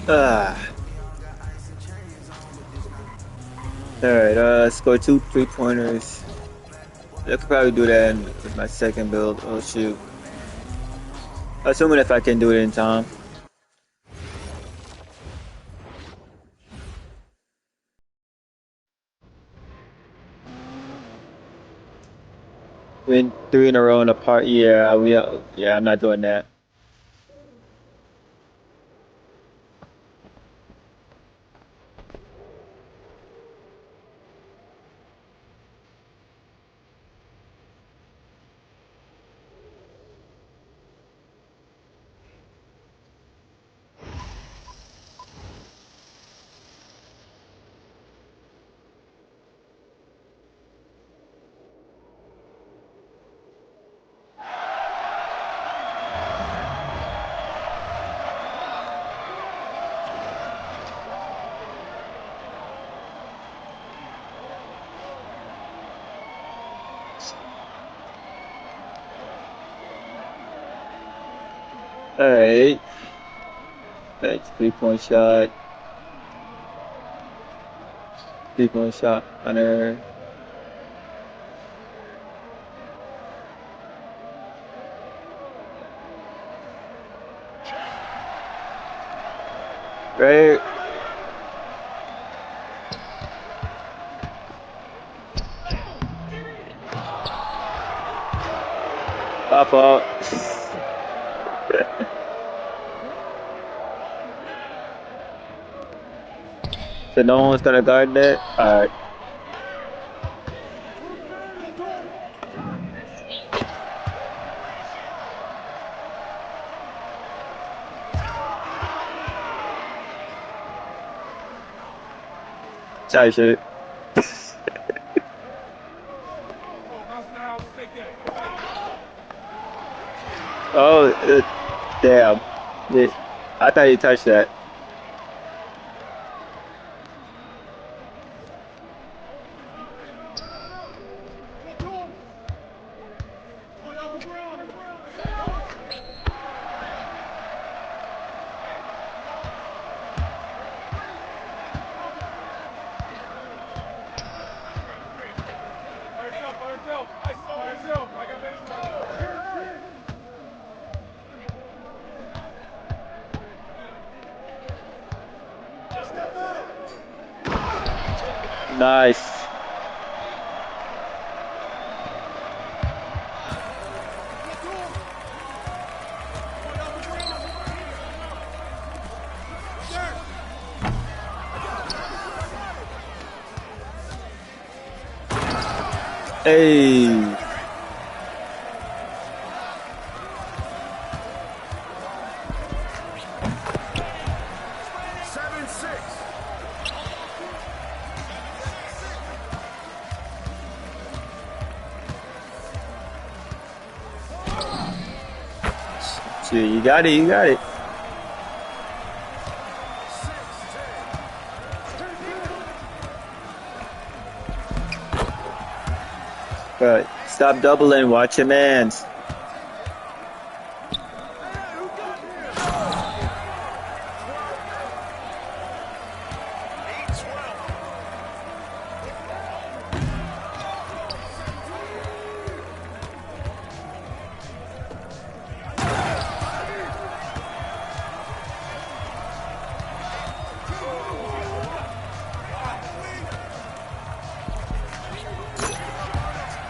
Ah. Alright, score two 3-pointers. I could probably do that with my second build. Oh shoot. Assuming if I can do it in time. Win three in a row in a part. Yeah, I'm not doing that. Alright. That's 3-point shot. 3-point shot. Hunter. Right. Pop out. So no one's gonna guard that? Alright. Sorry, shit. Oh, damn. Yeah, I thought you touched that. Nice. Hey. Shit, you got it, you got it. But stop doubling, watch your mans.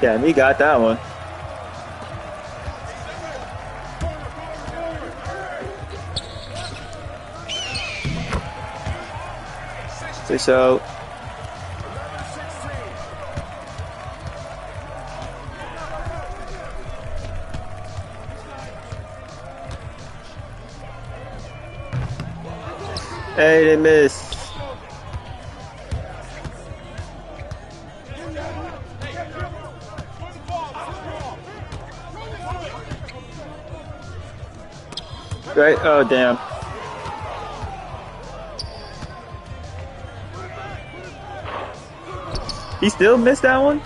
Damn, he got that one. Fish out. Hey, they missed. Right? Oh, damn. He still missed that one?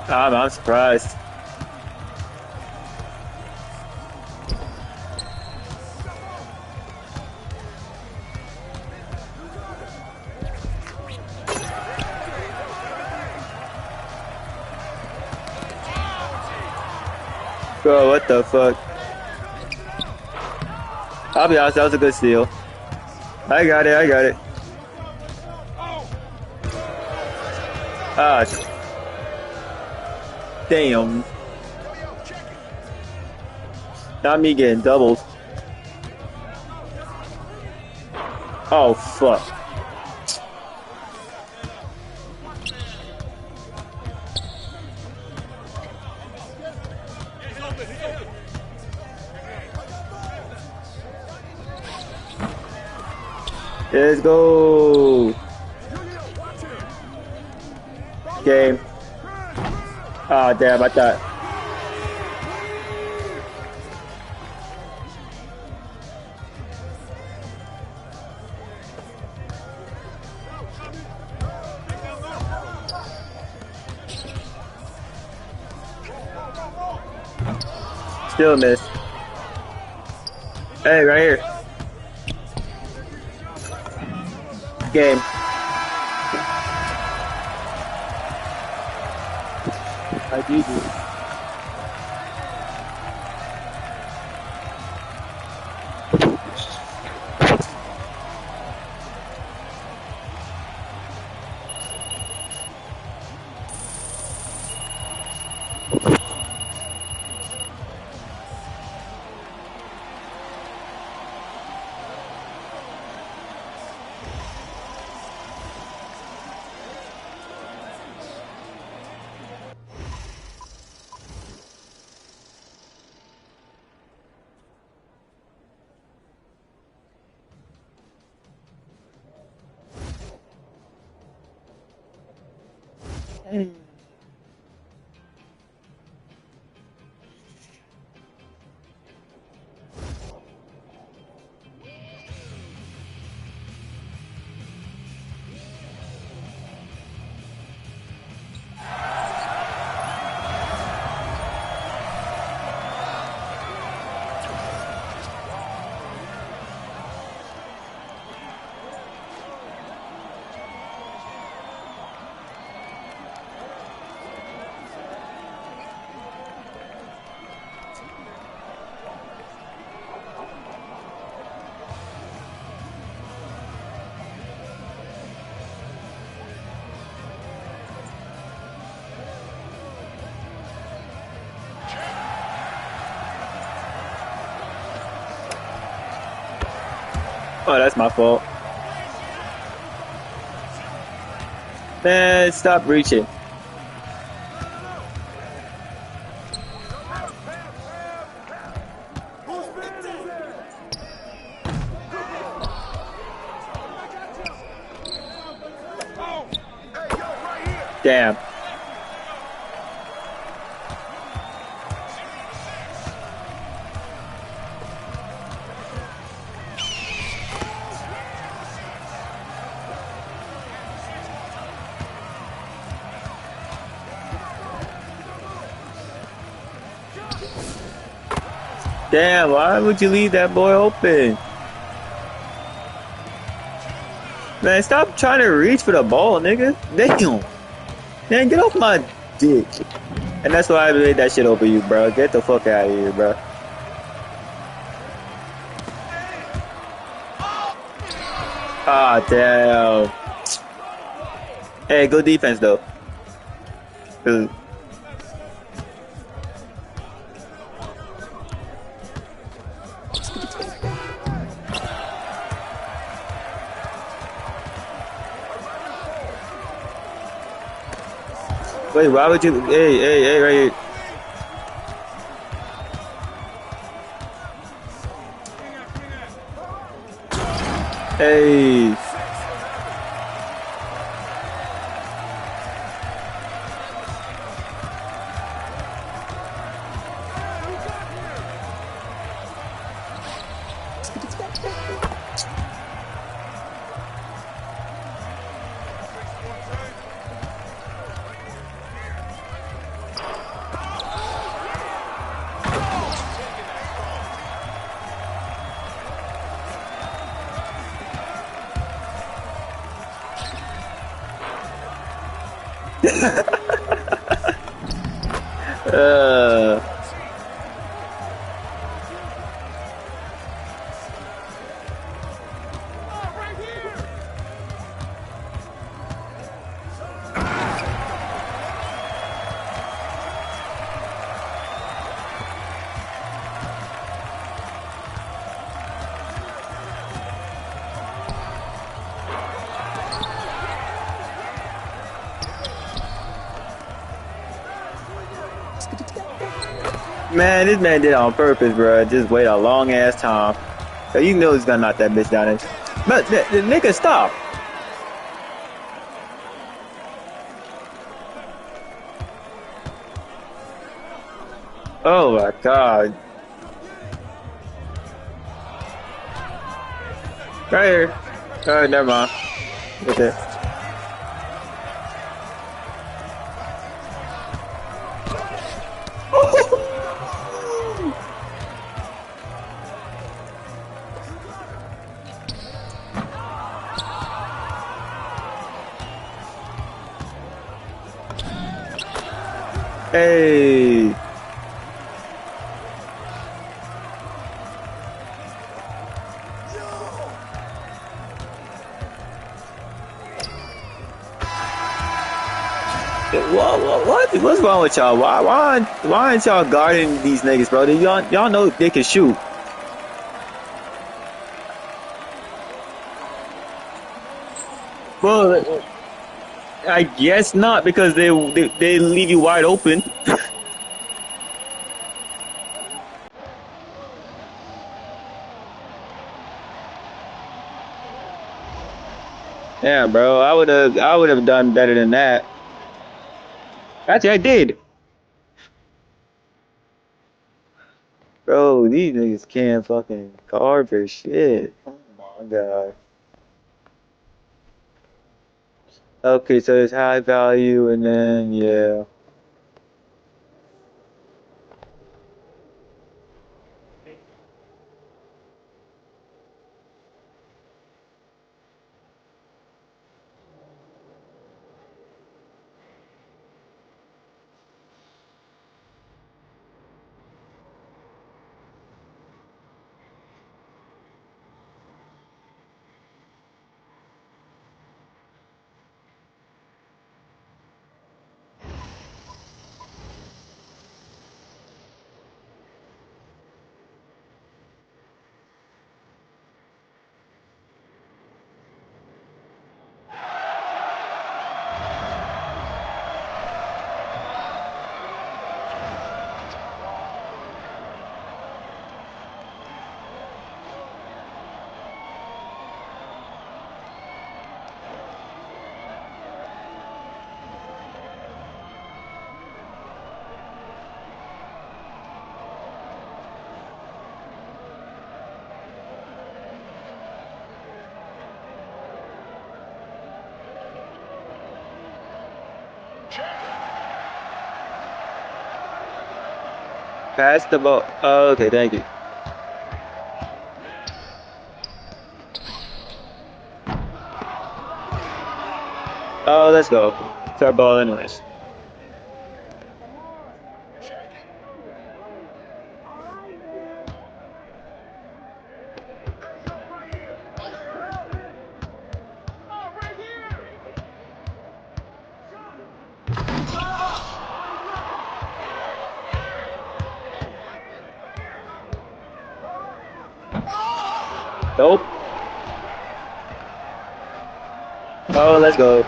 I'm surprised. Bro, what the fuck? I'll be honest, that was a good steal. I got it, I got it. Ah, damn. Not me getting doubled. Oh, fuck. Let's go. Game. Ah, damn, I thought. Still miss. Hey, right here. Game. I GG. Oh, that's my fault. Man, stop reaching. Damn. Damn, why would you leave that boy open? Man, stop trying to reach for the ball, nigga. Damn. Man, get off my dick. And that's why I made that shit over you, bro. Get the fuck out of here, bro. Ah, damn. Hey, good defense, though. Good. Wait, why would you? Hey, right here. Hey. uh Man, this man did it on purpose, bro. Just wait a long ass time. So you know he's gonna knock that bitch down there. But the nigga stop. Oh my god. Right here. Alright, never mind. Okay. Hey. What's wrong with y'all? Why aren't y'all guarding these niggas, bro? Y'all know they can shoot. Well, I guess not because they leave you wide open. Yeah, bro. I would have done better than that. Actually, I did. Bro, these niggas can't fucking guard for shit. Oh my god. Okay, so it's high value and then yeah. Pass the ball. Oh, okay, thank you. Oh, let's go. It's our ball anyways. Nope. Oh, let's go.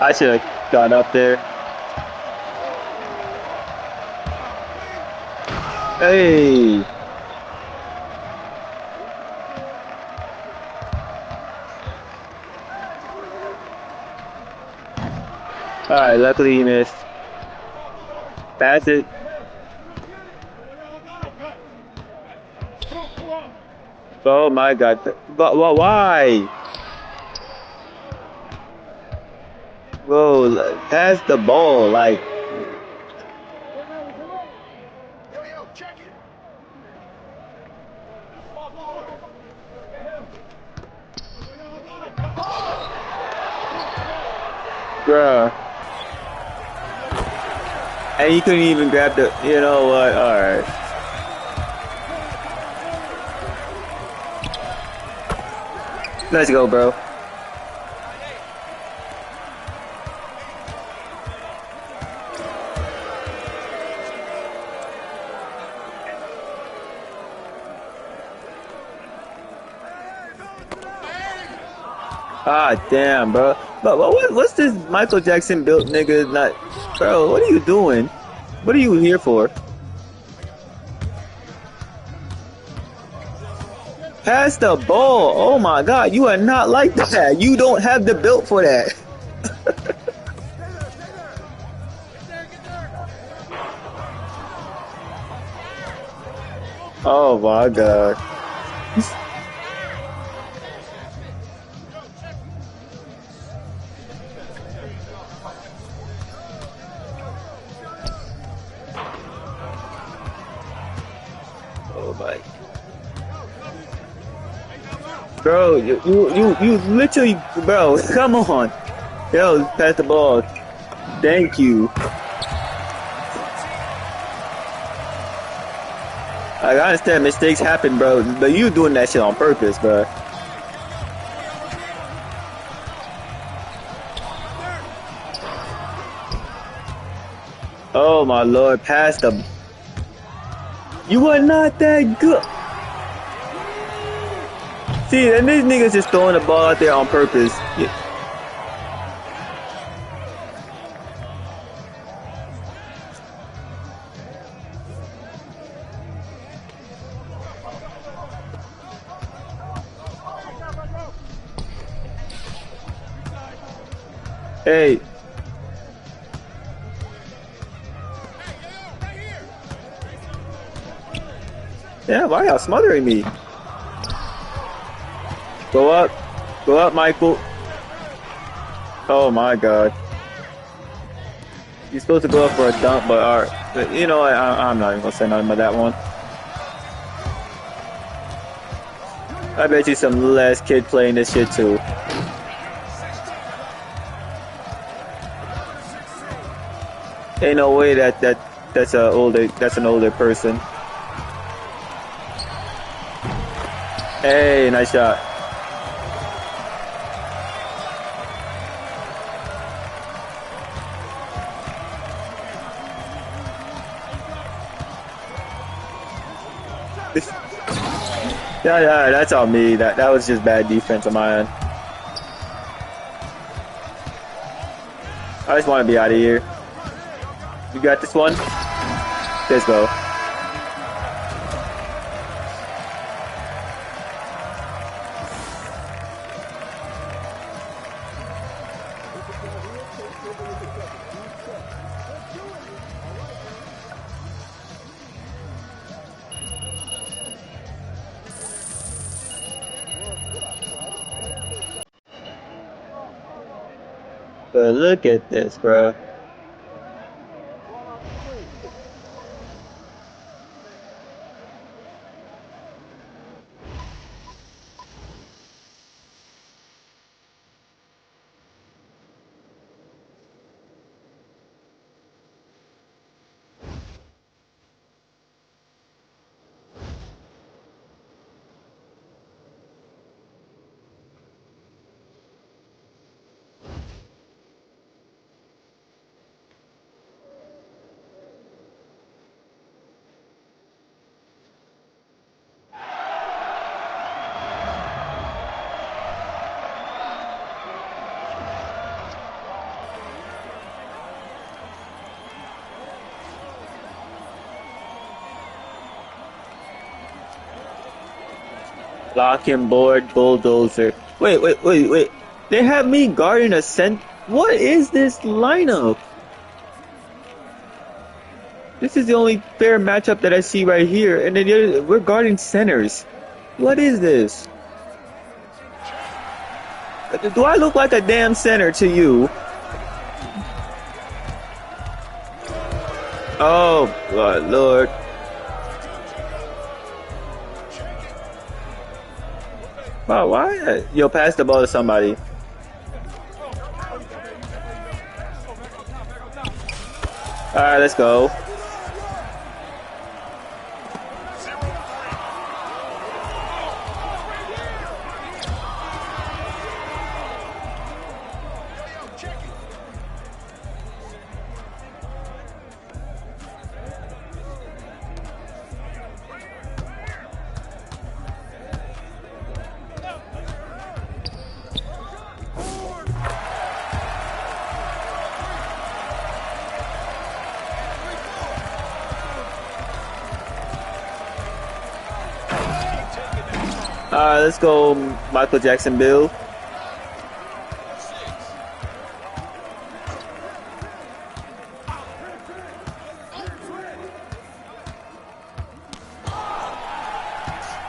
I should have gone up there. Hey. Alright, luckily he missed. Pass it. Oh my god. But why? Bro, pass the ball. Like, bruh. And he couldn't even grab the. You know what? Alright. Let's go, bro. Ah, damn, bro. But what's this Michael Jackson built nigga not, bro? What are you doing? What are you here for? Pass the ball. Oh my God, you are not like that. You don't have the built for that. Oh my God. Oh my. Bro, you literally, bro, come on. Yo, pass the ball. Thank you. I understand mistakes happen, bro, but you doing that shit on purpose, bro. Oh my lord, pass the. You are not that good. See, and these niggas just throwing the ball out there on purpose. Yeah. Hey. Yeah, why y'all smothering me? Go up. Go up, Michael. Oh my god. You're supposed to go up for a dunk, but alright. But you know what? I'm not even gonna say nothing about that one. I bet you some less kid playing this shit too. Ain't no way that's an older person. Hey, nice shot. Yeah, that's on me. That was just bad defense on my end. I just want to be out of here. You got this one? Let's go. But look at this, bro. Locking board bulldozer. Wait. They have me guarding a cent. What is this lineup? This is the only fair matchup that I see right here, and then we're guarding centers. What is this? Do I look like a damn center to you? Oh, God, Lord. Wow, why? Yo, pass the ball to somebody. Alright, let's go. Let's go Michael Jackson Bill.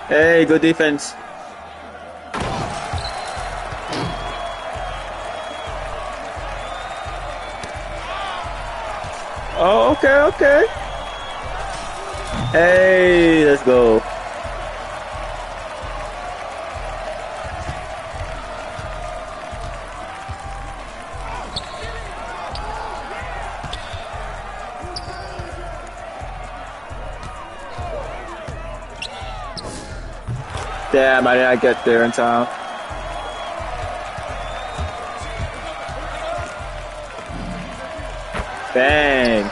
Hey, good defense. Oh, okay, okay. Hey, let's go. Damn, I did not get there in time. Bang.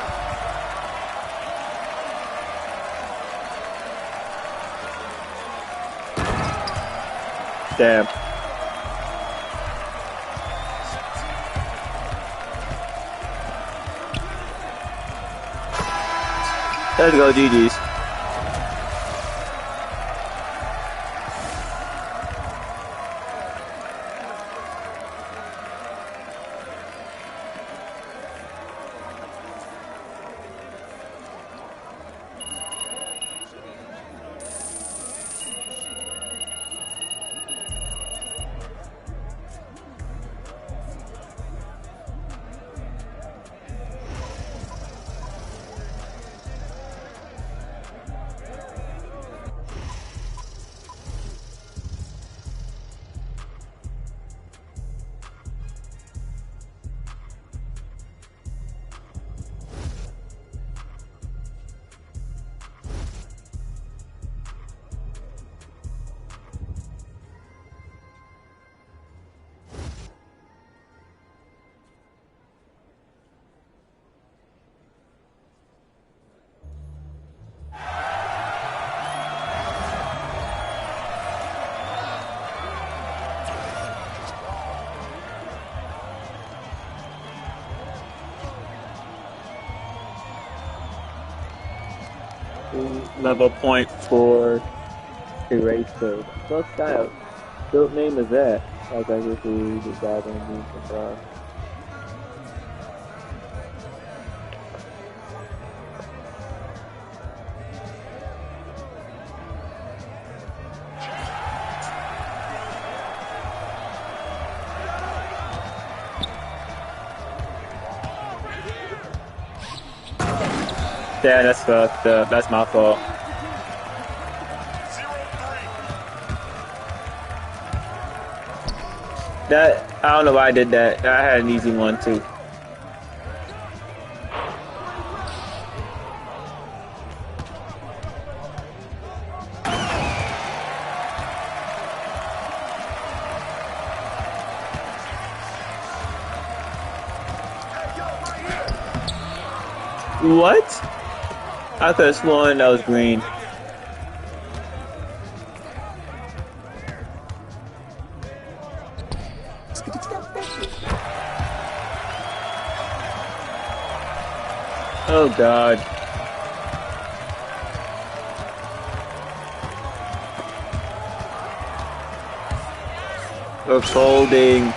Damn. Let's go, GG's. Level point for eraser. What kind of build name is that? Like I guess we decided on these surprise. Yeah, that's fucked up. That's my fault. That I don't know why I did that. I had an easy one too. What? I could have sworn that was green. Oh God. We're folding.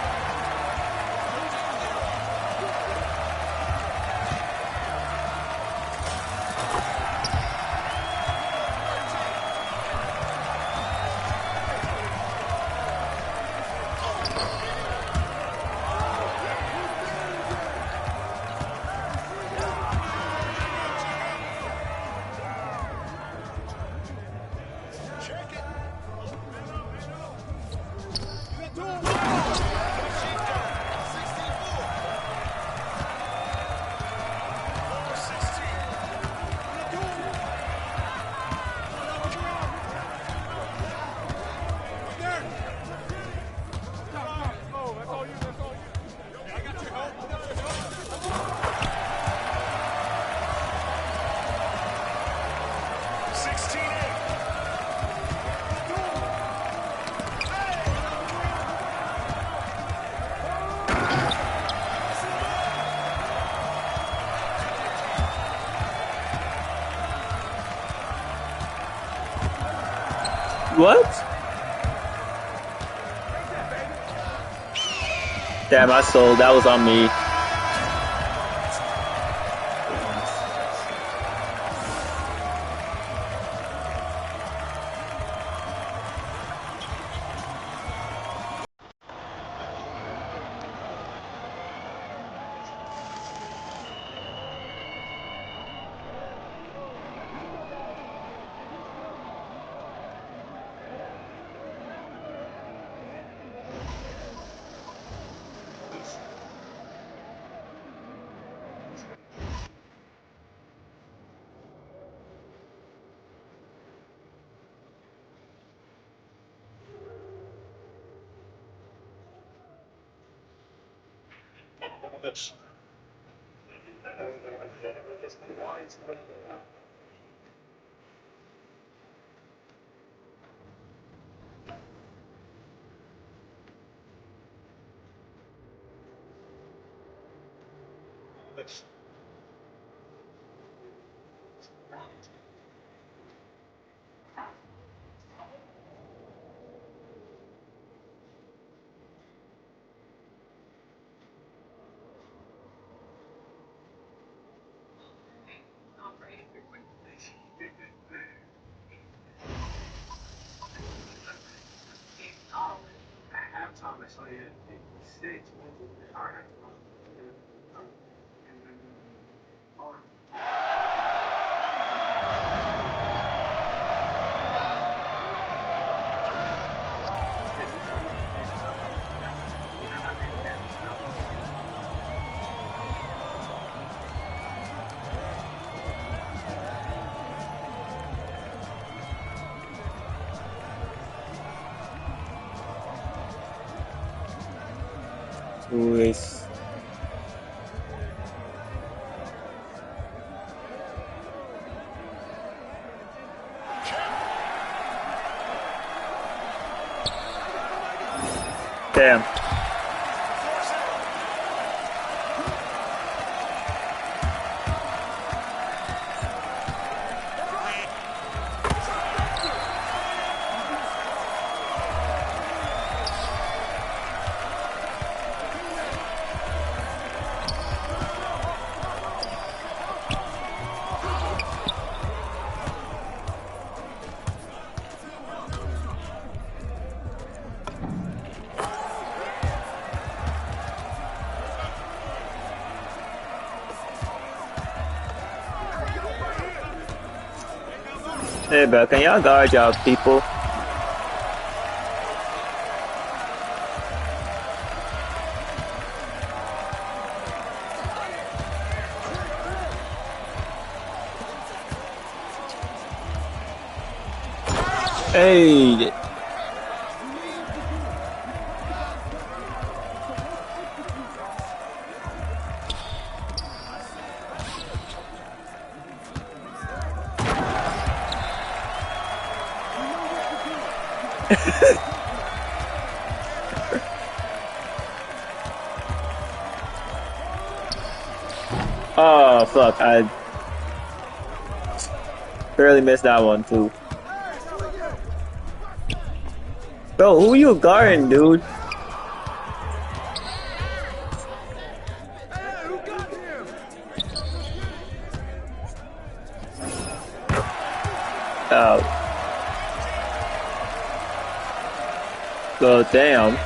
What? Damn, I sold. That was on me. Luis. Damn. Hey, bro, can y'all guard y'all people? Hey. Oh, fuck. I barely missed that one, too. Bro, who you guarding, dude? Oh. Well, damn.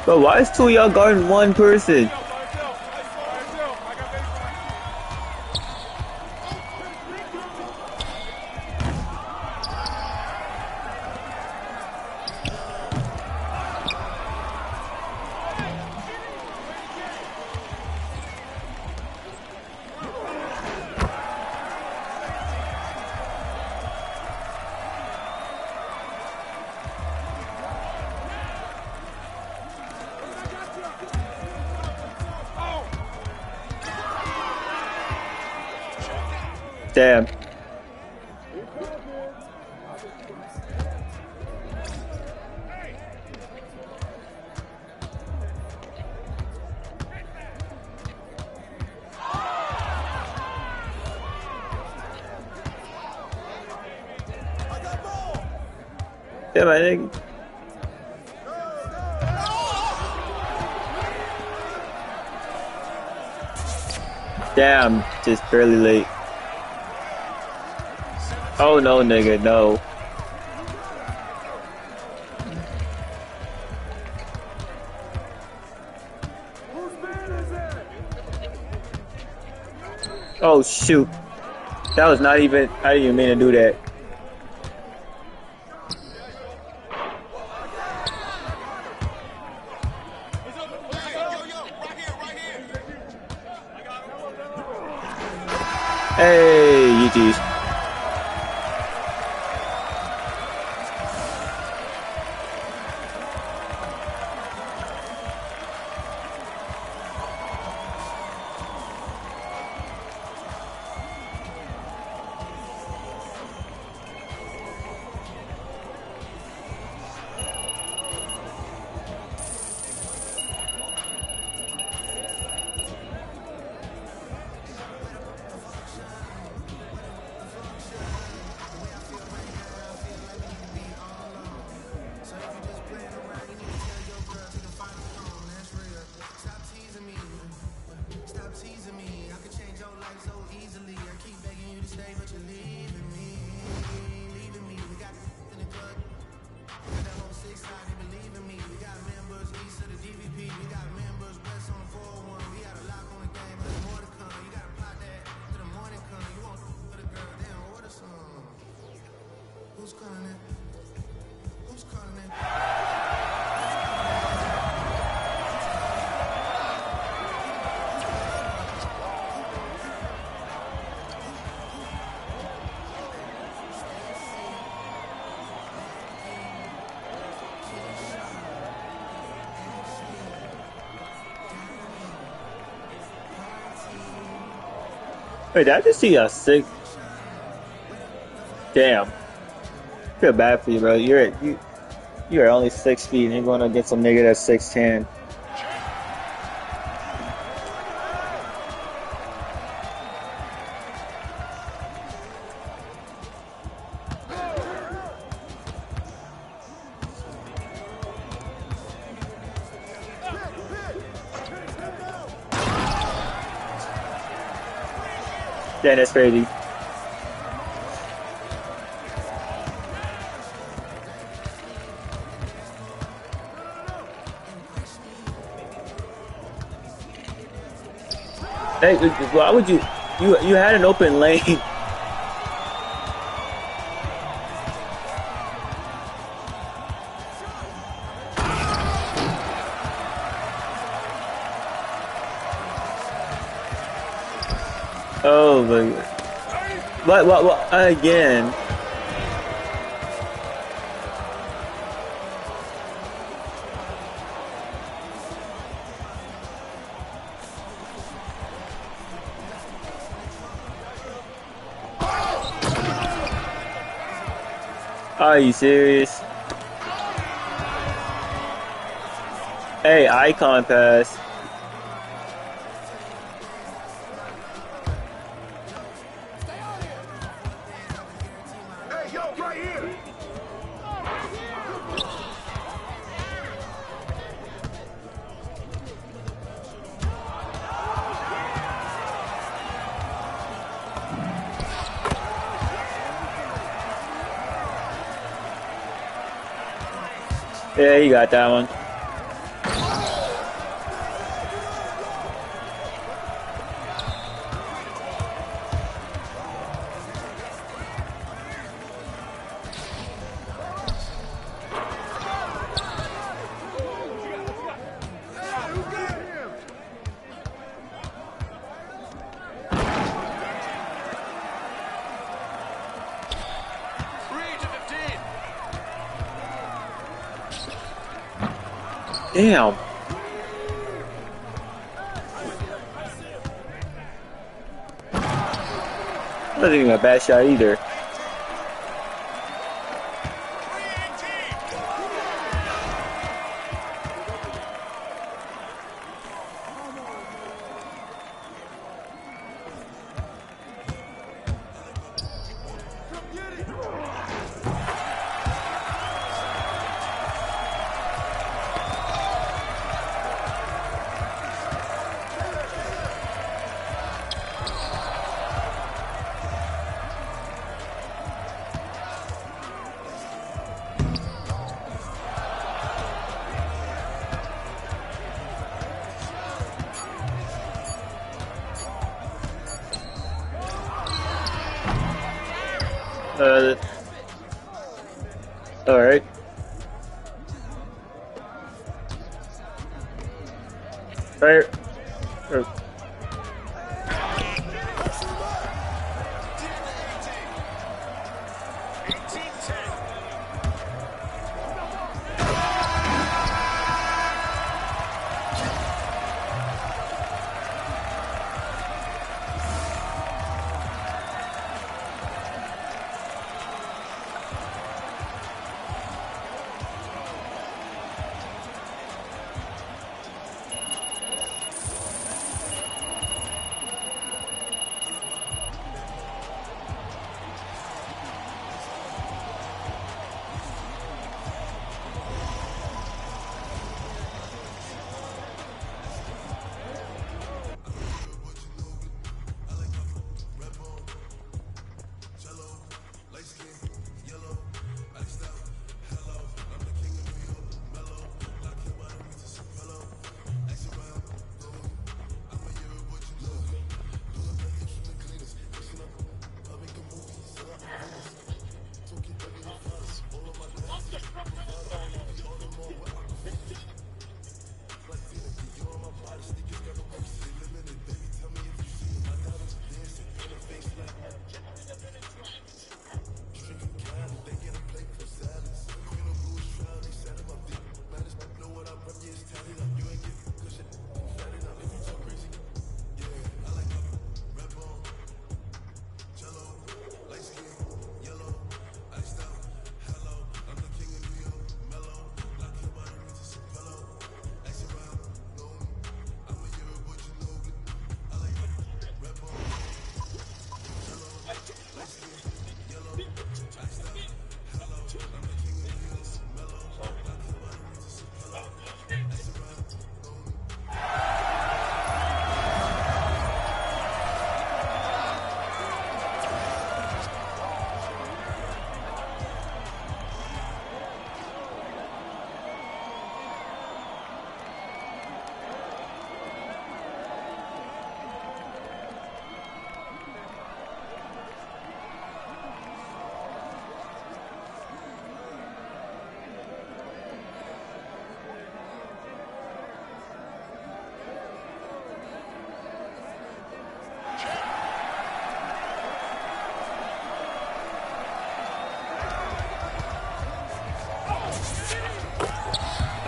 Bro, why is two of y'all guarding one person? Damn. Yeah, my nigga. Damn, just barely late. Oh no, nigga, no. Oh shoot. That was not even, I didn't even mean to do that. Hey, GG's. Wait, did I just see a six? Damn. Feel bad for you, bro. You're only 6 feet and you're going to get some nigga that's 6'10". Yeah, that's crazy. Hey, why would you had an open lane? Oh my God. What again? Are you serious? Hey, icon pass. Yeah, you got that one. Damn. That wasn't even a bad shot either. All right. Right.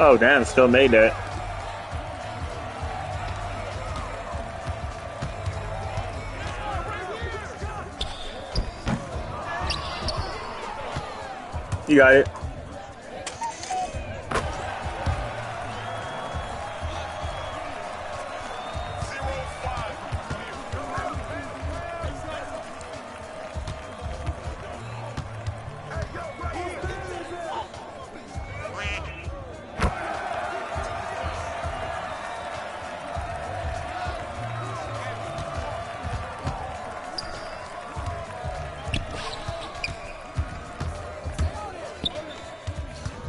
Oh damn! Still made that. You got it.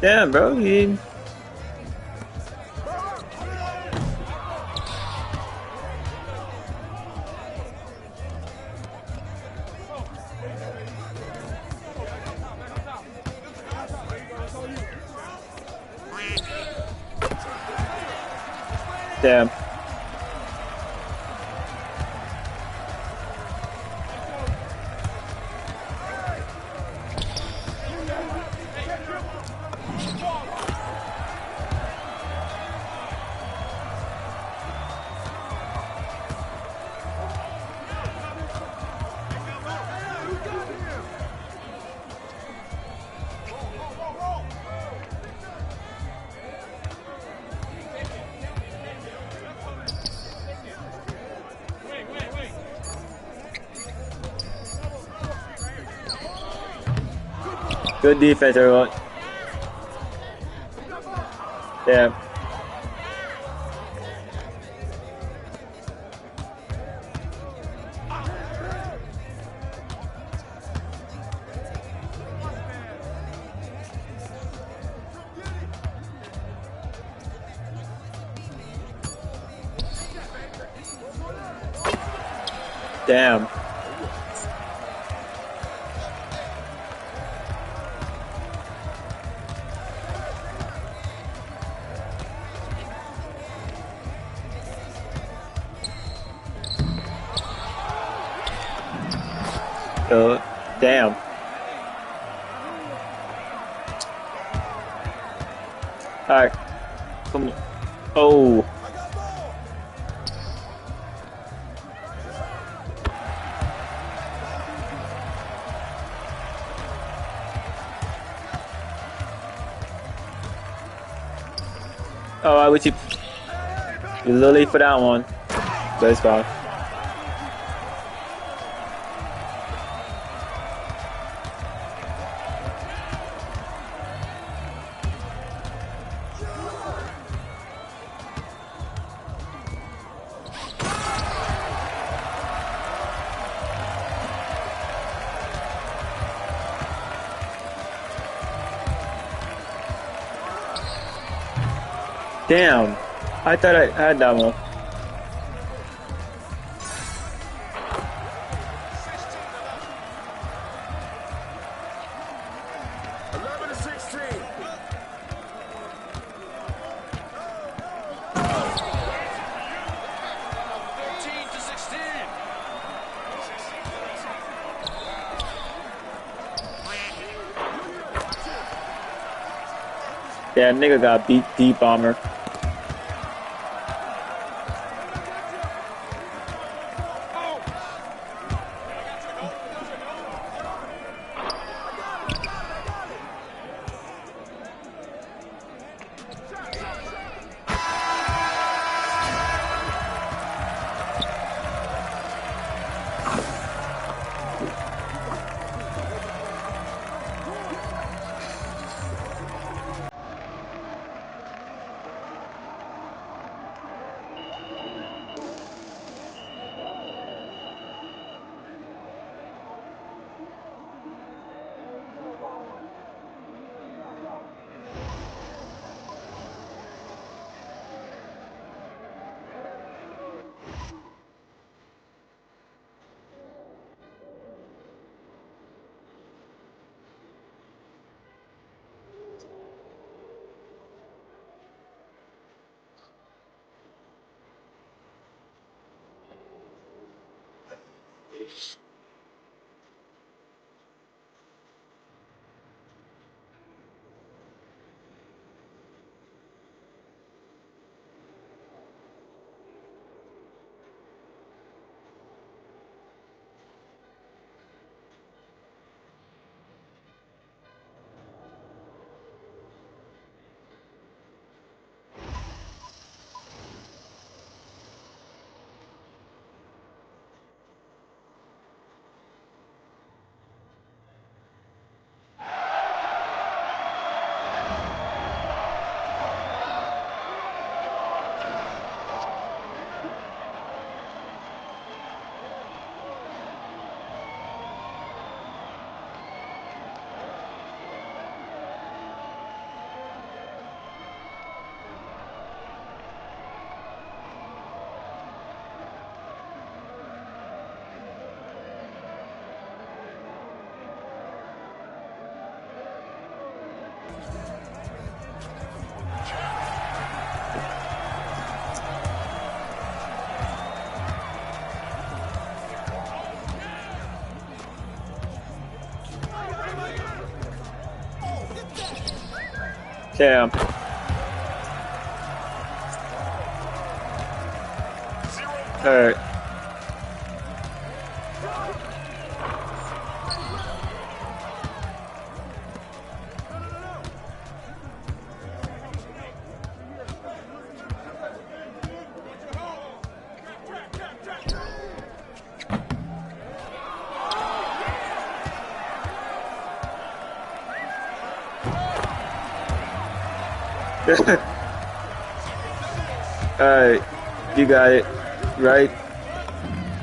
Damn, bro. Damn. Good defense, everyone. Damn. Damn. Damn. Alright. Come on. Oh. Oh, I wish you. You're a little late for that one. But it's fine. Damn. I thought I had that one. Yeah, nigga got beat deep bomber. Damn. Alright. Alright, you got it, right?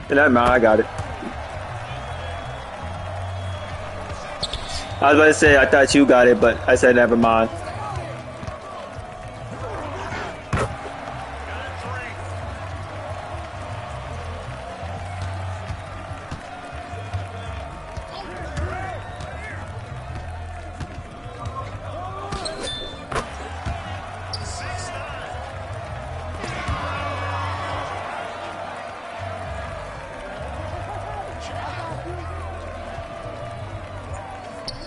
Never mind, I got it. I was about to say, I thought you got it, but I said never mind.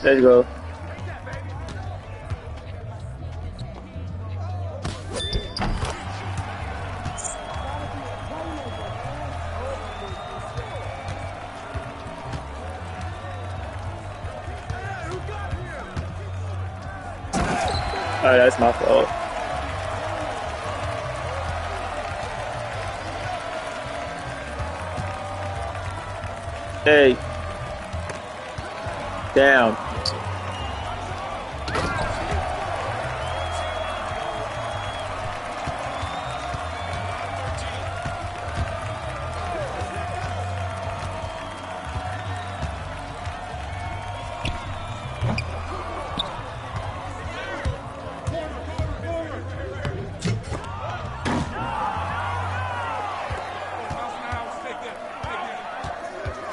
Let's go. Oh, that's my fault. Hey. Damn.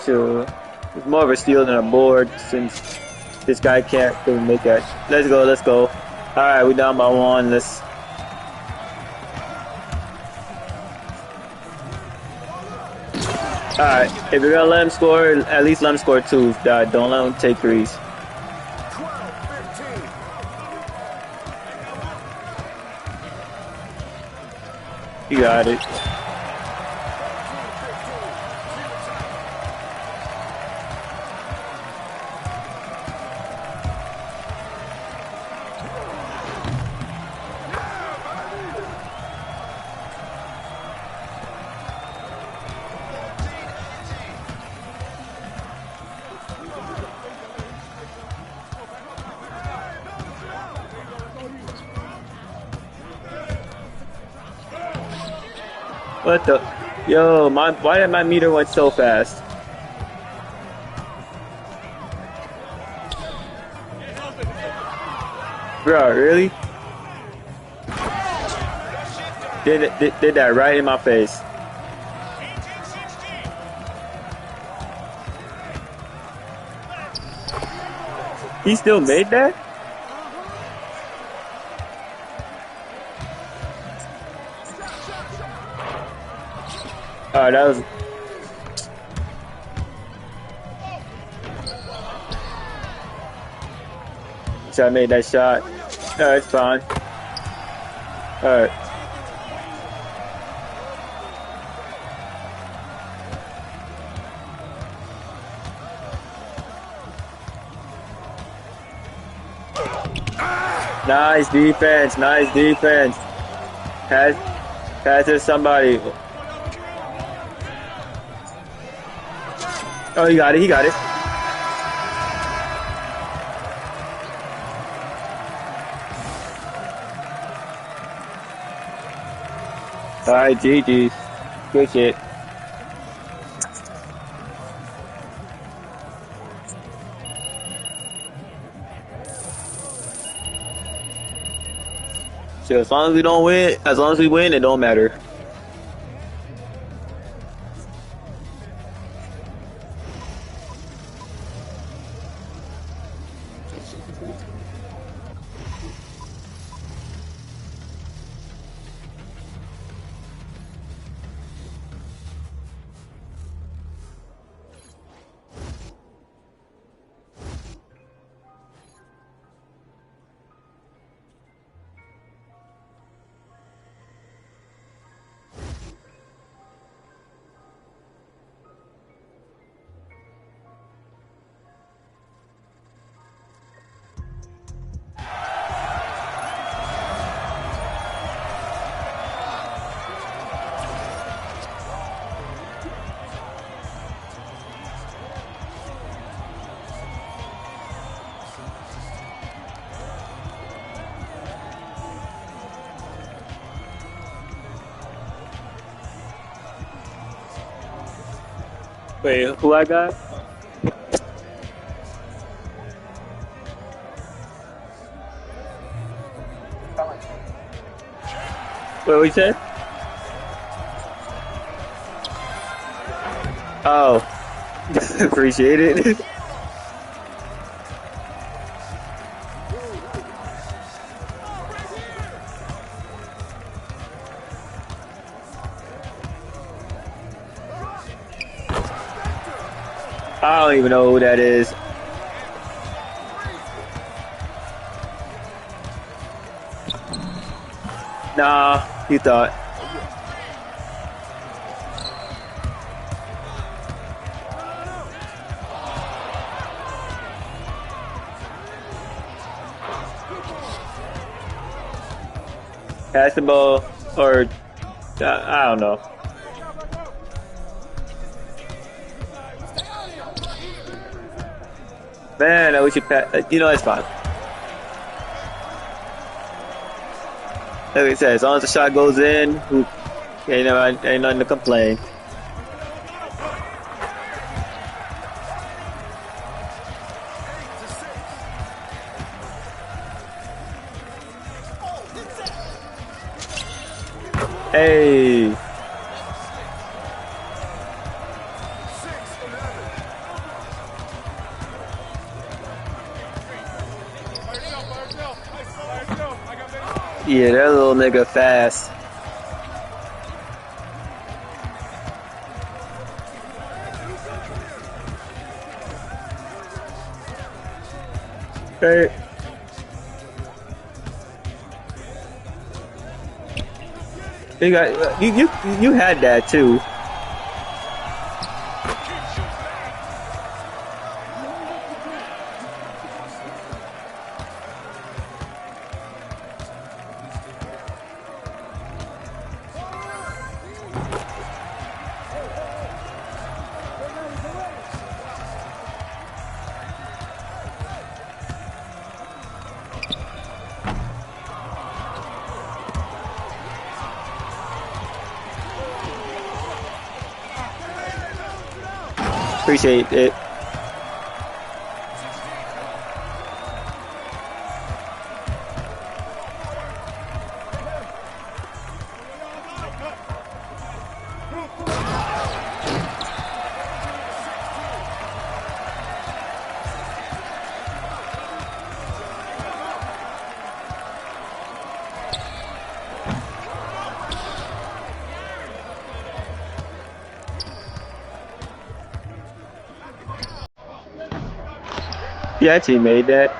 So it's more of a steal than a board since this guy can't really make it. Let's go, let's go. Alright, we're down by one. Let's. Alright, if you're gonna let him score, at least let him score two. Don't let him take threes. You got it. What the? Yo, why did my meter went so fast? Bro, really? Did that right in my face. He still made that? Alright, that was. So I made that shot. Alright, it's fine. Alright. Nice defense, nice defense. Pass to somebody. Oh, he got it, he got it. Alright, GG. Good shit. So as long as we don't win, as long as we win, it don't matter. Wait, who I got? Wait, what you said? Oh, appreciate it. I don't even know who that is. Nah, you thought. Pass the ball, or I don't know. Man, I wish you pass. You know, it's fine. Like I said, as long as the shot goes in, who ain't nothing to complain. Hey, yeah, that little nigga fast. Hey, you had that too. Appreciate it. Yeah, team made that.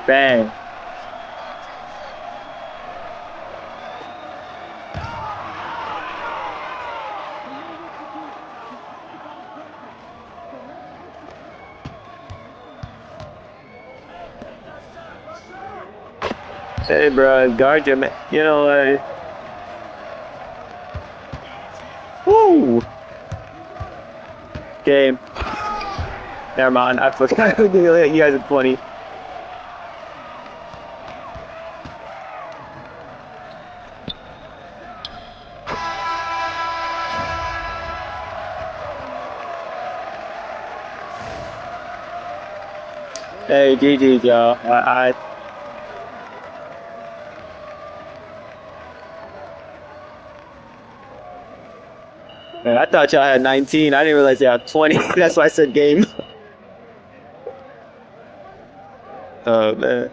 Bang. Hey, bro, guard your man. You know, woo. Game. Never mind. I forgot. You guys are 20. Hey, GG, y'all. Man, I thought y'all had 19. I didn't realize y'all had 20. That's why I said game. Oh, man.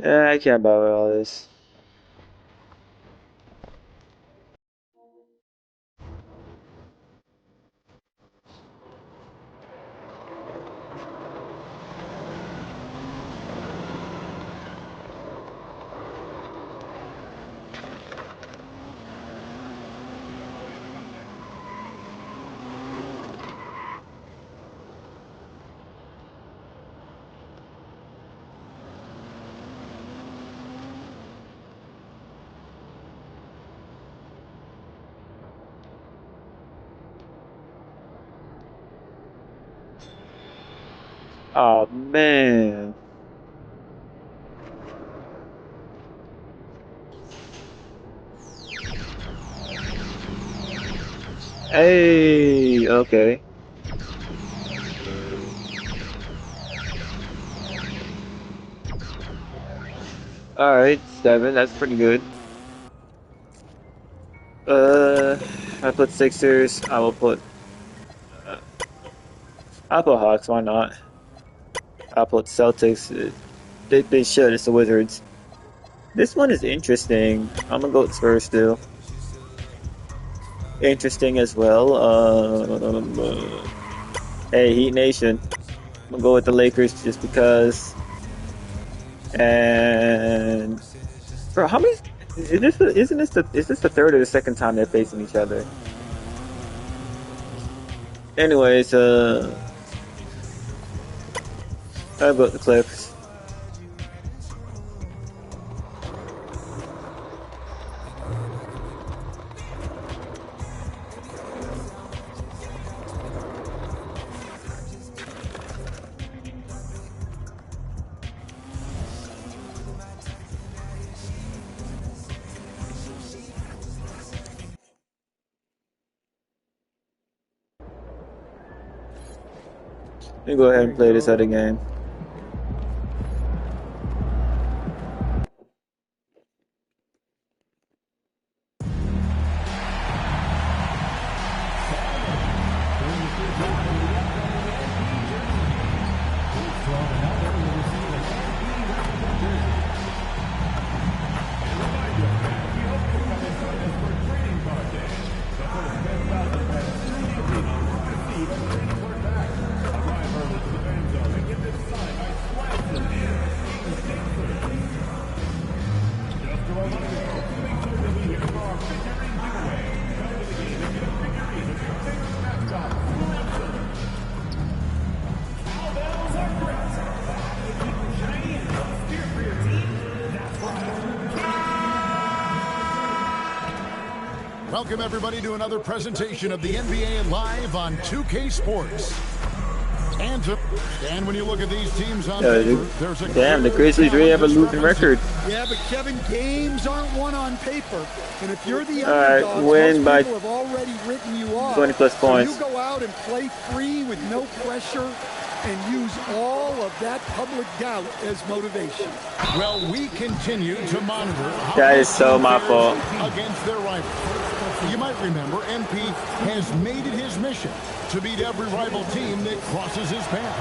Yeah, I can't bother with all this. Oh, man. Hey, okay. All right, 7. That's pretty good. Uh, I put Sixers. I will put. Uh, I'll put Hawks. Why not? I'll put Celtics. They should. It's the Wizards. This one is interesting. I'm gonna go with Spurs still. Interesting as well. Hey, Heat Nation. I'm gonna go with the Lakers just because. And bro, how many? Is this the third or the second time they're facing each other? Anyways, I'll go with the Clips. Let me go ahead and play this other game. Welcome, everybody, to another presentation of the NBA Live on 2K Sports. And when you look at these teams on paper, there's a damn, the Grizzlies really have a losing record. Yeah, but Kevin, games aren't won on paper. And if you're the underdog, win most by people have already written you off. 20 plus points. So you go out and play free with no pressure and use all of that public doubt as motivation. Well, we continue to monitor how that is so my fault against their rivals. You might remember MP has made it his mission to beat every rival team that crosses his path.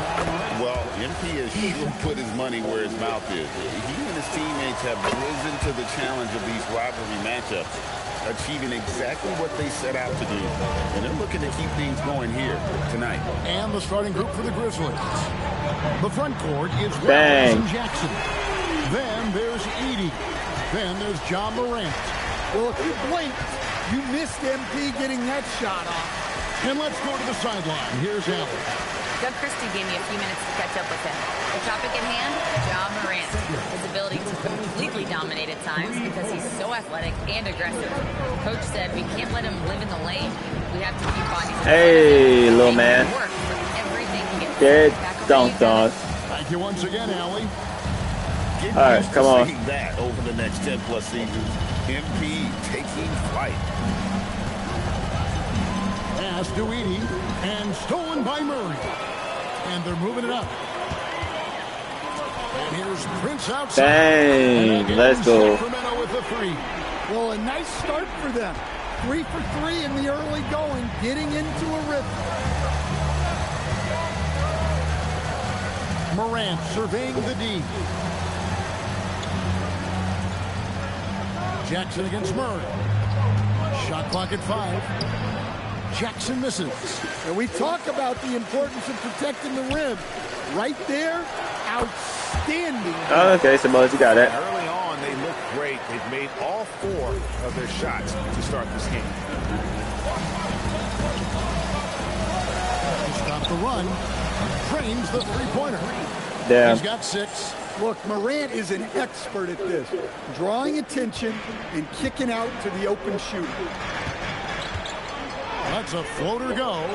Well, MP has sure put his money where his mouth is. He and his teammates have risen to the challenge of these rivalry matchups, achieving exactly what they set out to do. And they're looking to keep things going here tonight. And the starting group for the Grizzlies. The front court is Bang. Robinson Jackson. Then there's Edie. Then there's John Morant. Well, if you blink, you missed MP getting that shot off. And let's go to the sideline. Here's Allen. Doug Christie gave me a few minutes to catch up with him. The topic at hand, John Morant. His ability to completely dominate at times because he's so athletic and aggressive. Coach said we can't let him live in the lane. We have to keep on. Hey, little man. Get dunked on. Thank you once again, Allie. All right, come on. That over the next 10 plus seasons. MP taking flight. Pass to Edie, and stolen by Murray. And they're moving it up. And here's Prince outside. Bang, let's go. Sacramento with the three. Well, a nice start for them. 3 for 3 in the early going, getting into a rhythm. Morant surveying the D. Jackson against Murray. Shot clock at 5. Jackson misses. And we talk about the importance of protecting the rim. Right there, outstanding. Oh, okay, Samoa, you got it. Early on, they look great. They've made all 4 of their shots to start this game. Stop the run. Frames the three-pointer. Damn. He's got 6. Look, Morant is an expert at this. Drawing attention and kicking out to the open shooter. That's a floater go.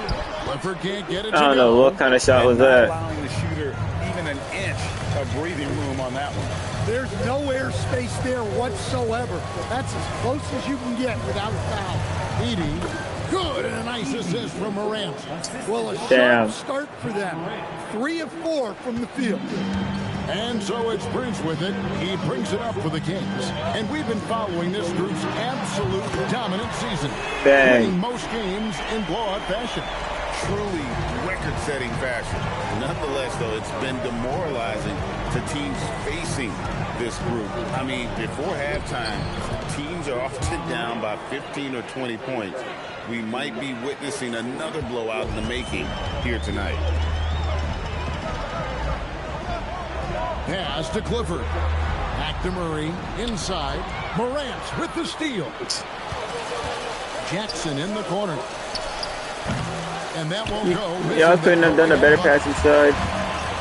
Clifford can't get it. I don't know what kind of shot was that. Allowing the shooter even an inch of breathing room on that one. There's no air space there whatsoever. That's as close as you can get without a foul. Edie Good, and a nice assist from Morant. Well, a Damn. sharp start for them. 3 of 4 from the field. And so it's Prince with it. He brings it up for the Kings. And we've been following this group's absolute dominant season. Bang. Winning most games in blowout fashion. Truly record-setting fashion. Nonetheless, though, it's been demoralizing to teams facing this group. I mean, before halftime, teams are often down by 15 or 20 points. We might be witnessing another blowout in the making here tonight. Pass to Clifford. Back to Murray. Inside. Morant with the steal. Jackson in the corner. And that won't go. Y'all couldn't have done a better pass inside.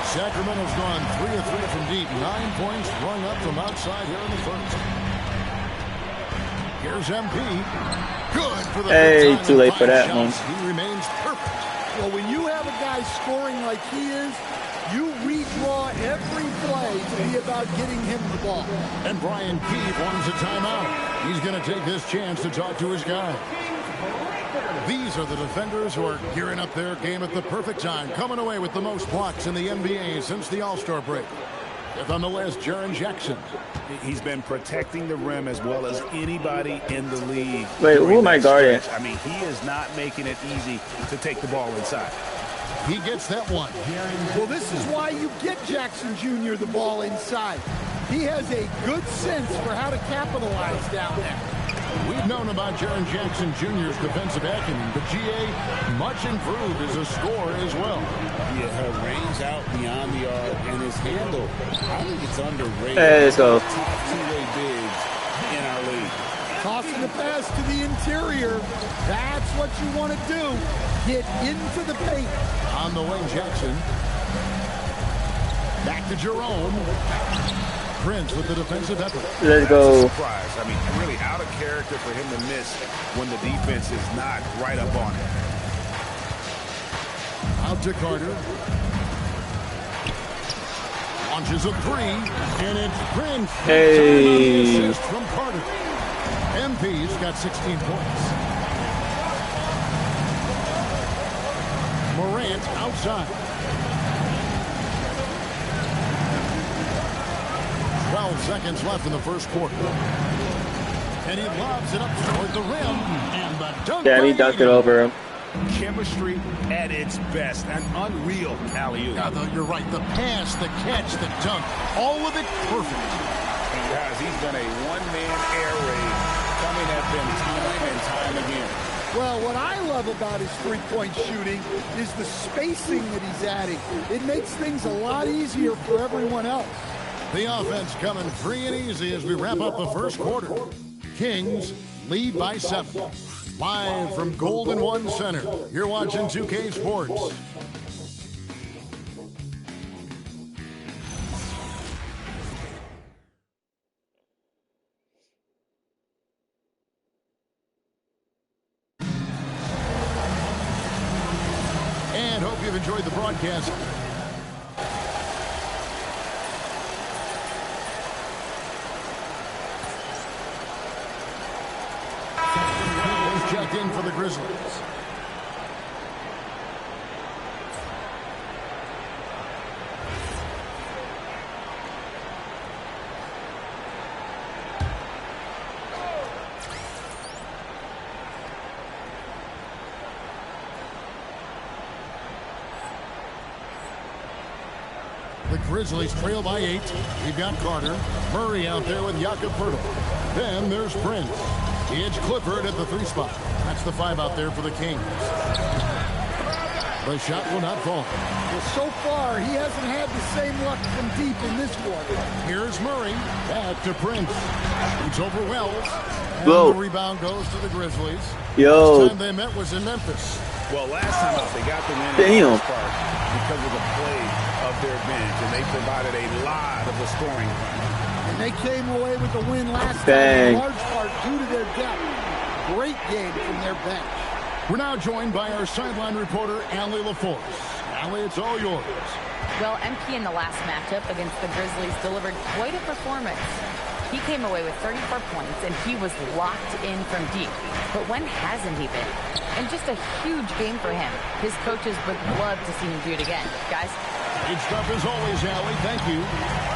Sacramento's gone 3 of 3 from deep. 9 points sprung up from outside here in the first. Here's MP. Good for the Hey, time too late for and that 5 one. shots. He remains perfect. Well, when you have a guy scoring like he is, you redraw every play to be about getting him the ball. And Brian Keefe wants a timeout. He's going to take this chance to talk to his guy. These are the defenders who are gearing up their game at the perfect time, coming away with the most blocks in the NBA since the All-Star break. Fifth on the list, Jaren Jackson. He's been protecting the rim as well as anybody in the league. Wait, who am I guarding? I mean, he is not making it easy to take the ball inside. He gets that one. Well, this is why you get Jackson Jr. the ball inside. He has a good sense for how to capitalize down there. We've known about Jaren Jackson Jr.'s defensive acumen, but GA much improved as a scorer as well. Yeah, her range out beyond the arc and his handle, I think it's underrated. Hey, let's go. Top two-way bigs in our league. Tossing the pass to the interior. That's what you want to do. Get into the paint. On the wing, Jackson. Back to Jerome. Prince with the defensive effort. Let's go. Surprise. I mean, really out of character for him to miss when the defense is not right up on it. Out to Carter. Launches a 3, and it's Prince. Hey. Assist from Carter. MP's got 16 points. Morant outside. 12 seconds left in the first quarter. And he lobs it up toward the rim. And the dunk. Damn, he dunked it over him. Chemistry at its best. An unreal alley-oop. Yeah, you're right. The pass, the catch, the dunk. All of it perfect. And guys, he's been a one-man air raid coming at them time and time again. Well, what I love about his three-point shooting is the spacing that he's adding. It makes things a lot easier for everyone else. The offense coming free and easy as we wrap up the first quarter. Kings lead by 7. Live from Golden One Center, you're watching 2K Sports. And hope you've enjoyed the broadcast. Checked in for the Grizzlies. The Grizzlies trail by 8. We've got Carter. Murray out there with Jakob Poeltl. Then there's Prince. It's Clifford at the 3 spot. That's the 5 out there for the Kings. The shot will not fall. Well, so far, he hasn't had the same luck from deep in this quarter. Here's Murray. Back to Prince. Shoots over Wells. And Whoa. the rebound goes to the Grizzlies. Yo. Last time they met was in Memphis. Well, last time out, they got the win Damn. in part because of the play of their bench, and they provided a lot of the scoring. And they came away with the win last Bang. time in large part due to their depth. Great game from their bench. We're now joined by our sideline reporter, Allie LaForce. Allie, it's all yours. Well, MP in the last matchup against the Grizzlies delivered quite a performance. He came away with 34 points, and he was locked in from deep. But when hasn't he been? And just a huge game for him. His coaches would love to see him do it again. Guys? Great stuff as always, Allie. Thank you.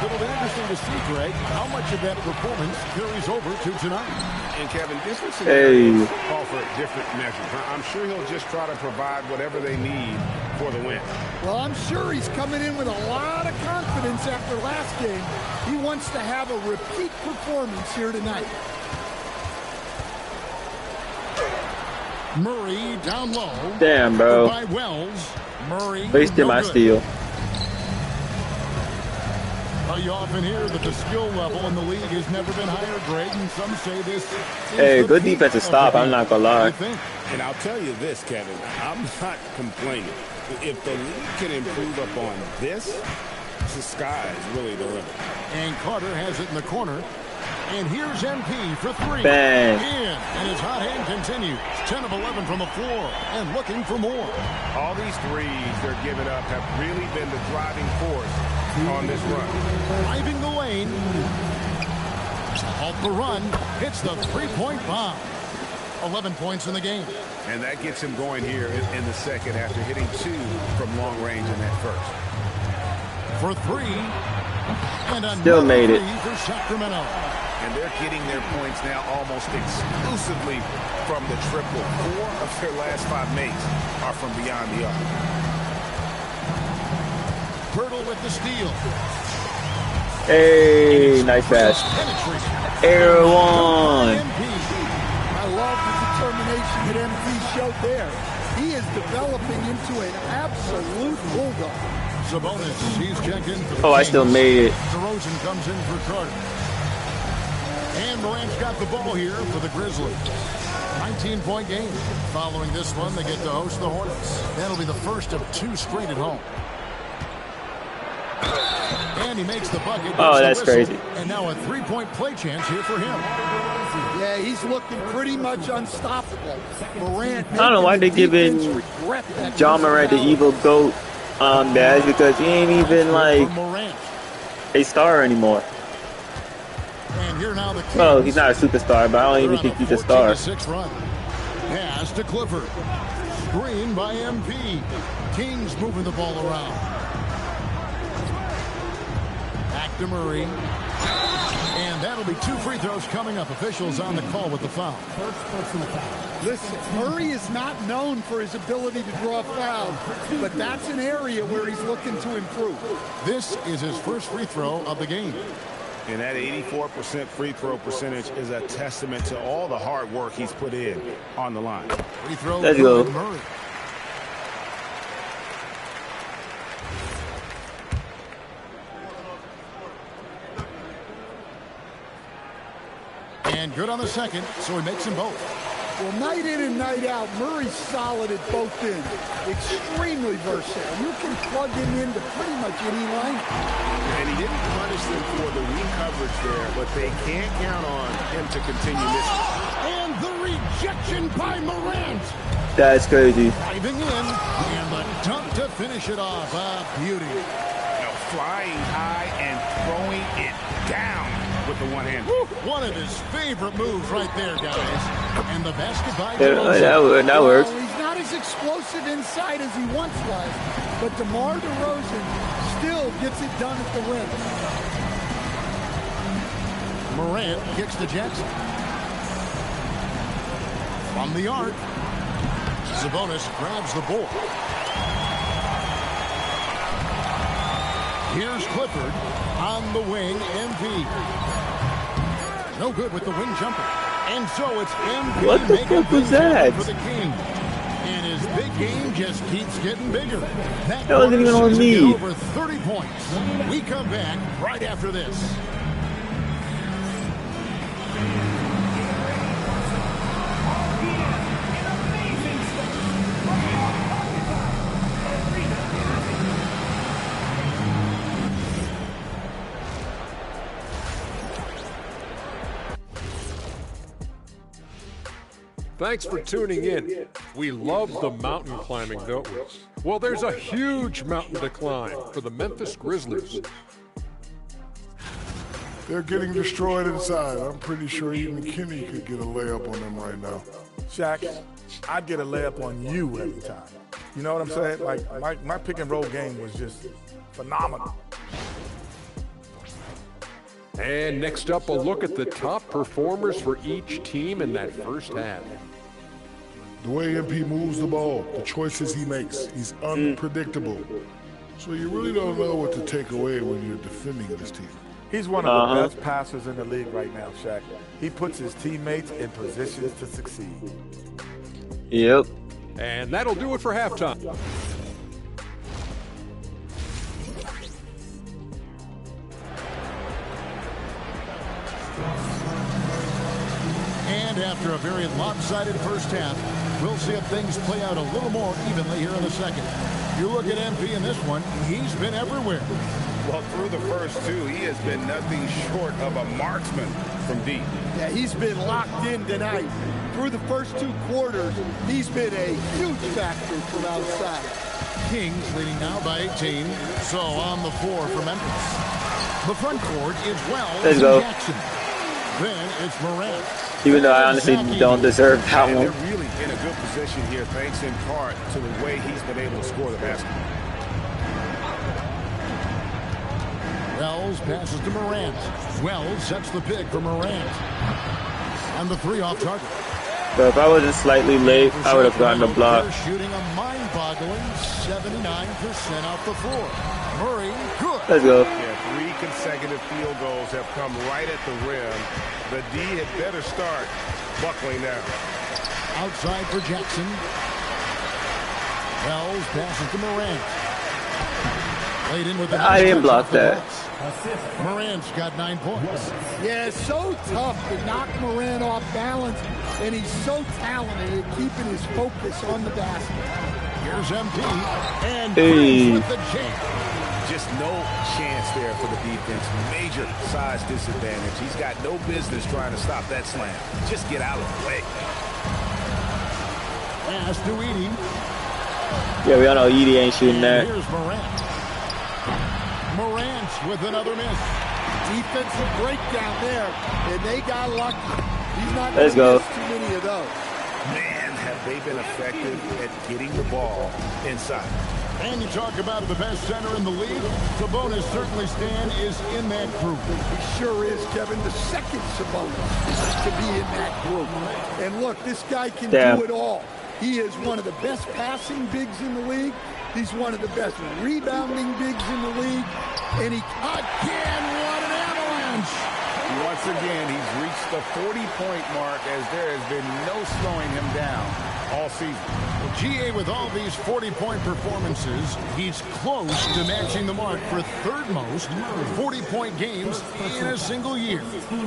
It'll be interesting to see, Greg, how much of that performance carries over to tonight. And Kevin, different Hey. scenarios call for different measures. I'm sure he'll just try to provide whatever they need for the win. Well, I'm sure he's coming in with a lot of confidence after last game. He wants to have a repeat performance here tonight. Murray down low. Damn, bro. By Wells. Murray. Wasted my good. steal. You often hear that the skill level in the league has never been higher, Greg, and some say this is Hey, the good peak defensive of stop. the I'm game. not gonna What lie. do you think? And I'll tell you this, Kevin, I'm not complaining. If the league can improve upon this, the sky is really the limit. And Carter has it in the corner. And here's MP for three. Bang. In, and his hot hand continues. 10 of 11 from the floor and looking for more. All these threes they're giving up have really been the driving force on this run. Driving the lane. Off the run. Hits the three-point bomb. 11 points in the game. And that gets him going here in the second after hitting 2 from long range in that first. For three. And Still made it. three for Sacramento. And they're getting their points now almost exclusively from the triple. 4 of their last 5 makes are from beyond the arc. Pirtle with the steal. Hey, nice pass. Penetrating. Air one. MP. I love the determination that MP showed there. He is developing into an absolute bulldog. Sabonis, he's checked in for the Oh, I Kings. still made it. DeRozan comes in for Carter. And Morant's got the ball here for the Grizzlies. 19-point game. Following this one, they get to host the Hornets. That'll be the first of 2 straight at home. And he makes the bucket. Oh, Gets that's the whistle. crazy. And now a 3-point play chance here for him. Yeah, he's looking pretty much unstoppable. Morant. I don't know why they giving John Morant the evil GOAT badge, because he ain't even like For Morant. a star anymore. And here now the Kings. Well, he's not a superstar, but I don't even They're think on he's a star. 14-6 run. Pass to Clifford. Screen by MP. Kings moving the ball around. Back to Murray. And that'll be 2 free throws coming up. Officials on the call with the foul. Listen, Murray is not known for his ability to draw fouls, but that's an area where he's looking to improve. This is his first free throw of the game. And that 84% free throw percentage is a testament to all the hard work he's put in on the line. Free throw Let's for go. Murray. And good on the second, so he makes them both. Well, night in and night out, Murray's solid at both ends. Extremely versatile. You can plug him into pretty much any line. And he didn't punish them for the weak coverage there, but they can't count on him to continue missing. And the rejection by Morant. That's crazy. Diving in, and the dunk to finish it off. A beauty. Now flying high and throwing it down with the one hand. One of his favorite moves right there, guys. And the basket by That Well, works. he's not as explosive inside as he once was, but DeMar DeRozan still gets it done at the rim. Morant kicks to Jackson. From the arc, Sabonis grabs the ball. Here's Clifford on the wing, MP. No good with the wing jumper. And so it's MP. What the making fuck was things happen that? For the King. And his big game just keeps getting bigger. That wasn't even on season me. over 30 points. We come back right after this. Thanks for tuning in. We love the mountain climbing, don't we? Well, there's a huge mountain to climb for the Memphis Grizzlies. They're getting destroyed inside. I'm pretty sure even McKinney could get a layup on them right now. Shaq, I'd get a layup on you every time. You know what I'm saying? Like, my pick and roll game was just phenomenal. And next up, a look at the top performers for each team in that first half. The way MP moves the ball, the choices he makes, he's unpredictable. So you really don't know what to take away when you're defending this team. He's one of the best passers in the league right now, Shaq. He puts his teammates in positions to succeed. Yep. And that'll do it for halftime. And after a very lopsided first half, we'll see if things play out a little more evenly here in the second. You look at MP in this one, he's been everywhere. Well, through the first two, he has been nothing short of a marksman from deep. Yeah, he's been locked in tonight. Through the first 2 quarters, he's been a huge factor from outside. Kings leading now by 18. So on the floor for Memphis. The front court is Wells and Jackson. Then it's Morant. Even though I honestly don't deserve that one. They're really in a good position here, thanks in part to the way he's been able to score the basketball. Wells passes to Morant. Wells sets the pick for Morant. And the 3 off target. But if I wasn't slightly late, I would have gotten the block. They're shooting a mind-boggling 79% off the floor. Murray, good. Let's go. Yeah, 3 consecutive field goals have come right at the rim. The D had better start buckling now. Outside for Jackson. Wells passes to Morant. Played in with the I didn't block that. Morant's got 9 points. Yeah, it's so tough to knock Morant off balance, and he's so talented at keeping his focus on the basket. Here's MP, and Hey. with the jam. Just no chance there for the defense. Major size disadvantage. He's got no business trying to stop that slam. Just get out of the way. Pass to Edie. Yeah, we all know Edie ain't shooting that. Here's Morant. Morant with another miss. Defensive breakdown there, and they got lucky. He's not Let's going go. to miss too many of those. Man, have they been effective at getting the ball inside. And you talk about the best center in the league. Sabonis certainly, Stan, is in that group. He sure is, Kevin. The second Sabonis to be in that group. And look, this guy can do it all. He is one of the best passing bigs in the league. He's one of the best rebounding bigs in the league. And he, again, what an avalanche! Once again, he's reached the 40-point mark as there has been no slowing him down all season. Well, GA, with all these 40-point performances, he's close to matching the mark for third most 40-point games in a single year.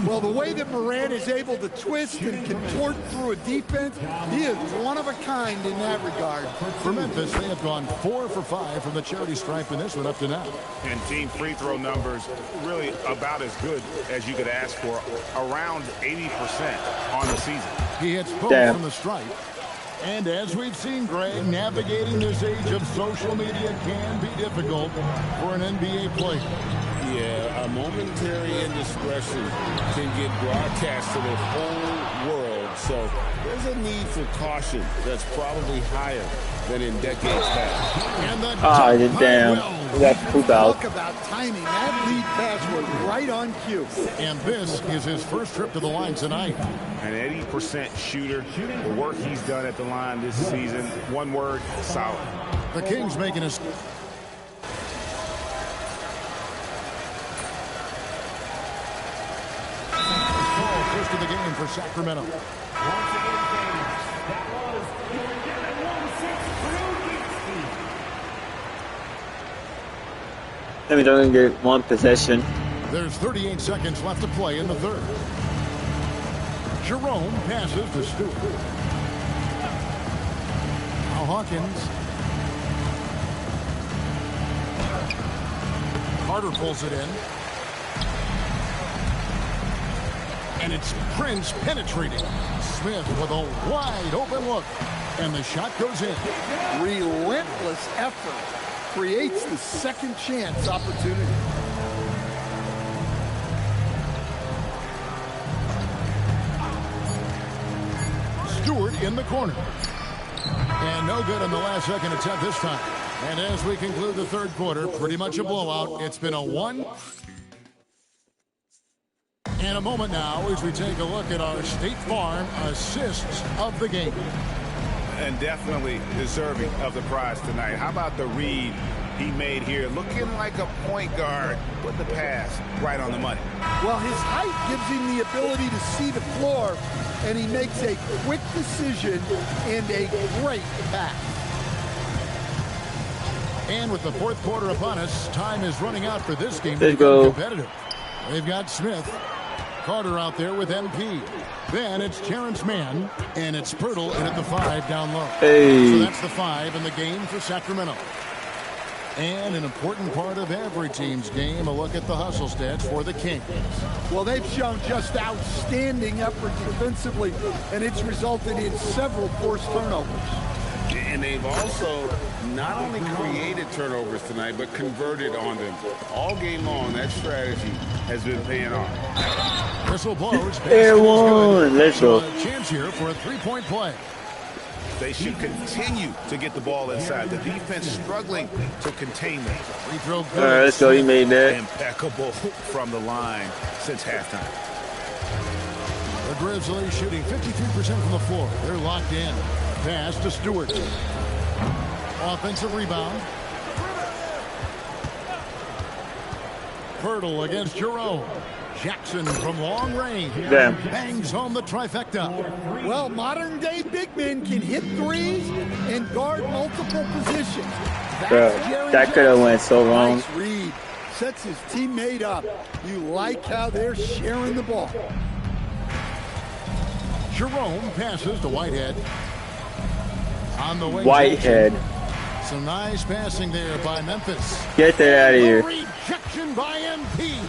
Well, the way that Morant is able to twist and contort through a defense, he is one of a kind in that regard. For Memphis, they have gone 4 for 5 from the charity stripe in this one up to now. And team free throw numbers really about as good as you could ask for, around 80% on the season. He hits both from the stripe. And as we've seen, Greg, navigating this age of social media can be difficult for an NBA player. Yeah, a momentary indiscretion can get broadcast to the whole world. So there's a need for caution that's probably higher than in decades past. Damn. We got poop out. Talk about timing. That lead pass was right on cue. And this is his first trip to the line tonight. An 80% shooter. The work he's done at the line this season, one word, solid. The Kings making a... First of the game for Sacramento. Let me don't get one possession. There's 38 seconds left to play in the third. Jerome passes to Stewart. Now Hawkins. Carter pulls it in. And it's Prince penetrating. Smith with a wide open look. And the shot goes in. Relentless effort creates the second chance opportunity. Stewart in the corner. And no good on the last second attempt this time. And as we conclude the third quarter, pretty much a blowout. It's been a 1. And a moment now as we take a look at our State Farm assists of the game. And definitely deserving of the prize tonight. How about the read he made here? Looking like a point guard. Put the pass right on the money. Well, his height gives him the ability to see the floor, and he makes a quick decision and a great pass. And with the fourth quarter upon us, time is running out for this game. Let's go. Competitive. They've got Smith. Carter out there with MP. Then it's Terrence Mann, and it's Pirtle in at the 5 down low. Hey. So that's the 5 in the game for Sacramento. And an important part of every team's game, a look at the hustle stats for the Kings. Well, they've shown just outstanding effort defensively, and it's resulted in several forced turnovers. And they've also not only created turnovers tonight, but converted on them. All game long, that strategy has been paying off. Whistle blows. Air one. Let's go. A chance here for a three-point play. They should continue to get the ball inside. The defense struggling to contain them. Free throw good. All right, let's go. You made that. Impeccable from the line since halftime. The Grizzlies shooting 53% from the floor. They're locked in. Pass to Stewart. Offensive rebound. Pirtle against Jerome. Jackson from long range. Damn. Bangs home the trifecta. Well, modern-day big men can hit threes and guard multiple positions. Bro, that could have went so wrong. Nice read. Sets his teammate up. You like how they're sharing the ball. Jerome passes to Whitehead. On the way. Whitehead. Some nice passing there by Memphis. Get that out of here. Rejection by MP.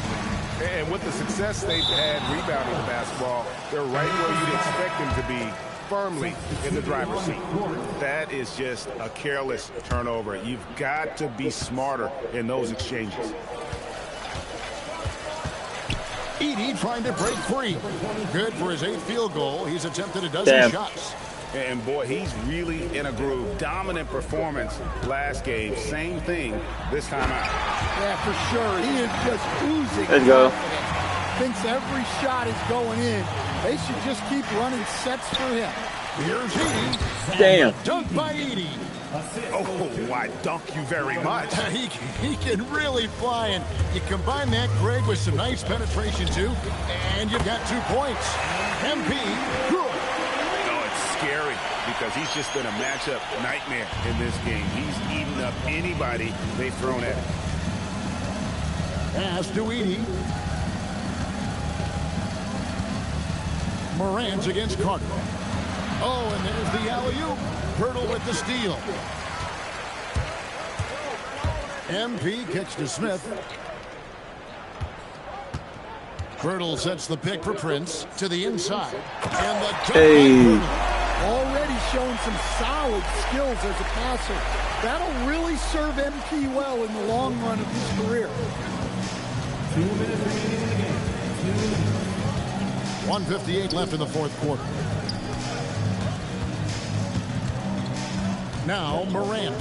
And with the success they've had rebounding the basketball, they're right where you'd expect them to be, firmly in the driver's seat. That is just a careless turnover. You've got to be smarter in those exchanges. Edey trying to break free. Good for his 8th field goal. He's attempted a dozen shots. And boy, he's really in a groove. Dominant performance last game. Same thing this time out. Yeah, for sure. He is just oozing. Let's go. Thinks every shot is going in. They should just keep running sets for him. Here's Edey. Damn. Dunk by Edey. Oh, why, dunk you very much. He can really fly, and you combine that, Greg, with some nice penetration, too, and you've got 2 points. MP, good. Scary because he's just been a matchup nightmare in this game. He's eaten up anybody they've thrown at him. Pass to Edey. Morant against Carter. Oh, and there's the alley-oop. Pirtle with the steal. MP kicks to Smith. Pirtle sets the pick for Prince to the inside. And the dunk by Pirtle. Already showing some solid skills as a passer. That'll really serve MP well in the long run of his career. 2 minutes remaining in the game. 2 minutes. 1:58 left in the fourth quarter. Now Morant.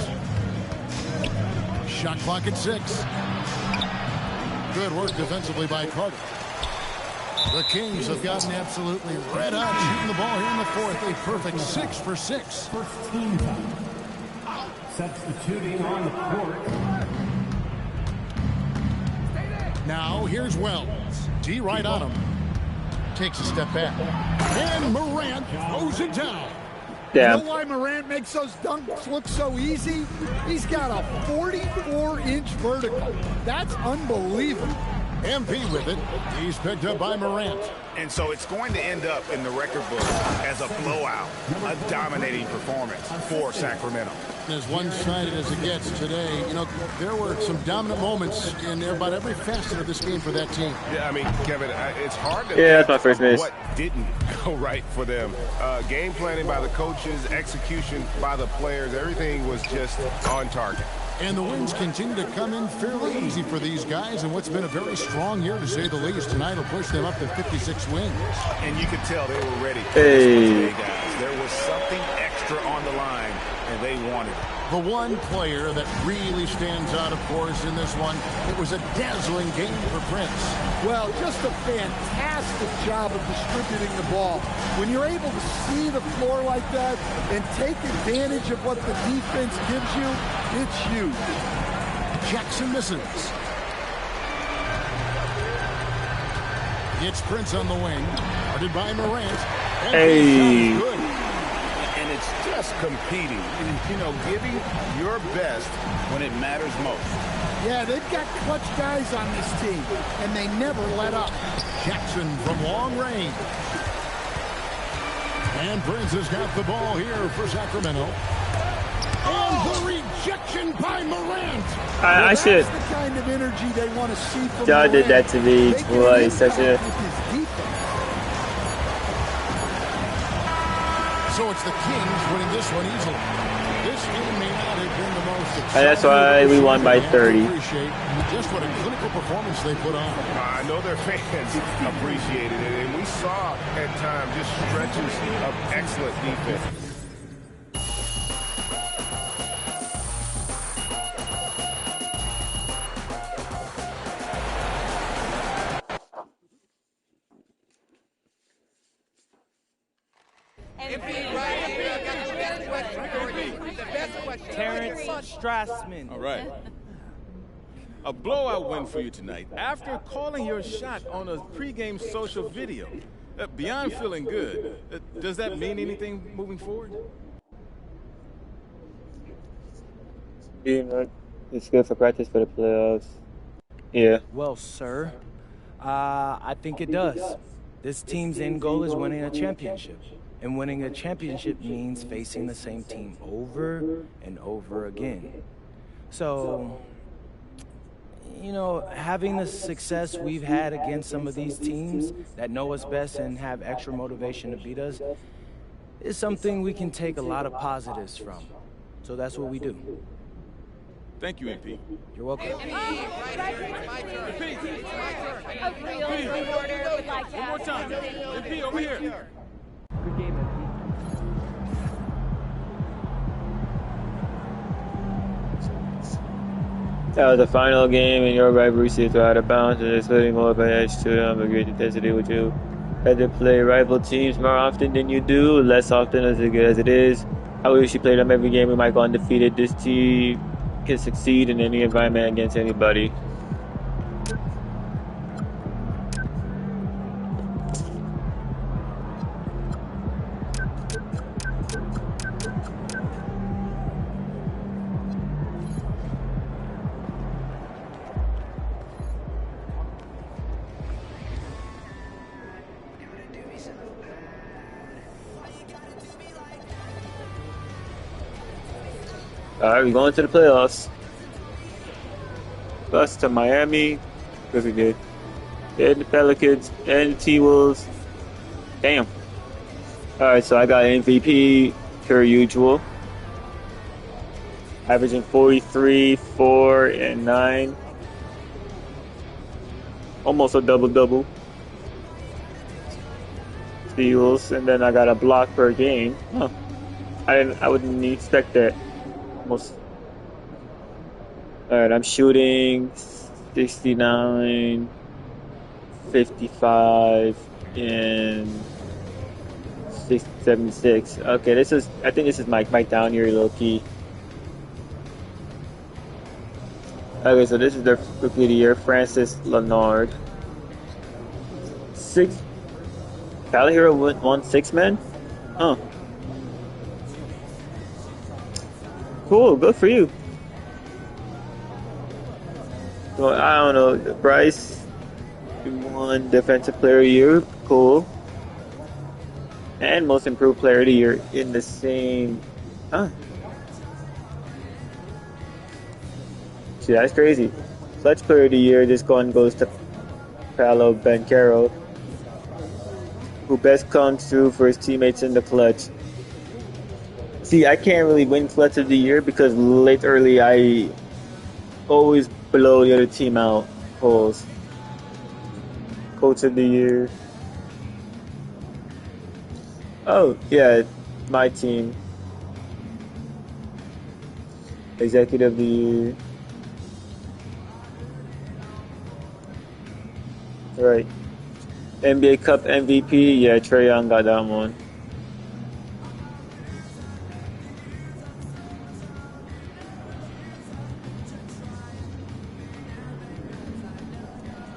Shot clock at 6. Good work defensively by Carter. The Kings have gotten absolutely red hot shooting the ball here in the fourth. A perfect 6 for 6. First team time. Substituting on the court. Now here's Wells. D right on him. Takes a step back. And Morant throws it down. Damn. You know why Morant makes those dunks look so easy? He's got a 44-inch vertical. That's unbelievable. MP with it. He's picked up by Morant. And so it's going to end up in the record book as a blowout, a dominating performance for Sacramento. As one-sided as it gets today, you know, there were some dominant moments in about every facet of this game for that team. Yeah, I mean, Kevin, it's hard to that's my first miss. what didn't go right for them. Game planning by the coaches, execution by the players, everything was just on target. And the wins continue to come in fairly easy for these guys in what's been a very strong year, to say the least. Tonight will push them up to 56 wins. And you could tell they were ready. Hey. Guys. There was something extra on the line, and they wanted it. The one player that really stands out, of course, in this one, it was a dazzling game for Prince. Well, just a fantastic job of distributing the ball. When you're able to see the floor like that and take advantage of what the defense gives you, it's huge. Jackson misses. It's Prince on the wing, guarded by Morant. And Hey. good. And it's just competing, you know, giving your best when it matters most. Yeah, they've got clutch guys on this team, and they never let up. Jackson from long range. And Prince has got the ball here for Sacramento. And the rejection by Morant. I should. That's the kind of energy they want to see from Y'all did that Morant. to me Making an twice. Such impact a. with his defense. So it's the Kings winning this one easily. This game may not have been the most exciting. That's why we won by 30. Appreciate just what a clinical performance they put on. I know their fans appreciated it, and we saw at times just stretches of excellent defense. Terrence Strassman. All right. A blowout win for you tonight. After calling your shot on a pregame social video, beyond feeling good, does that mean anything moving forward? It's good for practice for the playoffs. Yeah. Well, sir, I think it does. This team's end goal is winning a championship. And winning a championship means facing the same team over and over again. So, you know, having the success we've had against some of these teams that know us best and have extra motivation to beat us is something we can take a lot of positives from. So that's what we do. Thank you, MP. You're welcome. One more time. MP, over here. Good game, MP. That was the final game in your rivalry series were out of bounds, and it's putting more of an edge to them. Agreed intensity with you. Had to play rival teams more often than you do, less often as it is. I wish you played them every game. We might go undefeated. This team can succeed in any environment against anybody. Alright, we're going to the playoffs. Plus to Miami. Pretty good. And the Pelicans and the T-Wolves. Damn. Alright, so I got MVP per usual. Averaging 43, 4, and 9. Almost a double-double. Steals, and then I got a block per game. Huh. I wouldn't expect that. Almost. Alright, I'm shooting 69, 55, and 76. Okay, I think this is my down year low key. Okay, so this is their rookie of the year, Francis Leonard. 6. Tyler Hero won 6 men? Huh. Cool, good for you. Well, I don't know. Bryce won Defensive Player of the Year. Cool. And Most Improved Player of the Year in the same. Huh. See, that's crazy. Clutch Player of the Year. This one goes to Paolo Banchero, who best comes through for his teammates in the clutch. See, I can't really win Clutch of the Year because late early I always blow the other team out. Polls. Coach of the Year. Oh, yeah. My team. Executive of the Year. Right. NBA Cup MVP. Yeah, Trae Young got that one.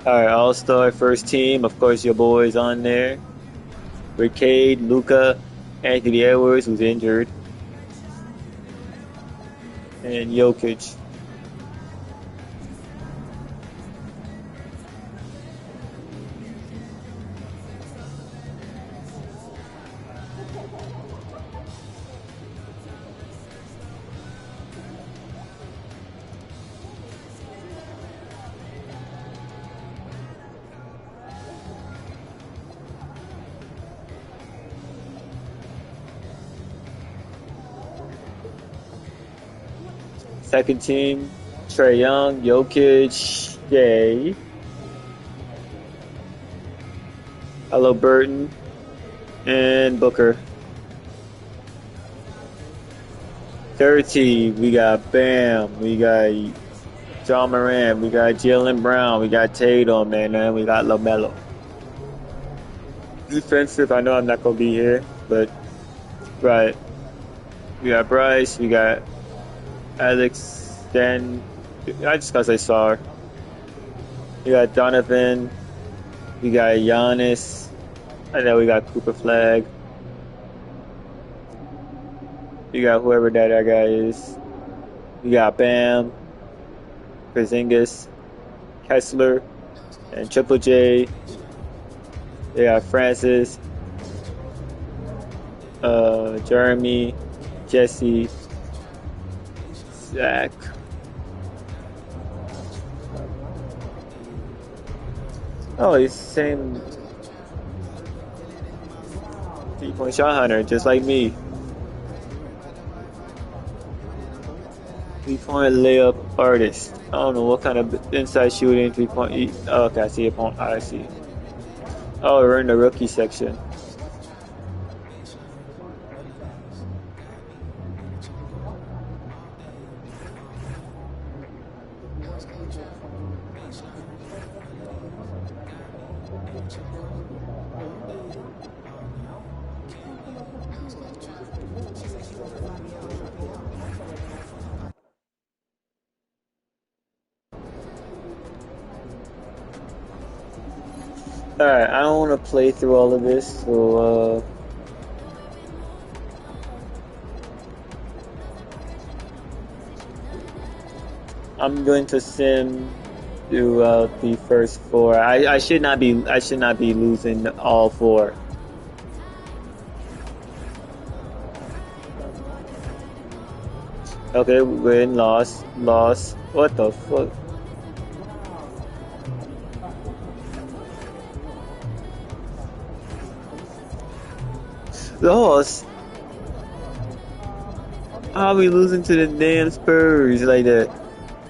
Alright, All-Star first team. Of course, your boys on there. Ricade, Luca, Anthony Edwards, who's injured, and Jokic. Second team, Trae Young, Jokic, Shea, Halliburton, and Booker. Third team, we got Bam, we got John Morant, we got Jaylen Brown, we got Tatum, and then we got LaMelo. Defensive, I know I'm not going to be here, but right. We got Bryce, we got Alex, then I just gotta say Sar. We got Donovan, we got Giannis, and then we got Cooper Flag. We got whoever that guy is. We got Bam, Porzingis, Kessler, and Triple J. We got Francis, Jeremy, Jesse, Zach. Oh, he's the same 3-point shot hunter, just like me. 3-point layup artist. I don't know what kind of inside shooting 3-point. Oh, okay, I see a point. I see. Oh, we're in the rookie section. Alright, I don't want to play through all of this, so I'm going to sim throughout the first 4. I should not be losing all 4. Okay, win, loss. What the fuck? Loss. How are we losing to the damn Spurs like that?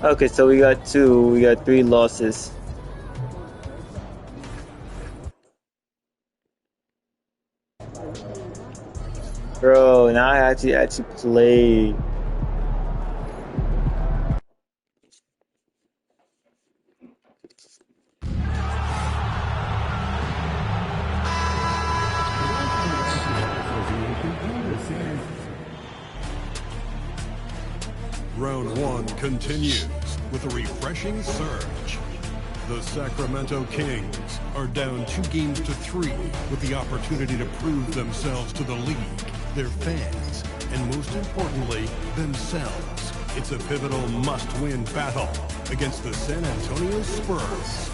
Okay, so we got 3 losses. Bro, now I have to actually play. Round 1 continues with a refreshing surge. The Sacramento Kings are down 2 games to 3 with the opportunity to prove themselves to the league, their fans, and most importantly, themselves. It's a pivotal must-win battle against the San Antonio Spurs.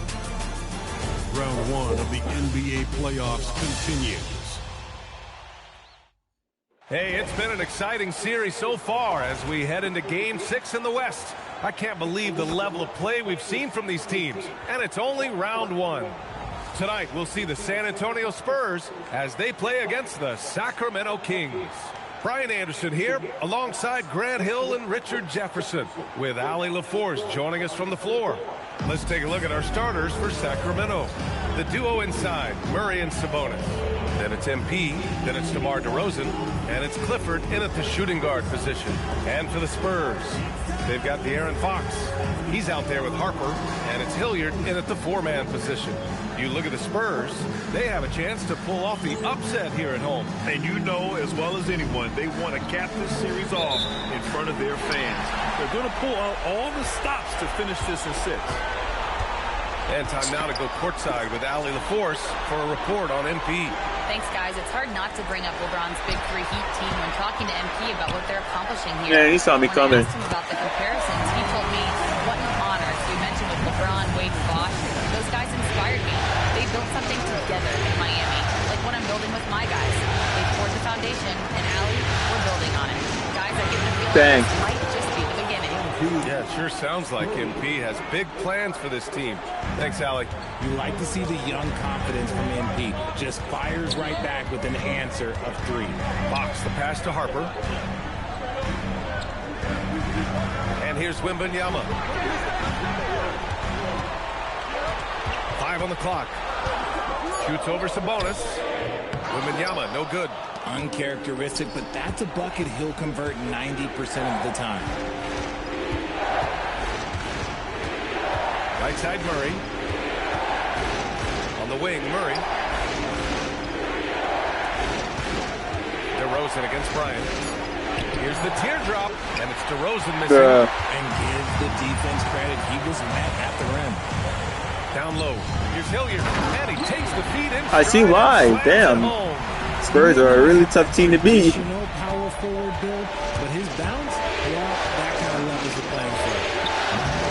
Round 1 of the NBA playoffs continues. Hey, it's been an exciting series so far as we head into Game 6 in the West. I can't believe the level of play we've seen from these teams, and it's only round 1. Tonight, we'll see the San Antonio Spurs as they play against the Sacramento Kings. Brian Anderson here, alongside Grant Hill and Richard Jefferson, with Ali LaForce joining us from the floor. Let's take a look at our starters for Sacramento. The duo inside, Murray and Sabonis. Then it's MP, then it's DeMar DeRozan, and it's Clifford in at the shooting guard position. And for the Spurs, they've got De'Aaron Fox. He's out there with Harper, and it's Hilliard in at the four-man position. You look at the Spurs, they have a chance to pull off the upset here at home. And you know as well as anyone, they want to cap this series off in front of their fans. They're going to pull out all the stops to finish this in 6. And time now to go courtside with Allie LaForce for a report on MP. Thanks, guys. It's hard not to bring up LeBron's Big Three Heat team when talking to MP about what they're accomplishing here. Yeah, he saw me coming. When I asked him about the comparisons, he told me, what an honor. So you mentioned with LeBron, Wade, and Bosh. Those guys inspired me. They built something together in Miami, like what I'm building with my guys. They poured the foundation, and Allie, we're building on it. Guys, I get the feeling this might just be the beginning. Yeah, it sure sounds like MP has big plans for this team. Thanks, Allie. You like to see the young confidence from MP. Just fires right back with an answer of 3. Fox, the pass to Harper. And here's Wembanyama. 5 on the clock. Shoots over Sabonis. Wembanyama, no good. Uncharacteristic, but that's a bucket he'll convert 90% of the time. Right side, Murray. On the wing, Murray. DeRozan against Bryant. Here's the teardrop, and it's DeRozan missing. And give the defense credit. He was met at the rim. Down low. Here's Hilliard, and he takes the feed in. I see why. Damn. Spurs are a really tough team to beat. Power forward build, but his bounce, well, that kind of levels the playing field.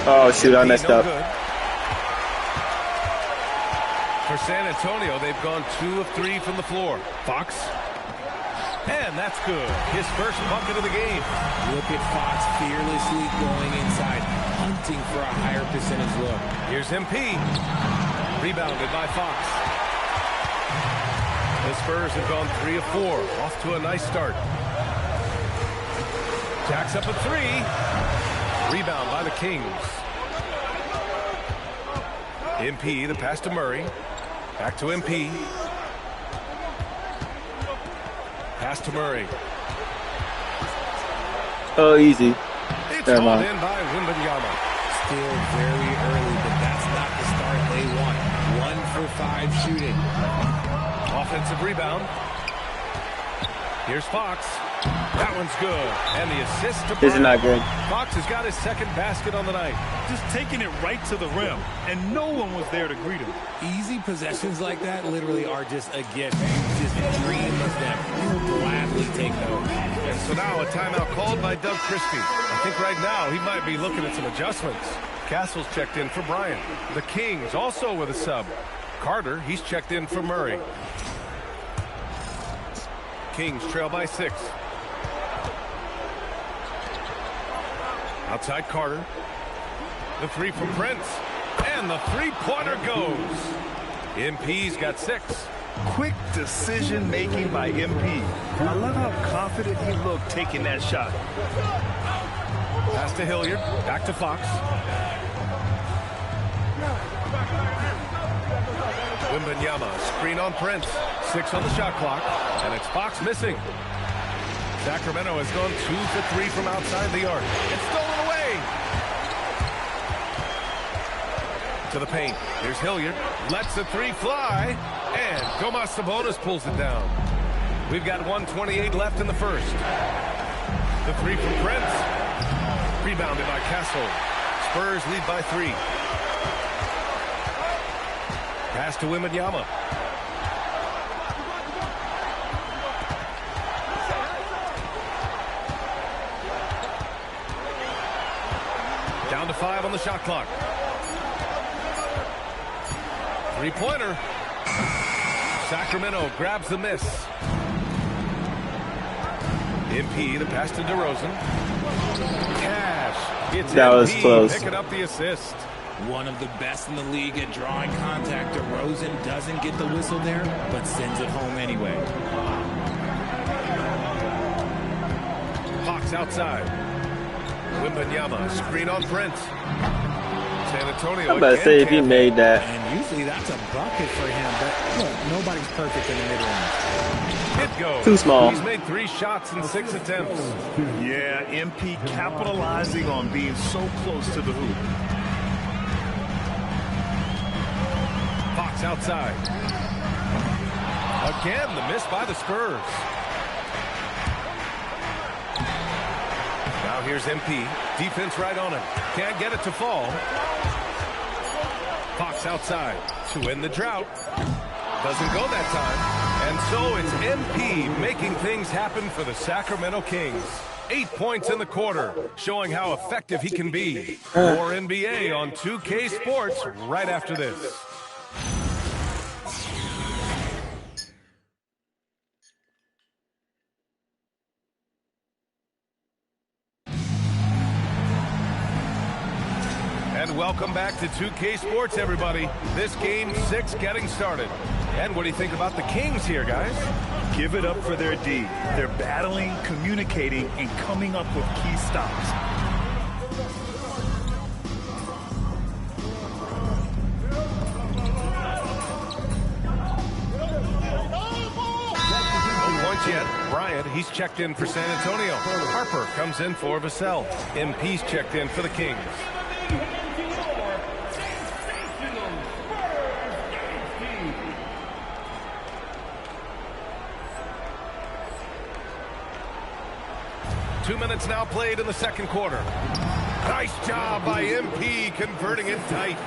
Oh shoot, I messed up. For San Antonio, they've gone 2 of 3 from the floor. Fox. And that's good. His first bucket of the game. Look at Fox fearlessly going inside, hunting for a higher percentage look. Here's MP. Rebounded by Fox. The Spurs have gone 3 of 4. Off to a nice start. Jacks up a 3. Rebound by the Kings. MP, the pass to Murray. Back to MP. Pass to Murray. Oh, easy. It's hauled in by Wembanyama. Still very early, but that's not the start they want. 1 for 5 shooting. Offensive rebound. Here's Fox. That one's good. And the assist to This is not good. Fox has got his second basket on the night. Just taking it right to the rim, and no one was there to greet him. Easy possessions like that literally are just a gift. You just dream of them. You'll gladly take those. And so now a timeout called by Doug Christie. I think right now he might be looking at some adjustments. Castle's checked in for Bryant. The Kings also with a sub. Carter, he's checked in for Murray. Kings trail by 6. Outside Carter. The 3 from Prince. And the three-pointer goes. MP's got 6. Quick decision-making by MP. I love how confident he looked taking that shot. Pass to Hilliard. Back to Fox. Wembanyama, screen on Prince. 6 on the shot clock. And it's Fox missing. Sacramento has gone 2 for 3 from outside the arc. It's stolen away. To the paint. Here's Hilliard. Lets the 3 fly. And Domas Sabonis pulls it down. We've got 1:28 left in the first. The 3 from Prince. Rebounded by Castle. Spurs lead by 3. Pass to Wembanyama. Down to 5 on the shot clock. Three-pointer. Sacramento grabs the miss. MP, the pass to DeRozan. Cash. It's that MP was close. picking up the assist. One of the best in the league at drawing contact. DeRozan doesn't get the whistle there, but sends it home anyway. Hawks outside. Wembanyama, screen on Prince. San Antonio I'm about to say if he made that. And usually that's a bucket for him, but look, nobody's perfect in the mid-range. It goes. Too small. He's made 3 shots in 6 attempts. Yeah, MP capitalizing on being so close to the hoop. Fox outside. Again, the miss by the Spurs. Now here's MP. Defense right on him. Can't get it to fall. Fox outside to end the drought. Doesn't go that time. And so it's MP making things happen for the Sacramento Kings. 8 points in the quarter, showing how effective he can be. More NBA on 2K Sports right after this. And welcome back to 2K Sports, everybody. This game 6 getting started. And what do you think about the Kings here, guys? Give it up for their D. They're battling, communicating, and coming up with key stops. No points yet. Bryant, he's checked in for San Antonio. Harper comes in for Vassell. MP's checked in for the Kings. Two minutes now played in the second quarter. Nice job by MP converting it tight.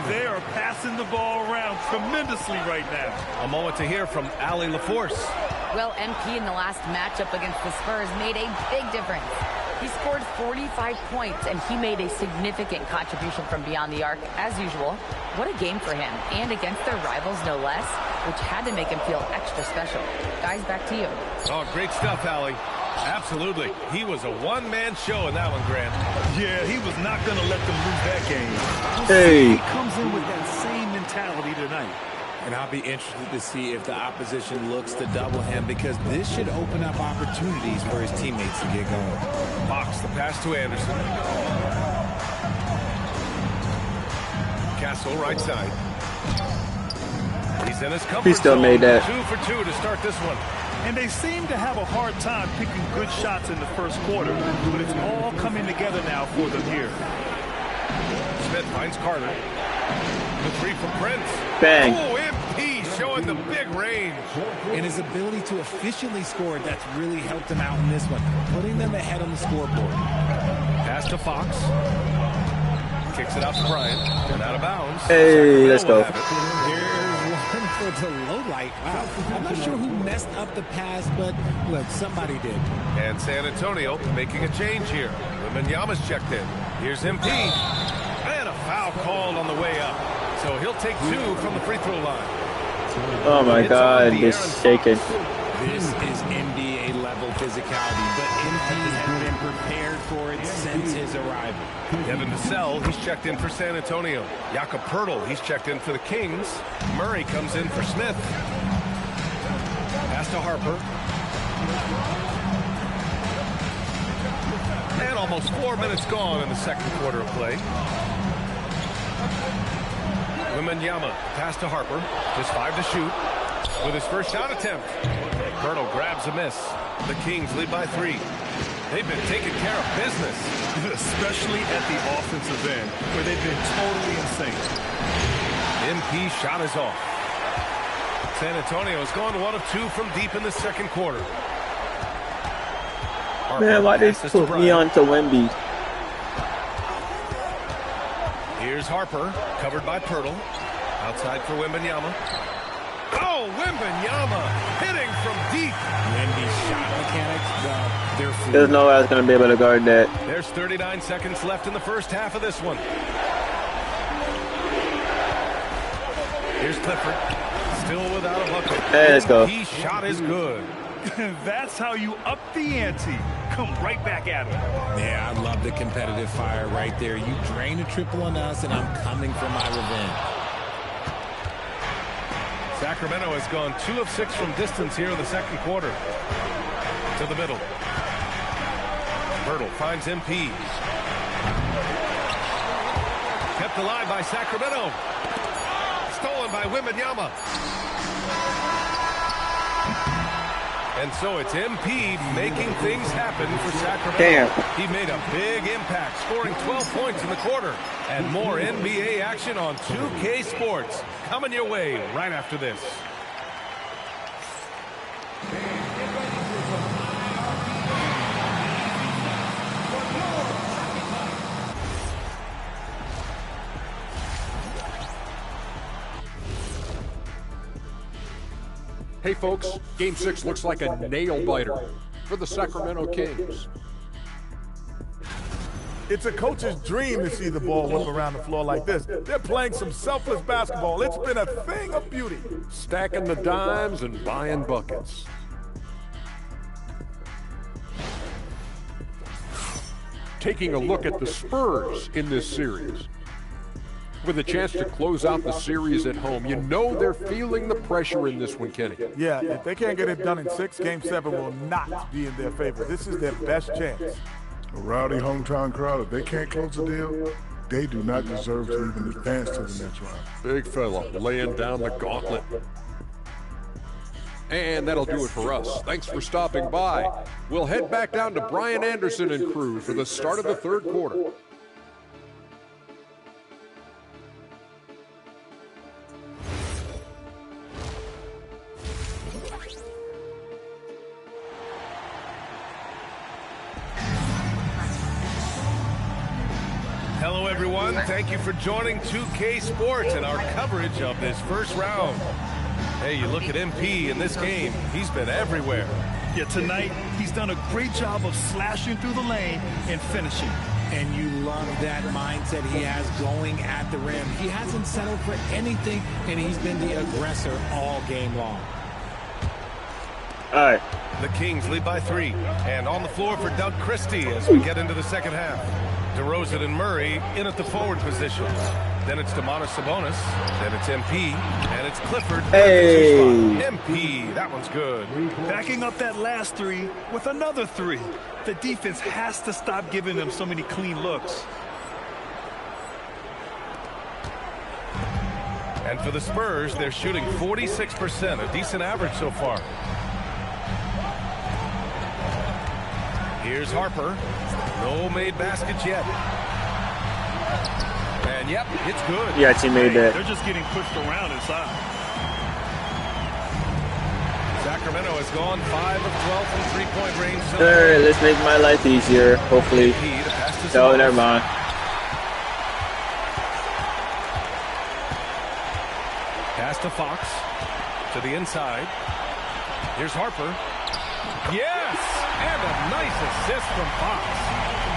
They are passing the ball around tremendously right now. A moment to hear from Allie LaForce. Well, MP in the last matchup against the Spurs made a big difference. He scored 45 points, and he made a significant contribution from beyond the arc, as usual. What a game for him, and against their rivals, no less, which had to make him feel extra special. Guys, back to you. Oh, great stuff, Allie. Absolutely. He was a one-man show in that one, Grant. Yeah, he was not going to let them lose that game. Hey. He comes in with that same mentality tonight. And I'll be interested to see if the opposition looks to double him, because this should open up opportunities for his teammates to get going. Fox, the pass to Anderson. Castle, right side. He's in his comfort He still zone. made that. 2 for 2 to start this one. And they seem to have a hard time picking good shots in the first quarter, but it's all coming together now for them here. Smith finds Carter. The 3 from Prince. Bang. Oh, MP showing the big range. And his ability to efficiently score, that's really helped him out in this one, putting them ahead on the scoreboard. Pass to Fox. Kicks it out to Bryant. And out of bounds. Hey, let's go. For the low light. Wow. I'm not sure who messed up the pass, but look, somebody did. And San Antonio making a change here. Wembanyama's checked in. Here's MP. And a foul called on the way up. So he'll take 2 from the free throw line. Oh my God, he's shaking. This is NBA level physicality, but MP has been prepared for it since his arrival. Devin Vassell, he's checked in for San Antonio. Jakob Poeltl, he's checked in for the Kings. Murray comes in for Smith. Pass to Harper. And almost 4 minutes gone in the second quarter of play. Wembanyama, pass to Harper. Just 5 to shoot. With his first shot attempt. Poeltl grabs a miss. The Kings lead by 3. They've been taking care of business. Especially at the offensive end, where they've been totally insane. MP shot is off. San Antonio has gone 1 of 2 from deep in the second quarter. Man, why they put me on to Wemby? Here's Harper, covered by Poeltl. Outside for Wembanyama. Oh, Wembanyama hitting from deep. Wemby's shot mechanics, well, they're fluid. There's no way I was going to be able to guard that. There's 39 seconds left in the first half of this one. Here's Clifford, still without a bucket. Hey, let's go. His shot is good. That's how you up the ante. Come right back at him. Yeah, I love the competitive fire right there. You drain a triple on us, and I'm coming for my revenge. Sacramento has gone 2 of 6 from distance here in the second quarter. To the middle. Poeltl finds MP. Kept alive by Sacramento. Stolen by Wembanyama. And so it's MP making things happen for Sacramento. Damn. He made a big impact, scoring 12 points in the quarter. And more NBA action on 2K Sports. Coming your way right after this. Hey folks, Game 6 looks like a nail-biter for the Sacramento Kings. It's a coach's dream to see the ball whip around the floor like this. They're playing some selfless basketball. It's been a thing of beauty. Stacking the dimes and buying buckets. Taking a look at the Spurs in this series. With a chance to close out the series at home, you know they're feeling the pressure in this one, Kenny. Yeah, if they can't get it done in 6, Game 7 will not be in their favor. This is their best chance. A rowdy hometown crowd, if they can't close the deal, they do not deserve to even advance to the next round. Big fella laying down the gauntlet. And that'll do it for us. Thanks for stopping by. We'll head back down to Brian Anderson and crew for the start of the third quarter. Hello, everyone. Thank you for joining 2K Sports and our coverage of this first round. Hey, you look at MP in this game. He's been everywhere. Yeah, tonight, he's done a great job of slashing through the lane and finishing. And you love that mindset he has going at the rim. He hasn't settled for anything, and he's been the aggressor all game long. All right. The Kings lead by 3. And on the floor for Doug Christie as we get into the second half. DeRozan and Murray in at the forward positions. Then it's Domantas Sabonis. Then it's MP. And it's Clifford. Hey. MP. That one's good. Backing up that last 3 with another 3. The defense has to stop giving them so many clean looks. And for the Spurs, they're shooting 46%, a decent average so far. Here's Harper. No made baskets yet. And yep, it's good. Yeah, she made that. They're just getting pushed around inside. Sacramento has gone 5 of 12 from three-point range. Alright, let's make my life easier, hopefully. No, never mind. Pass to Fox. To the inside. Here's Harper. Yes! And a nice assist from Fox.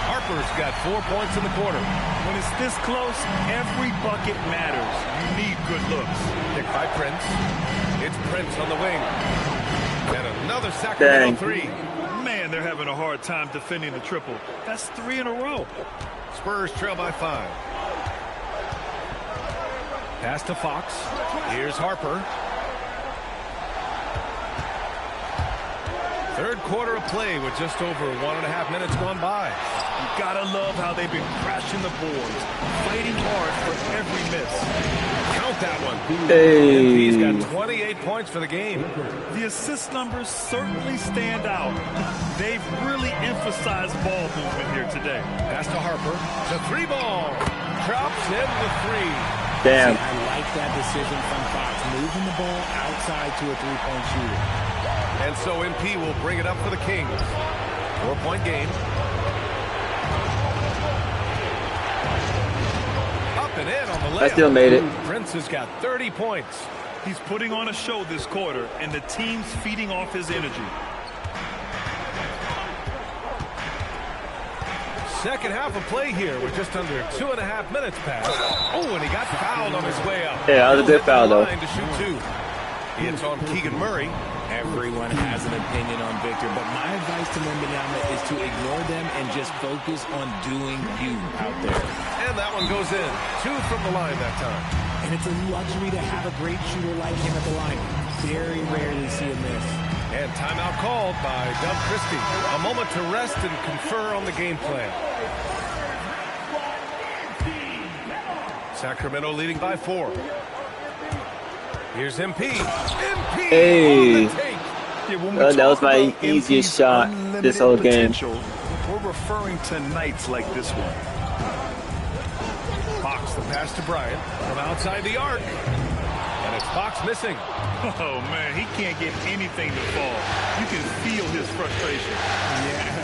Harper's got 4 points in the quarter. When it's this close, every bucket matters. You need good looks. Picked by Prince. It's Prince on the wing. And another Sacramento 3. Man, they're having a hard time defending the triple. That's 3 in a row. Spurs trail by 5. Pass to Fox. Here's Harper. Third quarter of play with just over 1.5 minutes gone by. You gotta love how they've been crashing the boards, fighting hard for every miss. Count that one. Hey. He's got 28 points for the game. The assist numbers certainly stand out. They've really emphasized ball movement here today. Pass to Harper. The 3-ball. Drops in the 3. Damn. See, I like that decision from Fox, moving the ball outside to a three-point shooter. And so MP will bring it up for the Kings. 4-point game. Up and in on the layup. I still made it. Prince has got 30 points. He's putting on a show this quarter, and the team's feeding off his energy. Second half of play here with just under 2.5 minutes passed. Oh, and he got fouled on his way up. Yeah, that was a good foul, though. To shoot 2. It's on Keegan Murray. Everyone has an opinion on Victor, but my advice to Wembanyama is to ignore them and just focus on doing you out there. And that one goes in. 2 from the line that time. And it's a luxury to have a great shooter like him at the line. Very rarely see a miss. And timeout called by Doug Christie. A moment to rest and confer on the game plan. Sacramento leading by 4. Here's MP. MP Hey. on the take. Yeah, when That was my about easiest MP's shot this whole game. potential, we're referring to nights like this one. Fox the pass to Bryant from outside the arc. And it's Fox missing. Oh, man, he can't get anything to fall. You can feel his frustration. Yeah,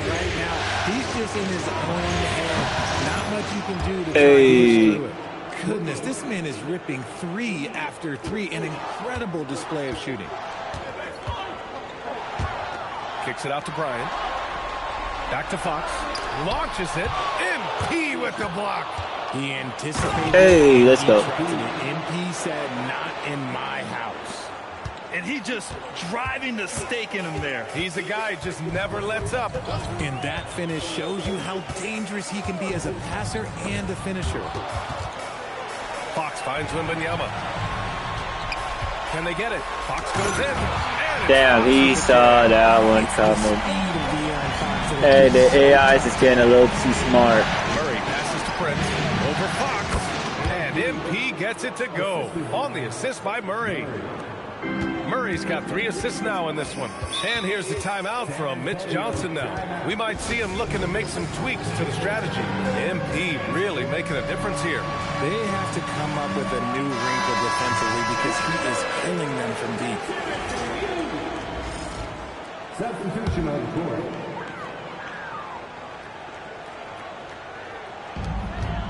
right now, he's just in his own head. Not much you can do to try to push through it. Goodness, this man is ripping 3 after 3. An incredible display of shooting. Kicks it out to Bryant. Back to Fox. Launches it. MP with the block. He anticipated. Hey, let's go. MP said, not in my house. And he just driving the stake in him there. He's a guy just never lets up. And that finish shows you how dangerous he can be as a passer and a finisher. Fox finds Wembanyama. Can they get it? Fox goes in. Damn, he saw that one coming. Hey, the AI is just getting a little too smart. Murray passes to Prince. Over Fox. And MP gets it to go. On the assist by Murray. Murray's got 3 assists now in this one. And here's the timeout from Mitch Johnson now. We might see him looking to make some tweaks to the strategy. MP really making a difference here. They have to come up with a new wrinkle defensively because he is killing them from deep. Substitution on the court.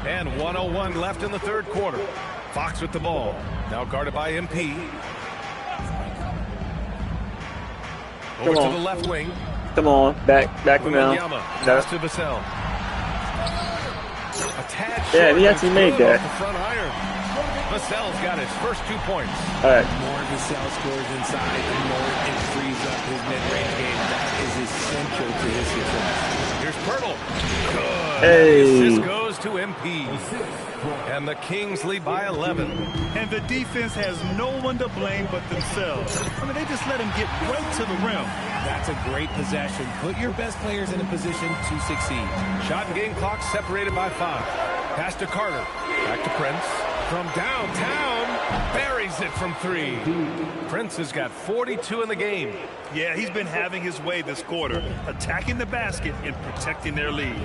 And 1:01 left in the third quarter. Fox with the ball. Now guarded by MP. Over to the left wing. Come on, back him out. Pass to Vassell. A tad short. Yeah, he actually made that. The front iron. Vassell's got his first 2 points. All right. The more Vassell scores inside, the more it frees up his mid-range game. That is essential to his success. Here's Pirtle. Good. Hey. The assist goes to MP. And the Kings lead by 11. And the defense has no one to blame but themselves. I mean, they just let him get right to the rim. That's a great possession. Put your best players in a position to succeed. Shot and game clock separated by 5. Pass to Carter. Back to Prince. From downtown. Buries it from 3. Prince has got 42 in the game. Yeah, he's been having his way this quarter, attacking the basket and protecting their lead.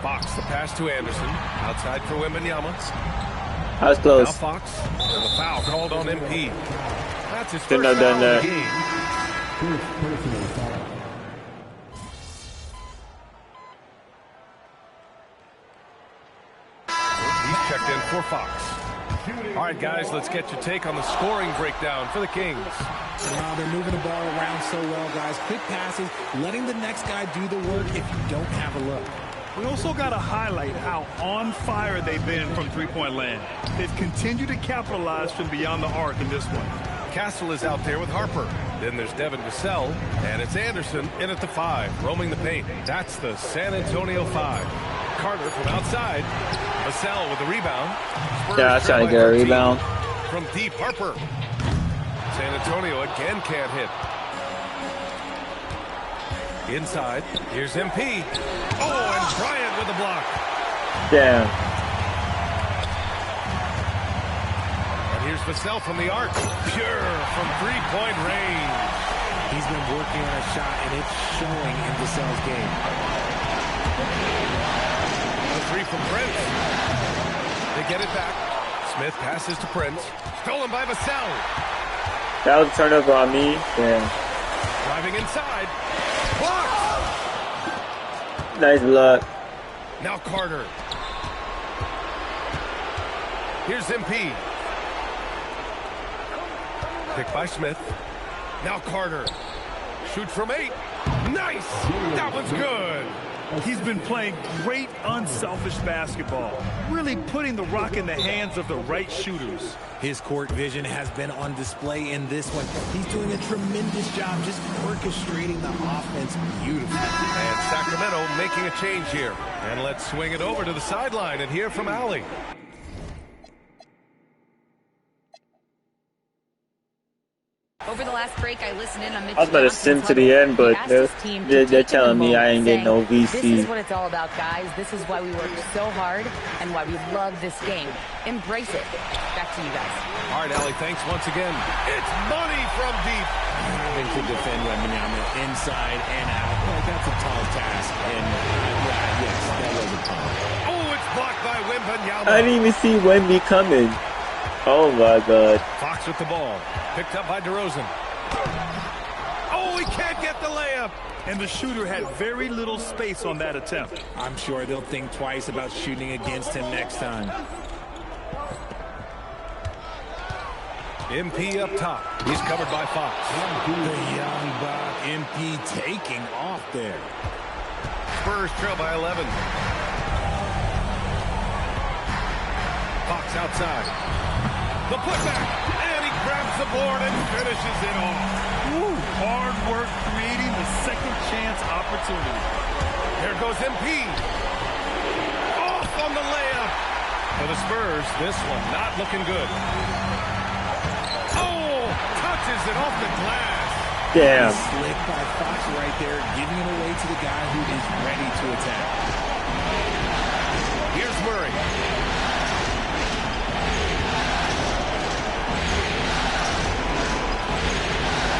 Fox, the pass to Anderson. Outside for Wembanyama. I was close. Now Fox. And the foul called on MP. That's his Shouldn't first have done foul of that. the game. He's checked in for Fox. All right, guys, let's get your take on the scoring breakdown for the Kings. Wow, they're moving the ball around so well, guys. Quick passes, letting the next guy do the work if you don't have a look. We also got to highlight how on fire they've been from three-point land. They've continued to capitalize from beyond the arc in this one. Castle is out there with Harper. Then there's Devin Vassell, and it's Anderson in at the 5, roaming the paint. That's the San Antonio 5. Carter from outside. Vassell with the rebound. Spurs Yeah, I was trying to get a rebound. From deep, Harper. San Antonio again can't hit. Inside, here's MP. Oh, and Bryant with the block. Damn. And here's Vassell from the arc. Pure from three-point range. He's been working on a shot, and it's showing in Vassell's game. A 3 from Prince. They get it back. Smith passes to Prince. Stolen by Vassell. That was a turnover on me. Damn. Driving inside. Nice luck. Now Carter. Here's MP. Picked by Smith. Now Carter. Shoots from 8. Nice! That one's good. He's been playing great, unselfish basketball, really putting the rock in the hands of the right shooters. His court vision has been on display in this one. He's doing a tremendous job just orchestrating the offense beautifully. And Sacramento making a change here. And let's swing it over to the sideline and hear from Allie. Over the last break, I listened in on Mitch I was about to sim to the end, but they're telling me I ain't getting no VC. This is what it's all about, guys. This is why we work so hard and why we love this game. Embrace it. Back to you guys. All right, Allie, thanks once again. It's money from deep. Having to defend Wembanyama inside and out, well, that's a tall task. And yes, that was a tall. Oh, it's blocked by Wembanyama. I didn't even see Wemby coming. Oh my God. Fox with the ball. Picked up by DeRozan. Oh, he can't get the layup. And the shooter had very little space on that attempt. I'm sure they'll think twice about shooting against him next time. MP up top. He's covered by Fox. The young buck, MP taking off there. Spurs trail by 11. Fox outside. The putback, and he grabs the board and finishes it off. Woo, hard work creating the second chance opportunity. There goes MP. Off on the layup. For the Spurs, this one not looking good. Oh, touches it off the glass. Damn. Slick by Fox right there, giving it away to the guy who is ready to attack. Here's Murray.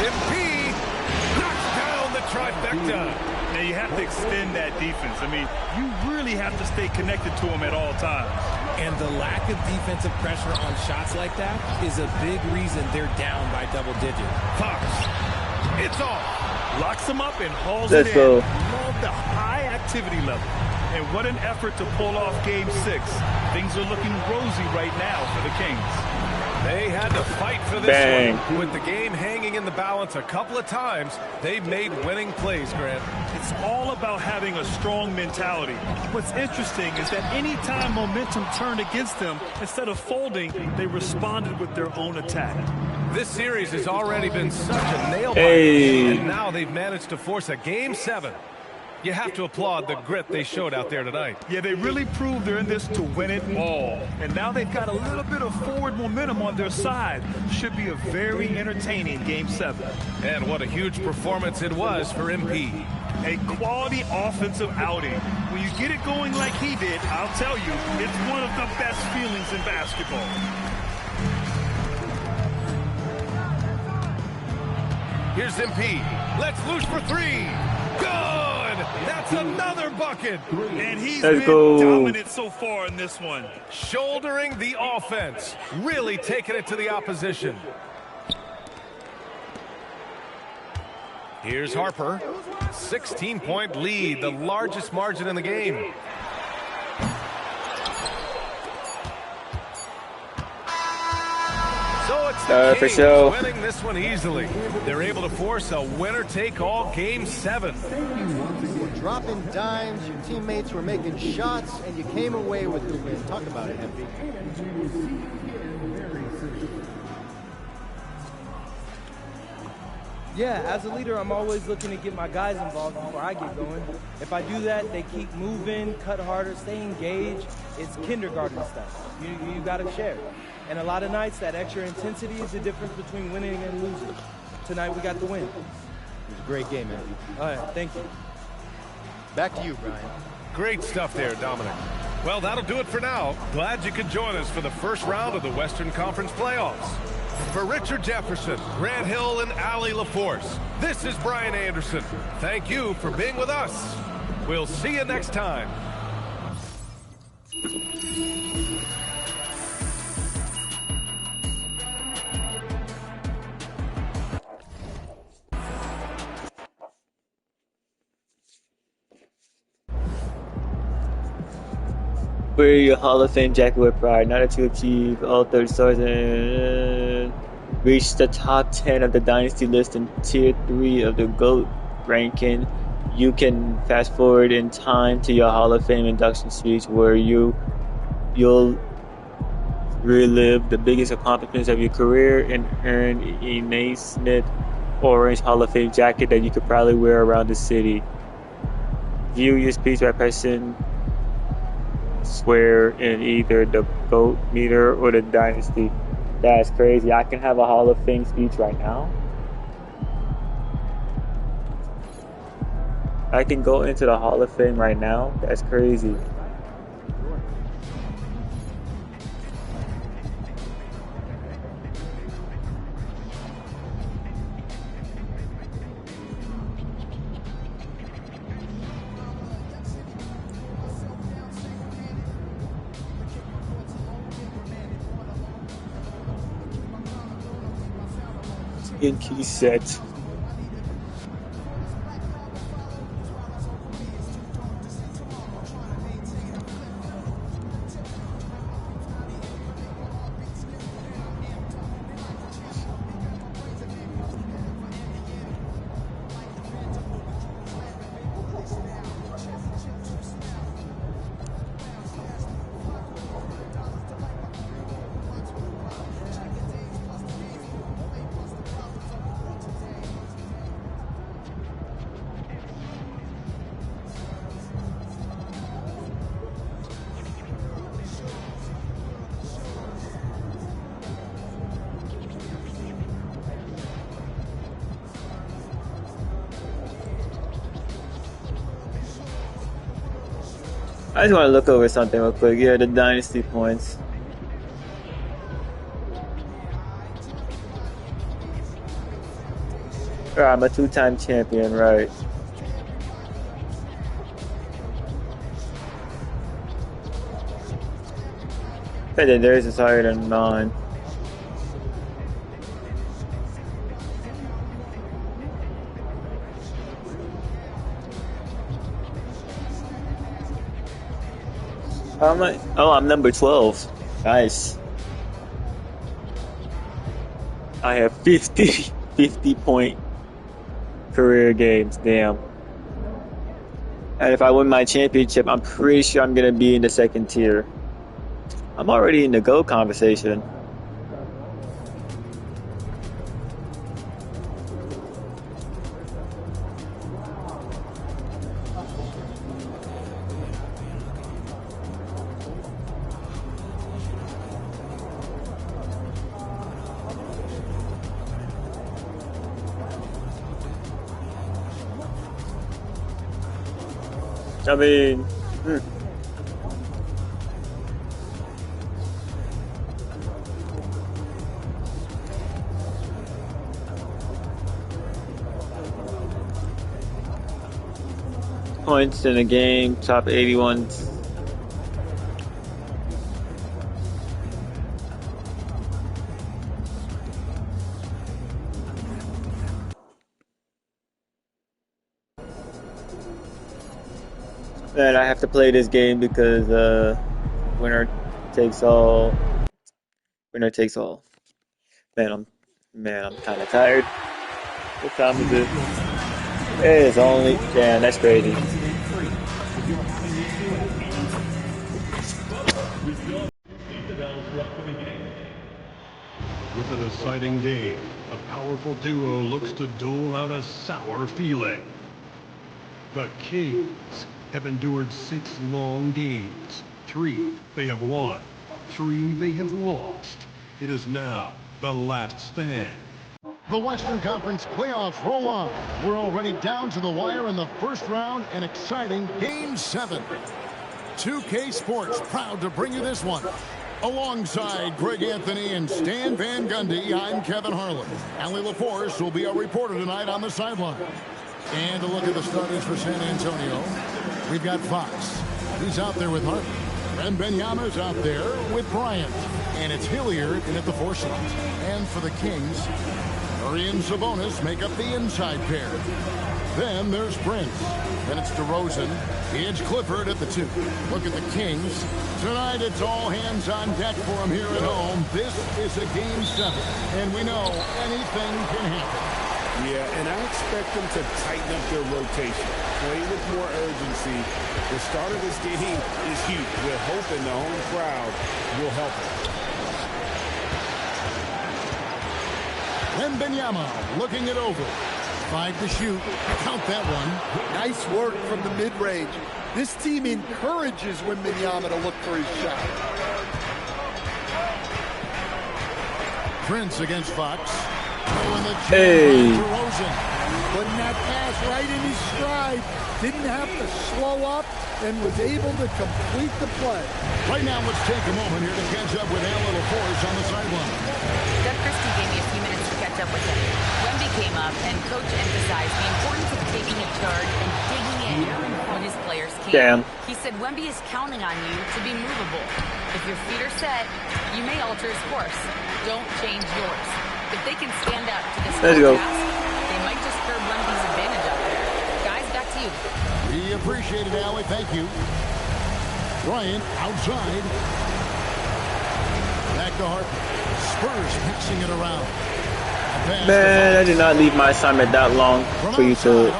MP knocks down the trifecta. Now you have to extend that defense. I mean, you really have to stay connected to him at all times. And the lack of defensive pressure on shots like that is a big reason they're down by double digits. Fox, it's off. Locks him up and hauls Let's it go. in. Love the high activity level. And what an effort to pull off Game 6. Things are looking rosy right now for the Kings. They had to fight for this Bang. one. With the game hanging in the balance a couple of times, they've made winning plays, Grant. It's all about having a strong mentality. What's interesting is that any time momentum turned against them, instead of folding, they responded with their own attack. This series has already been such a nail-biter, Hey. and now they've managed to force a Game 7. You have to applaud the grit they showed out there tonight. Yeah, they really proved they're in this to win it all. And now they've got a little bit of forward momentum on their side. Should be a very entertaining Game 7. And what a huge performance it was for MP. A quality offensive outing. When you get it going like he did, I'll tell you, it's one of the best feelings in basketball. Here's MP. Let's loose for three. Good! That's another bucket. And he's Let's been go. dominant so far in this one. Shouldering the offense. Really taking it to the opposition. Here's Harper. 16-point lead, the largest margin in the game. So it's the for Kings sure. winning this one easily. They're able to force a winner-take-all Game 7. You were dropping dimes, your teammates were making shots, and you came away with the win. Talk about it, MP. Yeah, as a leader, I'm always looking to get my guys involved before I get going. If I do that, they keep moving, cut harder, stay engaged. It's kindergarten stuff. You got to share. And a lot of nights, that extra intensity is the difference between winning and losing. Tonight, we got the win. It was a great game, MP. All right, thank you. Back to you, Brian. Great stuff there, Dominic. Well, that'll do it for now. Glad you could join us for the first round of the Western Conference playoffs. For Richard Jefferson, Grant Hill, and Allie LaForce, this is Brian Anderson. Thank you for being with us. We'll see you next time. Wear your Hall of Fame jacket with pride. Now that you achieve all 30 stars and reach the top 10 of the Dynasty list and Tier 3 of the GOAT ranking, you can fast forward in time to your Hall of Fame induction speech where you'll relive the biggest accomplishments of your career and earn a Naismith orange Hall of Fame jacket that you could probably wear around the city. View your speech by pressing square in either the GOAT meter or the Dynasty. That's crazy. I can have a Hall of Fame speech right now. I can go into the Hall of Fame right now? That's crazy. TNT set. I just want to look over something real quick. Yeah, the dynasty points. I'm a two-time champion, right? And then theirs is higher than mine. How am I? Oh, I'm number 12. Nice. I have 50 point career games. Damn. And if I win my championship, I'm pretty sure I'm going to be in the second tier. I'm already in the GOAT conversation. I mean, points in a game, top 81. Man, I have to play this game because winner takes all. Winner takes all. Man, I'm kind of tired. What time is it? It is only. Damn, that's crazy. With a deciding game, a powerful duo looks to dole out a sour feeling. The Kings have endured 6 long games. 3 they have won, 3 they have lost. It is now the last stand. The Western Conference playoffs roll on. We're already down to the wire in the first round, an exciting Game 7. 2K Sports proud to bring you this one. Alongside Greg Anthony and Stan Van Gundy, I'm Kevin Harlan. Allie LaForce will be our reporter tonight on the sideline. And a look at the starters for San Antonio. We've got Fox. He's out there with Harvey. And Benyama's out there with Bryant. And it's Hilliard in at the 4 slot. And for the Kings, Murray and Sabonis make up the inside pair. Then there's Prince. Then it's DeRozan. It's Clifford at the 2. Look at the Kings. Tonight it's all hands on deck for them here at home. This is a Game 7. And we know anything can happen. Yeah, and I expect them to tighten up their rotation. Play with more urgency. The start of this game is huge. We're hoping the home crowd will help them. Benyama looking it over. 5 to shoot. Count that one. Nice work from the mid-range. This team encourages Wembanyama to look for his shot. Prince against Fox. Hey. Putting that pass right in his stride. Didn't have to slow up and was able to complete the play. Right now, let's take a moment here to catch up with Alan LaForce on the sideline. Doug Christie gave me a few minutes to catch up with him. Wemby came up, and Coach emphasized the importance of taking a charge and digging in when his players can. Damn. He said Wemby is counting on you to be movable. If your feet are set, you may alter his course. Don't change yours. If they can stand up to this task, they might just curb Wemby's advantage out there. Guys, back to you. We appreciate it, Allie. Thank you. Bryant outside. Back to Harper. Spurs passing it around. Man, I did not leave my assignment that long for you to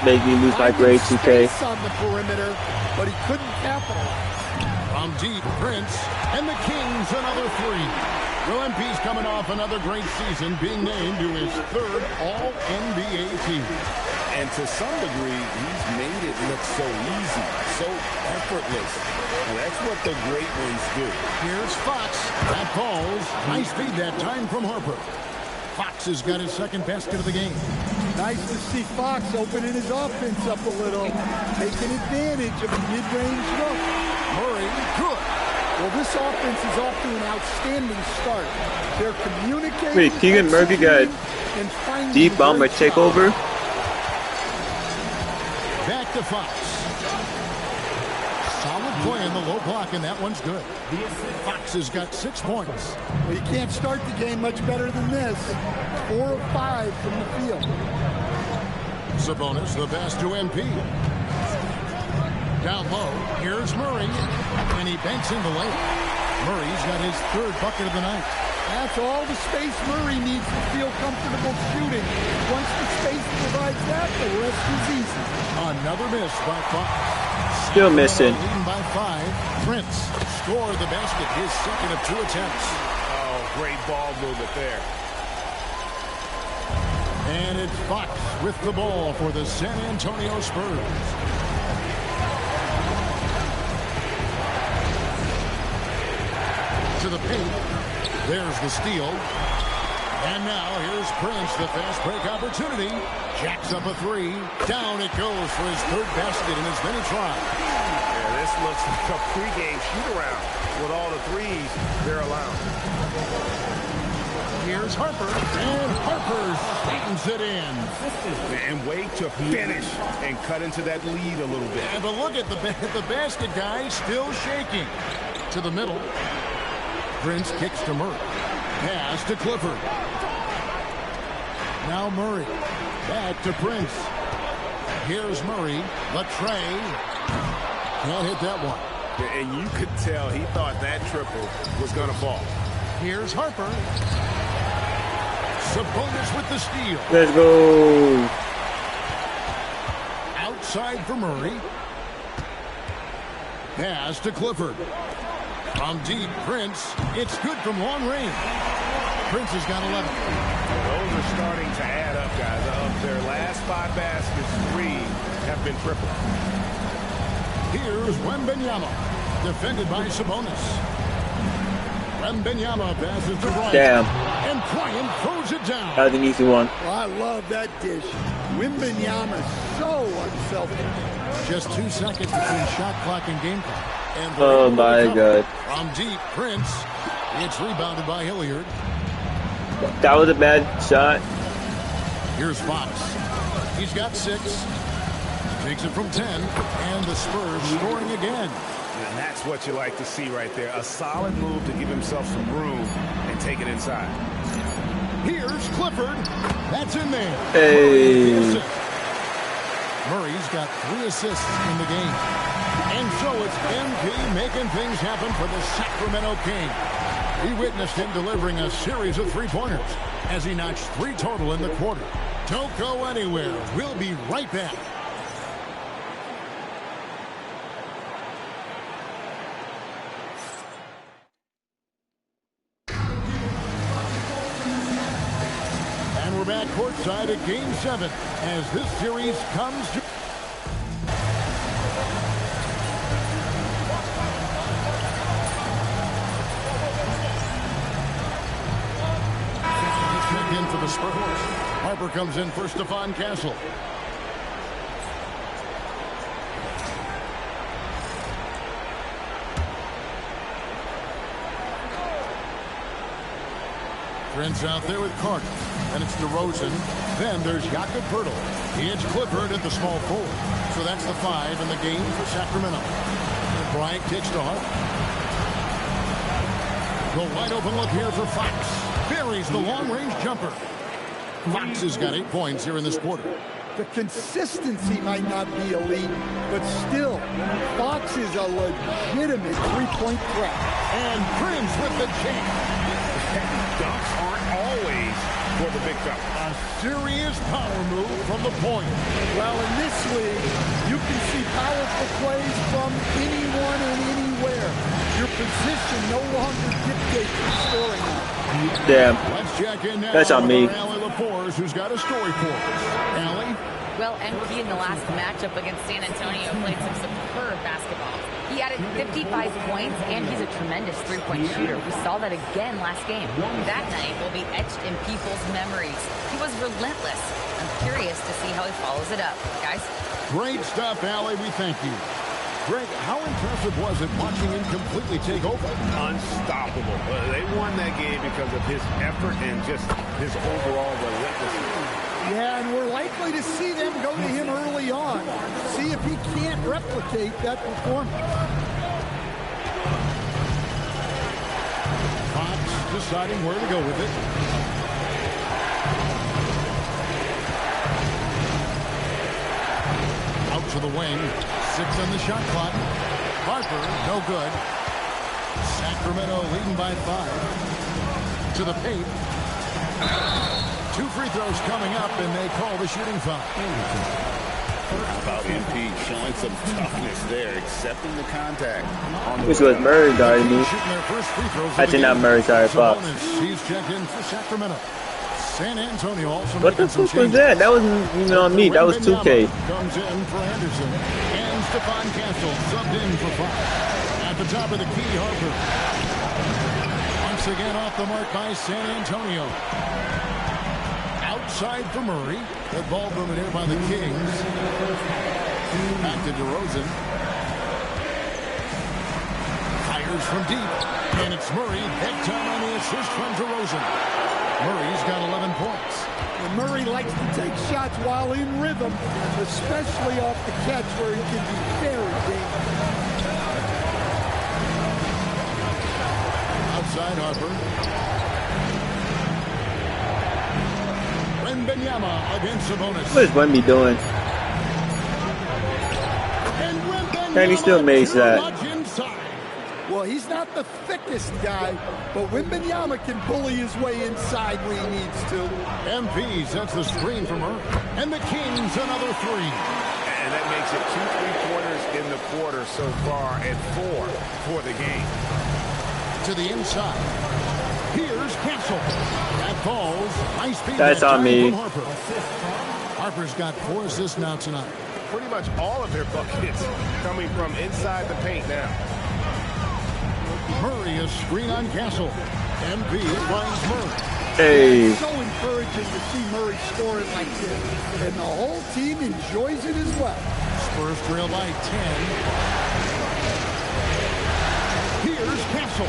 make me lose my grade 2K. On the perimeter, but he couldn't capitalize. From deep, Prince, and the Kings another three. Well, MP's coming off another great season, being named to his third All-NBA team. And to some degree, he's made it look so easy, so effortless. And that's what the great ones do. Here's Fox. That falls. Nice feed that time from Harper. Fox has got his second basket of the game. Nice to see Fox opening his offense up a little, taking advantage of a mid-range look. Murray, good. Well, this offense is off to an outstanding start. They're communicating. Wait, Keegan Murphy got deep bomber takeover? Back to Fox. Solid play in the low block, and that one's good. Fox has got 6 points. Well, you can't start the game much better than this. 4 of 5 from the field. Sabonis, the pass to MP. Down low, here's Murray, and he banks in the layup. Murray's got his third bucket of the night. That's all the space Murray needs to feel comfortable shooting. Once the space provides that, the rest is easy. Another miss by Fox. Still missing. Leading by 5. Prince scored the basket, his second of 2 attempts. Oh, great ball movement there. And it's Fox with the ball for the San Antonio Spurs. To the paint. There's the steal. And now here's Prince, the fast break opportunity. Jacks up a 3. Down it goes for his third basket in as many tries. Yeah, this looks like a pregame shoot-around with all the threes they're allowing. Here's Harper, and Harper straightens it in. And wait to finish and cut into that lead a little bit. And but look at the basket guy still shaking. To the middle. Prince kicks to Murray. Pass to Clifford. Now Murray. Back to Prince. Here's Murray. Latrey. Can't hit that one. And you could tell he thought that triple was going to fall. Here's Harper. Sabonis with the steal. Let's go. Outside for Murray. Pass to Clifford. From deep, Prince. It's good from long range. Prince has got 11. Those are starting to add up, guys. Of their last 5 baskets, 3 have been triple. Here's Wembanyama. Defended by Sabonis. Wembanyama passes to Bryant. Damn. And Bryant throws it down. That was an easy one. Well, I love that dish. Wembanyama so unselfish. Just 2 seconds between shot clock and game clock. And oh my God. From deep, Prince. It's rebounded by Hilliard. That was a bad shot. Here's Fox. He's got 6. Takes it from 10. And the Spurs scoring again. And that's what you like to see right there. A solid move to give himself some room and take it inside. Here's Clifford. That's in there. Hey. Murray's got 3 assists in the game. And so it's MP making things happen for the Sacramento Kings. We witnessed him delivering a series of 3-pointers as he notched 3 total in the quarter. Don't go anywhere. We'll be right back. And we're back courtside at Game 7 as this series comes to... Spurs. Harper comes in for Stephon Castle. Prince out there with Carter. And it's DeRozan. Then there's Jakob Poeltl. It's Clifford at the small forward. So that's the 5 in the game for Sacramento. And Bryant kicks to Harper. The wide open look here for Fox. Buries the long-range jumper. Fox has got 8 points here in this quarter. The consistency might not be elite, but still, Fox is a legitimate three-point threat. And Prince with the jam. Dunks aren't always for the big fella. A serious power move from the point. Well, in this league, you can see powerful plays from anyone and anywhere. Your position no longer dictates your scoring. Damn. Let's check in now. That's on me. Allie LaForce, who's got a story for us. Allie? Well, MP in the last matchup against San Antonio played some superb basketball. He added 55 points, and he's a tremendous three-point shooter. We saw that again last game. That night will be etched in people's memories. He was relentless. I'm curious to see how he follows it up. Guys? Great stuff, Allie. We thank you. Greg, how impressive was it watching him completely take over? Unstoppable. They won that game because of his effort and just his overall relentlessness. Yeah, and we're likely to see them go to him early on. See if he can't replicate that performance. Fox deciding where to go with it. Out to the wing. 6 on the shot clock. Harper, no good. Sacramento leading by 5. To the paint. 2 free throws coming up, and they call the shooting foul. How about MP showing some toughness there, accepting the contact. Which was Murray guarding me. Actually, not Murray, sorry, Fox. He's checked in for Sacramento. San Antonio also what the fuck was that? That wasn't even on me. That was 2K. Comes in for Anderson. And Stephon Castle subbed in for Fox. At the top of the key, Harper. Once again off the mark by San Antonio. Outside for Murray. That ball movement here by the Kings. Back to DeRozan. Fires from deep. And it's Murray. Head time on the assist from DeRozan. Murray's got 11 points. And Murray likes to take shots while in rhythm, especially off the catch where he can be very dangerous. Outside Harper. Wembanyama against Sabonis. What is Wemby doing? And he still makes that. Well, he's not the thickest guy, but Wembanyama can bully his way inside when he needs to. MP sets the screen from her, and the Kings another 3. And that makes it 2 3-pointers in the quarter so far, and 4 for the game. To the inside. Here's Castle. That falls. High speed. That's on me. Harper. Harper's got 4 assists now tonight. Pretty much all of their buckets coming from inside the paint now. Murray is screen on Castle. MP finds Murray. Hey. It's so encouraging to see Murray scoring like this. And the whole team enjoys it as well. Spurs trail by 10. Here's Castle.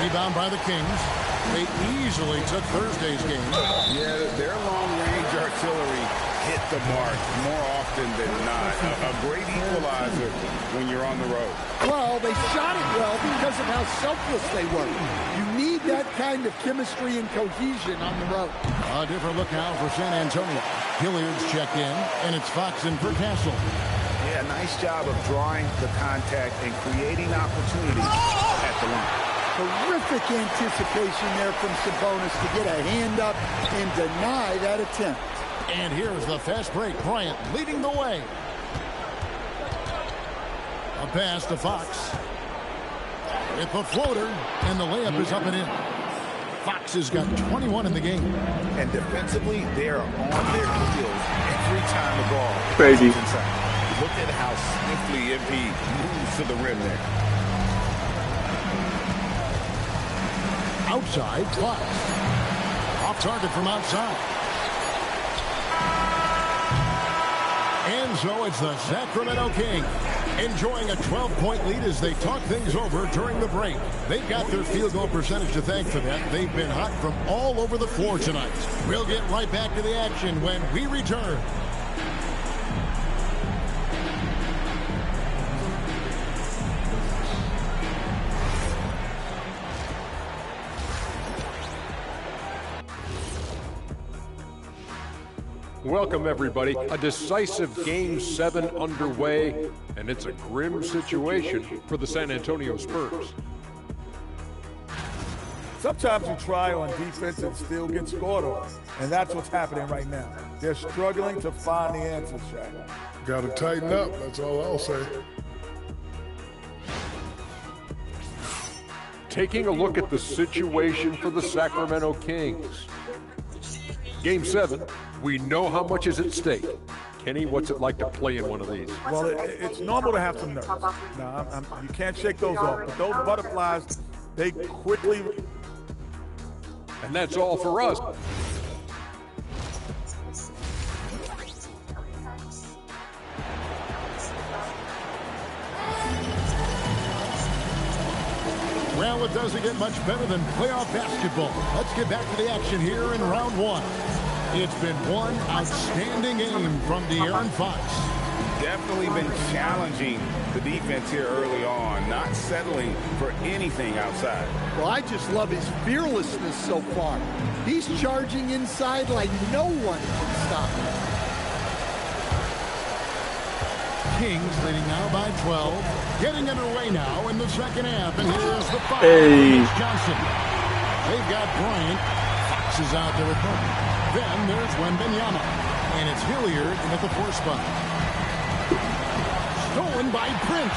Rebound by the Kings. They easily took Thursday's game. Yeah, their long-range artillery hit the mark more often than not. A great equalizer when you're on the road. Well, they shot it well because of how selfless they were. You need that kind of chemistry and cohesion on the road. A different look now for San Antonio. Hilliard's checked in, and it's Fox in for Castle. Yeah, nice job of drawing the contact and creating opportunities at the line. Terrific anticipation there from Sabonis to get a hand up and deny that attempt. And here's the fast break. Bryant leading the way. A pass to Fox. With the floater, and the layup is up and in. Fox has got 21 in the game. And defensively, they are on their heels every time the ball crazy. is inside. Look at how swiftly MP moves to the rim there. Outside, Fox. Off Target from outside. And so it's the Sacramento Kings enjoying a 12-point lead as they talk things over during the break. They've got their field goal percentage to thank for that. They've been hot from all over the floor tonight. We'll get right back to the action when we return. Welcome, everybody. A decisive Game 7 underway, and it's a grim situation for the San Antonio Spurs. Sometimes you try on defense and still get scored on, and that's what's happening right now. They're struggling to find the answers, Shaq. Got to tighten up, that's all I'll say. Taking a look at the situation for the Sacramento Kings. Game 7, we know how much is at stake. Kenny, what's it like to play in one of these? Well, it's normal to have some nerves. Now, you can't shake those off, but those butterflies, they quickly... And that's all for us. Well, it doesn't get much better than playoff basketball. Let's get back to the action here in round one. It's been one outstanding game from De'Aaron Fox. Definitely been challenging the defense here early on, not settling for anything outside. Well, I just love his fearlessness so far. He's charging inside like no one can stop him. Kings leading now by 12. Getting underway now in the second half. And here's the foul. Hey. Johnson. They've got Bryant. Fox is out there with Murray. Then there's Wembanyama. And it's Hilliard in at the 4 spot. Stolen by Prince.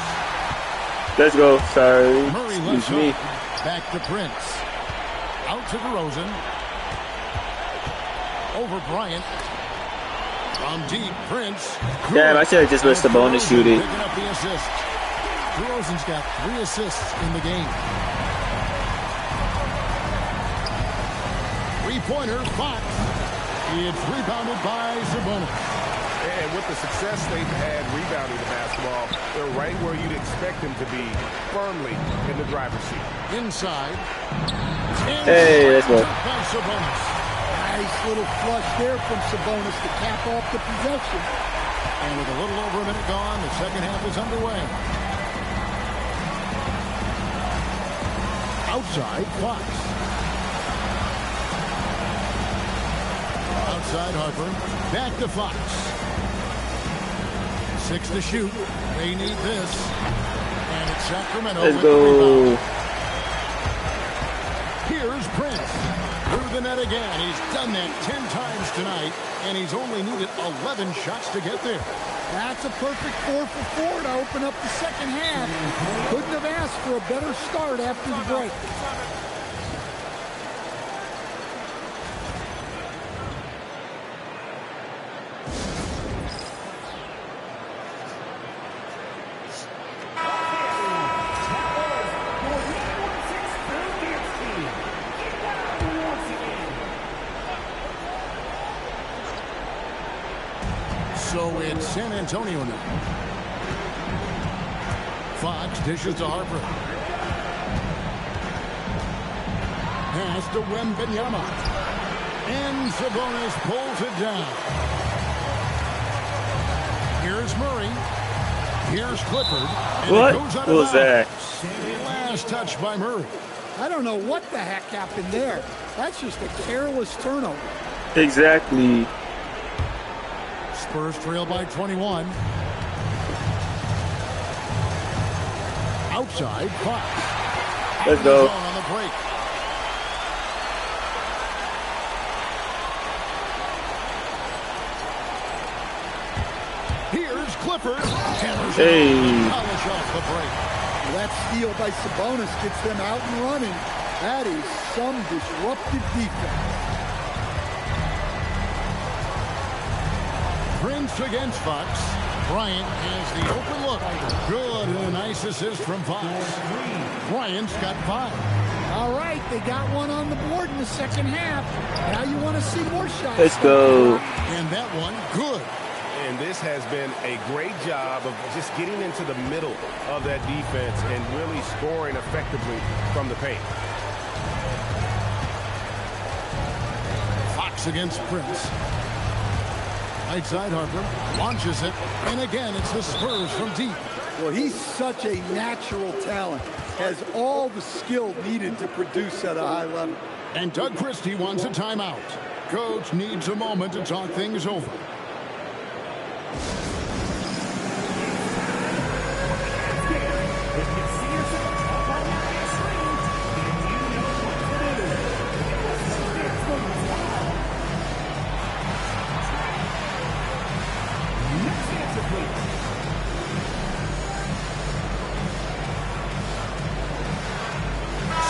Let's go. Sorry. Murray left Excuse me. Back to Prince. Out to DeRozan. Over Bryant. From deep, Prince. Damn, I should have just missed the bonus shooting. Picking up the assist. DeRozan's got 3 assists in the game. 3-pointer, Fox. It's rebounded by Sabonis. And with the success they've had rebounding the basketball, they're right where you'd expect them to be, firmly in the driver's seat. Inside. Hey, let's go. By Sabonis. Nice little flush there from Sabonis to cap off the possession. And with a little over a minute gone, the second half is underway. Outside, Fox. Outside Harper. Back to Fox. 6 to shoot. They need this. And it's Sacramento. Let's with go. the rebound. Here's Prince. Through the net again. He's done that 10 times tonight, and he's only needed 11 shots to get there. That's a perfect 4 for 4 to open up the second half. Couldn't have asked for a better start after the break. So it's San Antonio now. Fox dishes to Harper. Pass to Wembanyama. And Sabonis pulls it down. Here's Murray. Here's Clifford. And What it goes out was of that? bounds. Last touch by Murray. I don't know what the heck happened there. That's just a careless turnover. Exactly. Spurs trail by 21. Outside, Fox. Let's go. On the break. Here's Clifford. Hey. Polish off the break. That steal by Sabonis gets them out and running. That is some disruptive defense. Prince against Fox. Bryant has the open look. Good and a nice assist from Fox. Bryant's got 5. All right, they got one on the board in the second half. Now you want to see more shots. Let's go. And that one, good. And this has been a great job of just getting into the middle of that defense and really scoring effectively from the paint. Fox against Prince. Right side, Harper launches it, and again it's the Spurs from deep. Well, he's such a natural talent, has all the skill needed to produce at a high level. And Doug Christie wants a timeout. Coach needs a moment to talk things over.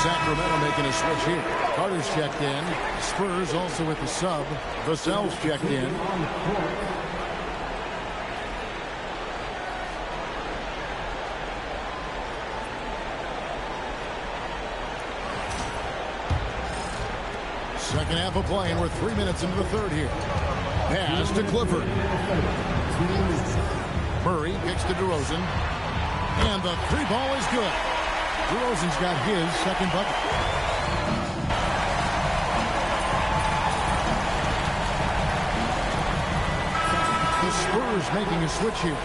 Sacramento making a switch here. Carter's checked in. Spurs also with the sub. Vassell's checked in. Second half of play, and we're 3 minutes into the third here. Pass to Clifford. Murray kicks to DeRozan. And the three ball is good. DeRozan's got his second bucket. The Spurs making a switch here.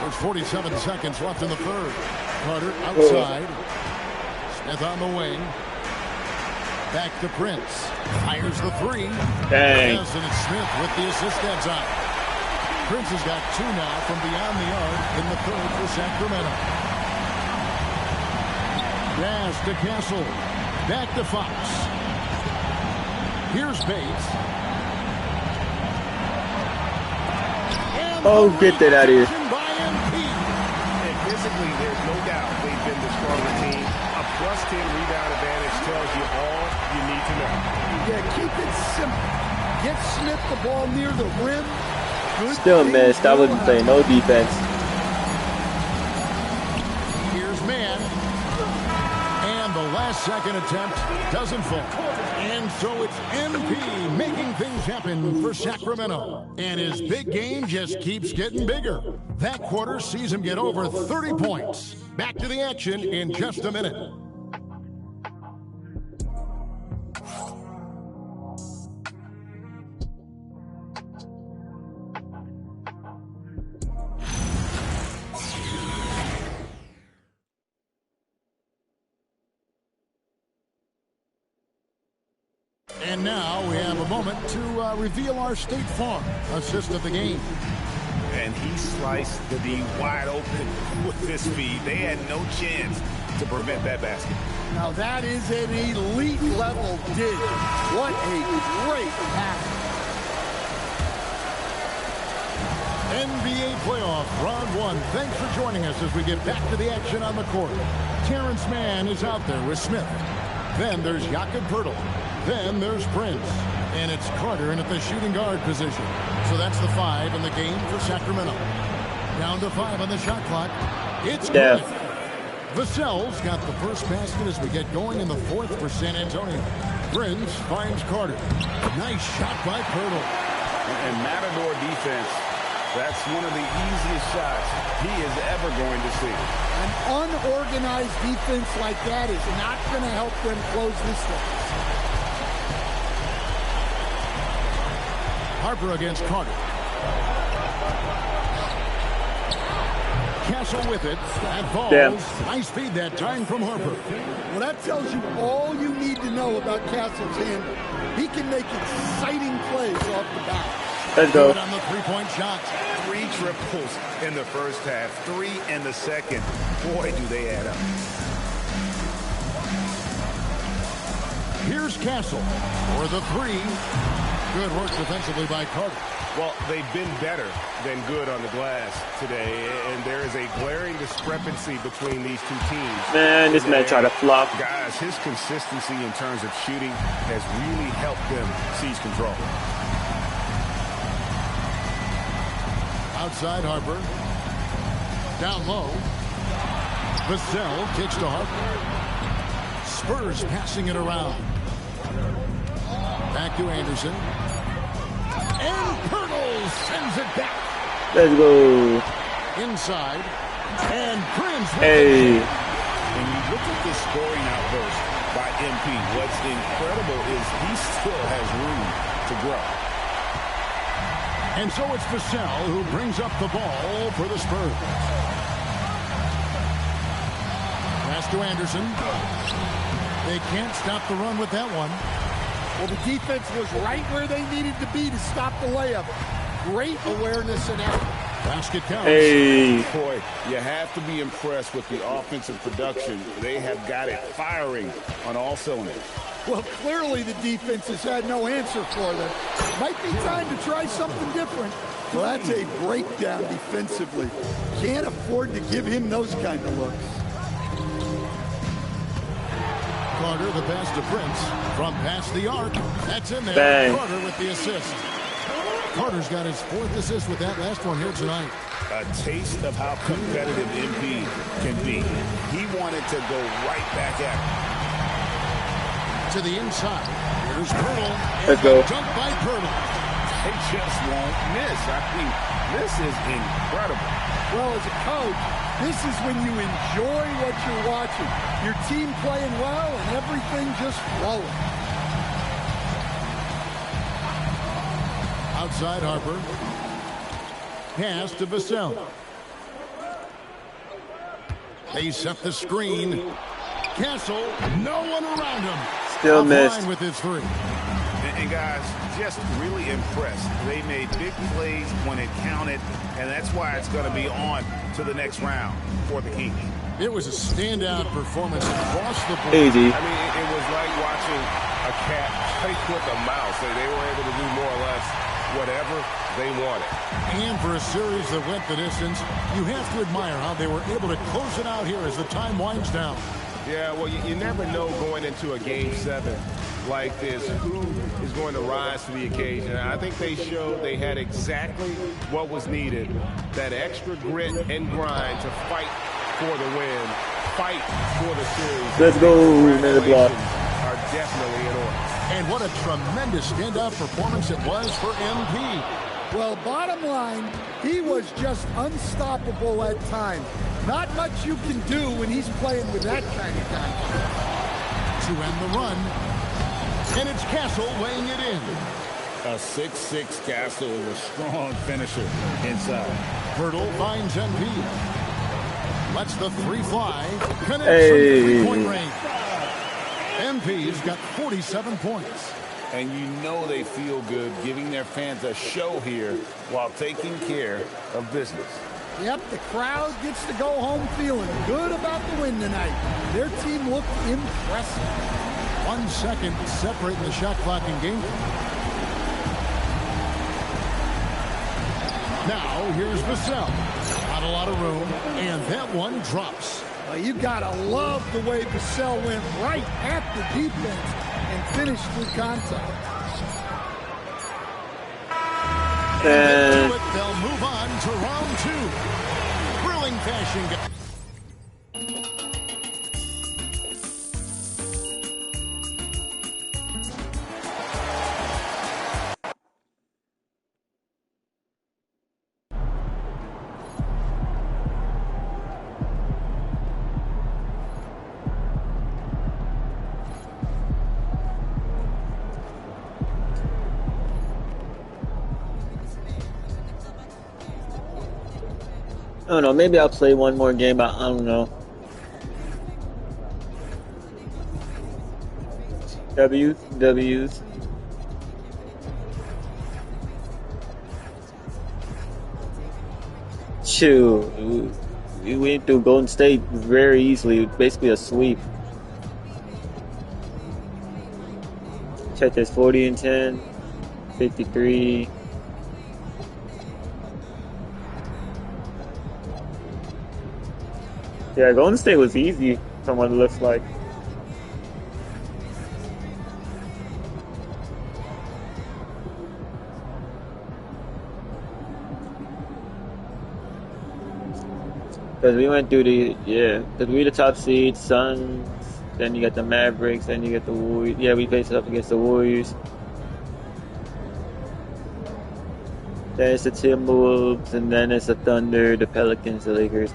There's 47 seconds left in the third. Carter outside. Smith on the wing. Back to Prince. Fires the three. Dang. Yes, and it's Smith with the assist that time. Prince has got two now from beyond the arc in the third for Sacramento. Pass to Castle. Back to Fox. Here's Bates. Oh, get that out of here. And physically, there's no doubt they've been the stronger team. A +10 rebound advantage tells you all you need to know. Yeah, keep it simple. Get Smith the ball near the rim. Good Still missed. I wasn't playing no defense. Here's Man. And the last second attempt doesn't fall. And so it's MP making things happen for Sacramento. And his big game just keeps getting bigger. That quarter sees him get over 30 points. Back to the action in just a minute. And now we have a moment to reveal our State Farm assist of the game. And he sliced the D wide open with this speed. They had no chance to prevent that basket. Now that is an elite level dig. What a great pass. NBA playoff round one. Thanks for joining us as we get back to the action on the court. Terrence Mann is out there with Smith. Then there's Jakob Poeltl. Then there's Prince. And it's Carter in at the shooting guard position. So that's the 5 in the game for Sacramento. Down to 5 on the shot clock. It's good. Vassell's got the first basket as we get going in the fourth for San Antonio. Prince finds Carter. Nice shot by Poeltl. And Matador defense, that's one of the easiest shots he is ever going to see. An unorganized defense like that is not going to help them close this thing. Harper against Carter. Castle with it. That falls. Nice feed that time from Harper. Well, that tells you all you need to know about Castle's handle. He can make exciting plays off the bat. Let's go. Good on the three-point shot. 3 triples in the first half, 3 in the second. Boy, do they add up. Here's Castle for the 3. Good work defensively by Carter. Well, they've been better than good on the glass today, and there is a glaring discrepancy between these two teams. Man, this man tried to flop. Guys, his consistency in terms of shooting has really helped them seize control. Outside Harper. Down low. Vassell kicks to Harper. Spurs passing it around. Back to Anderson. And Pirtle sends it back. Let's go. Inside. And Prince. Hey. When you look at this scoring outburst by MP, what's incredible is he still has room to grow. And so it's Vassell who brings up the ball for the Spurs. Pass to Anderson. They can't stop the run with that one. Well, the defense was right where they needed to be to stop the layup. Great awareness and effort. Basket counts. Hey. Boy, you have to be impressed with the offensive production. They have got it firing on all cylinders. Well, clearly the defense has had no answer for them. Might be time to try something different. Well, that's a breakdown defensively. Can't afford to give him those kind of looks. Carter, the pass to Prince. From past the arc. That's in there. Bang. Carter with the assist. Carter's got his 4th assist with that last one here tonight. A taste of how competitive MP can be. He wanted to go right back at it. To the inside. Here's Pirtle. Let's go. Jump by Pirtle. They just won't miss. I mean, this is incredible. Well, as a coach, this is when you enjoy what you're watching. Your team playing well and everything just flowing. Outside Harper. Pass to Vassell. They set the screen. Castle, no one around him. Still missed. With his 3. And guys, just really impressed. They made big plays when it counted, and that's why it's going to be on to the next round for the Kings. It was a standout performance across the board. Easy. I mean, it was like watching a cat play with a mouse. They were able to do more or less whatever they wanted. And for a series that went the distance, you have to admire how they were able to close it out here as the time winds down. Yeah, well, you never know going into a Game 7 like this who is going to rise to the occasion. And I think they showed they had exactly what was needed, that extra grit and grind to fight for the win, fight for the series. Let's go, another block. Are definitely in order. And what a tremendous standout performance it was for MP. Well, bottom line, he was just unstoppable at times. Not much you can do when he's playing with that kind of guy. To end the run. And it's Castle weighing it in. A 6'6" Castle is a strong finisher inside. Pirtle finds MP. Lets the 3 fly. Connects Hey. from 3-point range. MP's got 47 points. And you know they feel good giving their fans a show here while taking care of business. Yep, the crowd gets to go home feeling good about the win tonight. Their team looked impressive. 1 second separating the shot clock and game. Now here's Vassell. Not a lot of room, and that one drops. Well, you gotta love the way Vassell went right at the defense and finished through contact. And they'll move on to round 2. Thrilling fashion. I don't know, maybe I'll play one more game, but I don't know. W's. Shoot, we went through Golden State very easily, basically a sweep. Check this, 40 and 10, 53. Yeah, Golden State was easy from what it looks like. Because we went through because we the top seed, Suns, then you got the Mavericks, then you get the Warriors. Yeah, we faced up against the Warriors. Then it's the Timberwolves, and then it's the Thunder, the Pelicans, the Lakers.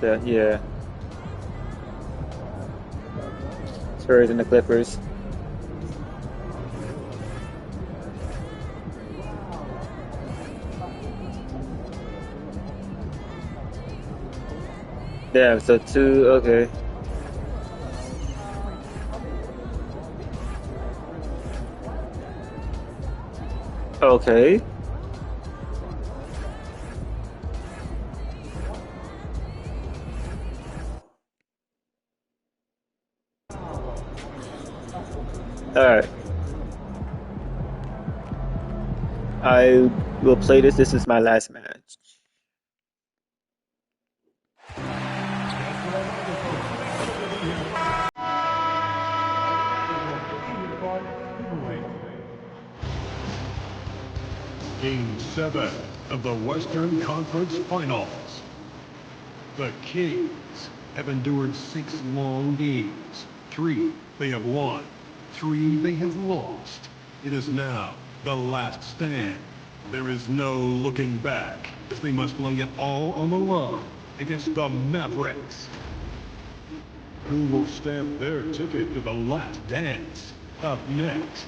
Spurs and the Clippers. Yeah, so 2, okay. Okay. Alright. I will play this. This is my last match. Game 7 of the Western Conference Finals. The Kings have endured 6 long games. 3 they have won. 3 they have lost. It is now the last stand. There is no looking back, as they must lay it all on the line against the Mavericks. Who will stamp their ticket to the last dance? Up next.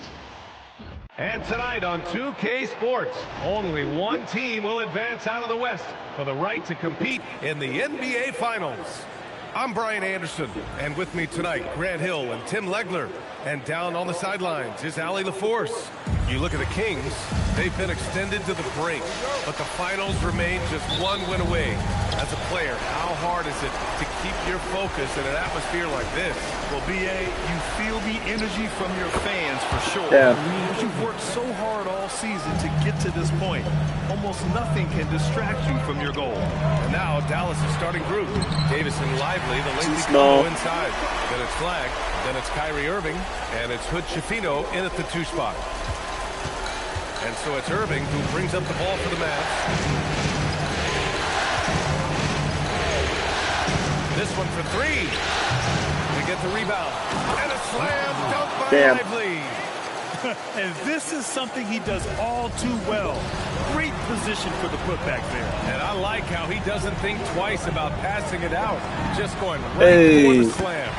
And tonight on 2K Sports, only one team will advance out of the West for the right to compete in the NBA Finals. I'm Brian Anderson, and with me tonight, Grant Hill and Tim Legler. And down on the sidelines is Allie LaForce. You look at the Kings, they've been extended to the brink, but the finals remain just one win away. As a player, how hard is it to keep your focus in an atmosphere like this? Well, BA, you feel the energy from your fans for sure. Yeah. But you've worked so hard all season to get to this point. Almost nothing can distract you from your goal. And now Dallas' starting group. Davis and Lively, the lengthy small. combo inside. Then it's Flag, then it's Kyrie Irving, and it's Hood Schifino in at the 2 spot. And so it's Irving who brings up the ball for the Mavs. This one for 3. We get the rebound. And a slam dunk by Lively. And this is something he does all too well. Great position for the putback there. And I like how he doesn't think twice about passing it out. Just going right for the slam.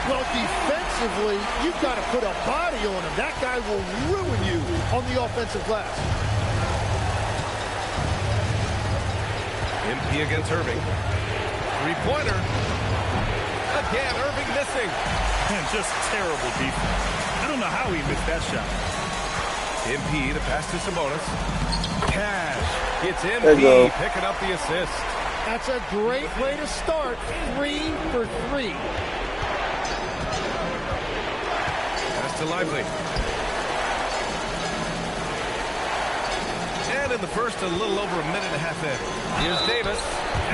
Well, defensively, you've got to put a body on him. That guy will ruin you on the offensive glass. MP against Irving. 3-pointer. Again, Irving missing. And just terrible defense. I don't know how he missed that shot. MP, the pass to Sabonis. Cash. It's MP picking up the assist. That's a great way to start. 3 for 3. Pass to Lively. And in the first, a little over a minute and a half in. Here's Davis.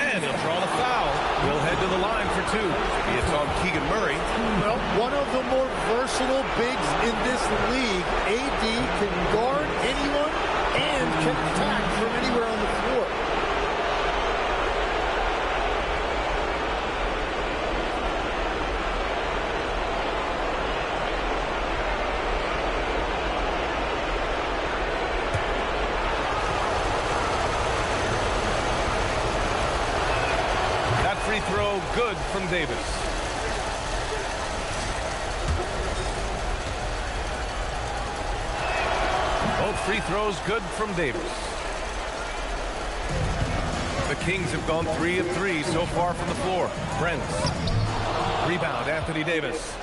And he'll draw the foul. He'll head to the line for 2. It's on Keegan Murray. Well, one of the more versatile bigs in this league. AD can guard anyone and can attack from anywhere on the floor. Free throw good from Davis. Both free throws good from Davis. The Kings have gone 3 of 3 so far from the floor. Brent. Rebound, Anthony Davis.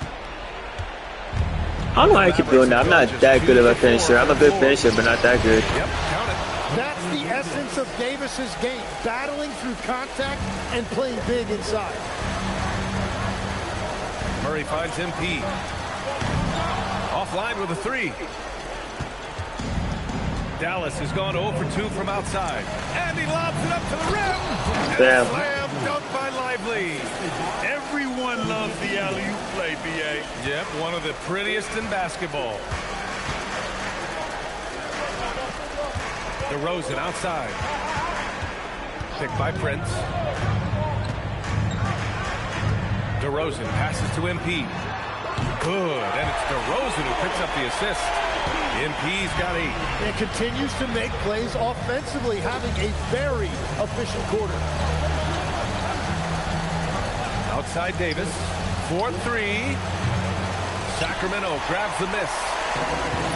I don't know how I keep doing that. I'm not that good of a finisher. I'm a good finisher, but not that good. Yep, count it. That's the essence of Davis's game. Battling through contact and playing big inside. Murray finds MP. Offline with a 3. Dallas has gone 0 for 2 from outside. And he lobs it up to the rim. And a slam dunk by Lively. Everyone loves the alley-oop play, BA. Yep, one of the prettiest in basketball. DeRozan outside. Picked by Prince. DeRozan passes to MP. Good, and it's DeRozan who picks up the assist. MP's got 8. And continues to make plays offensively, having a very efficient quarter. Outside Davis, 4-3. Sacramento grabs the miss.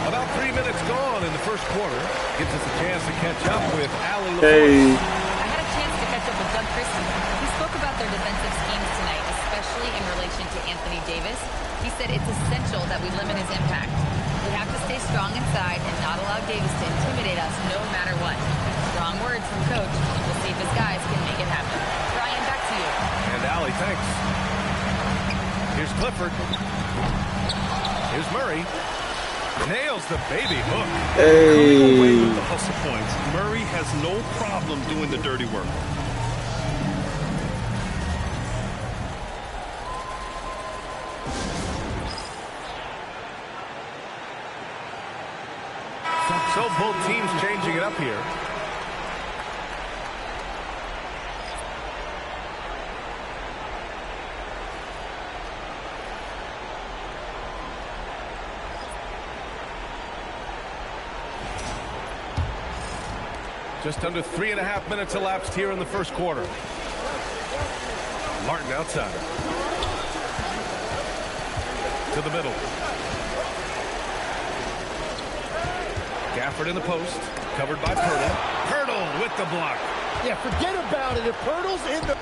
About 3 minutes gone in the first quarter. Gives us a chance to catch up with Allie LaForce. Hey. I had a chance to catch up with Doug Christie. He spoke about their defensive schemes tonight, especially in relation to Anthony Davis. He said it's essential that we limit his impact. We have to stay strong inside and not allow Davis to intimidate us no matter what. Strong words from Coach. We'll see if his guys can make it happen. Brian, back to you. And Allie, thanks. Here's Clifford. Here's Murray. Nails the baby hook. Coming away with the hustle points. Murray has no problem doing the dirty work. So both teams changing it up here. Just under 3.5 minutes elapsed here in the first quarter. Martin outside. To the middle. Gafford in the post. Covered by Pirtle. Pirtle with the block. Yeah, forget about it. If Pirtle's in the...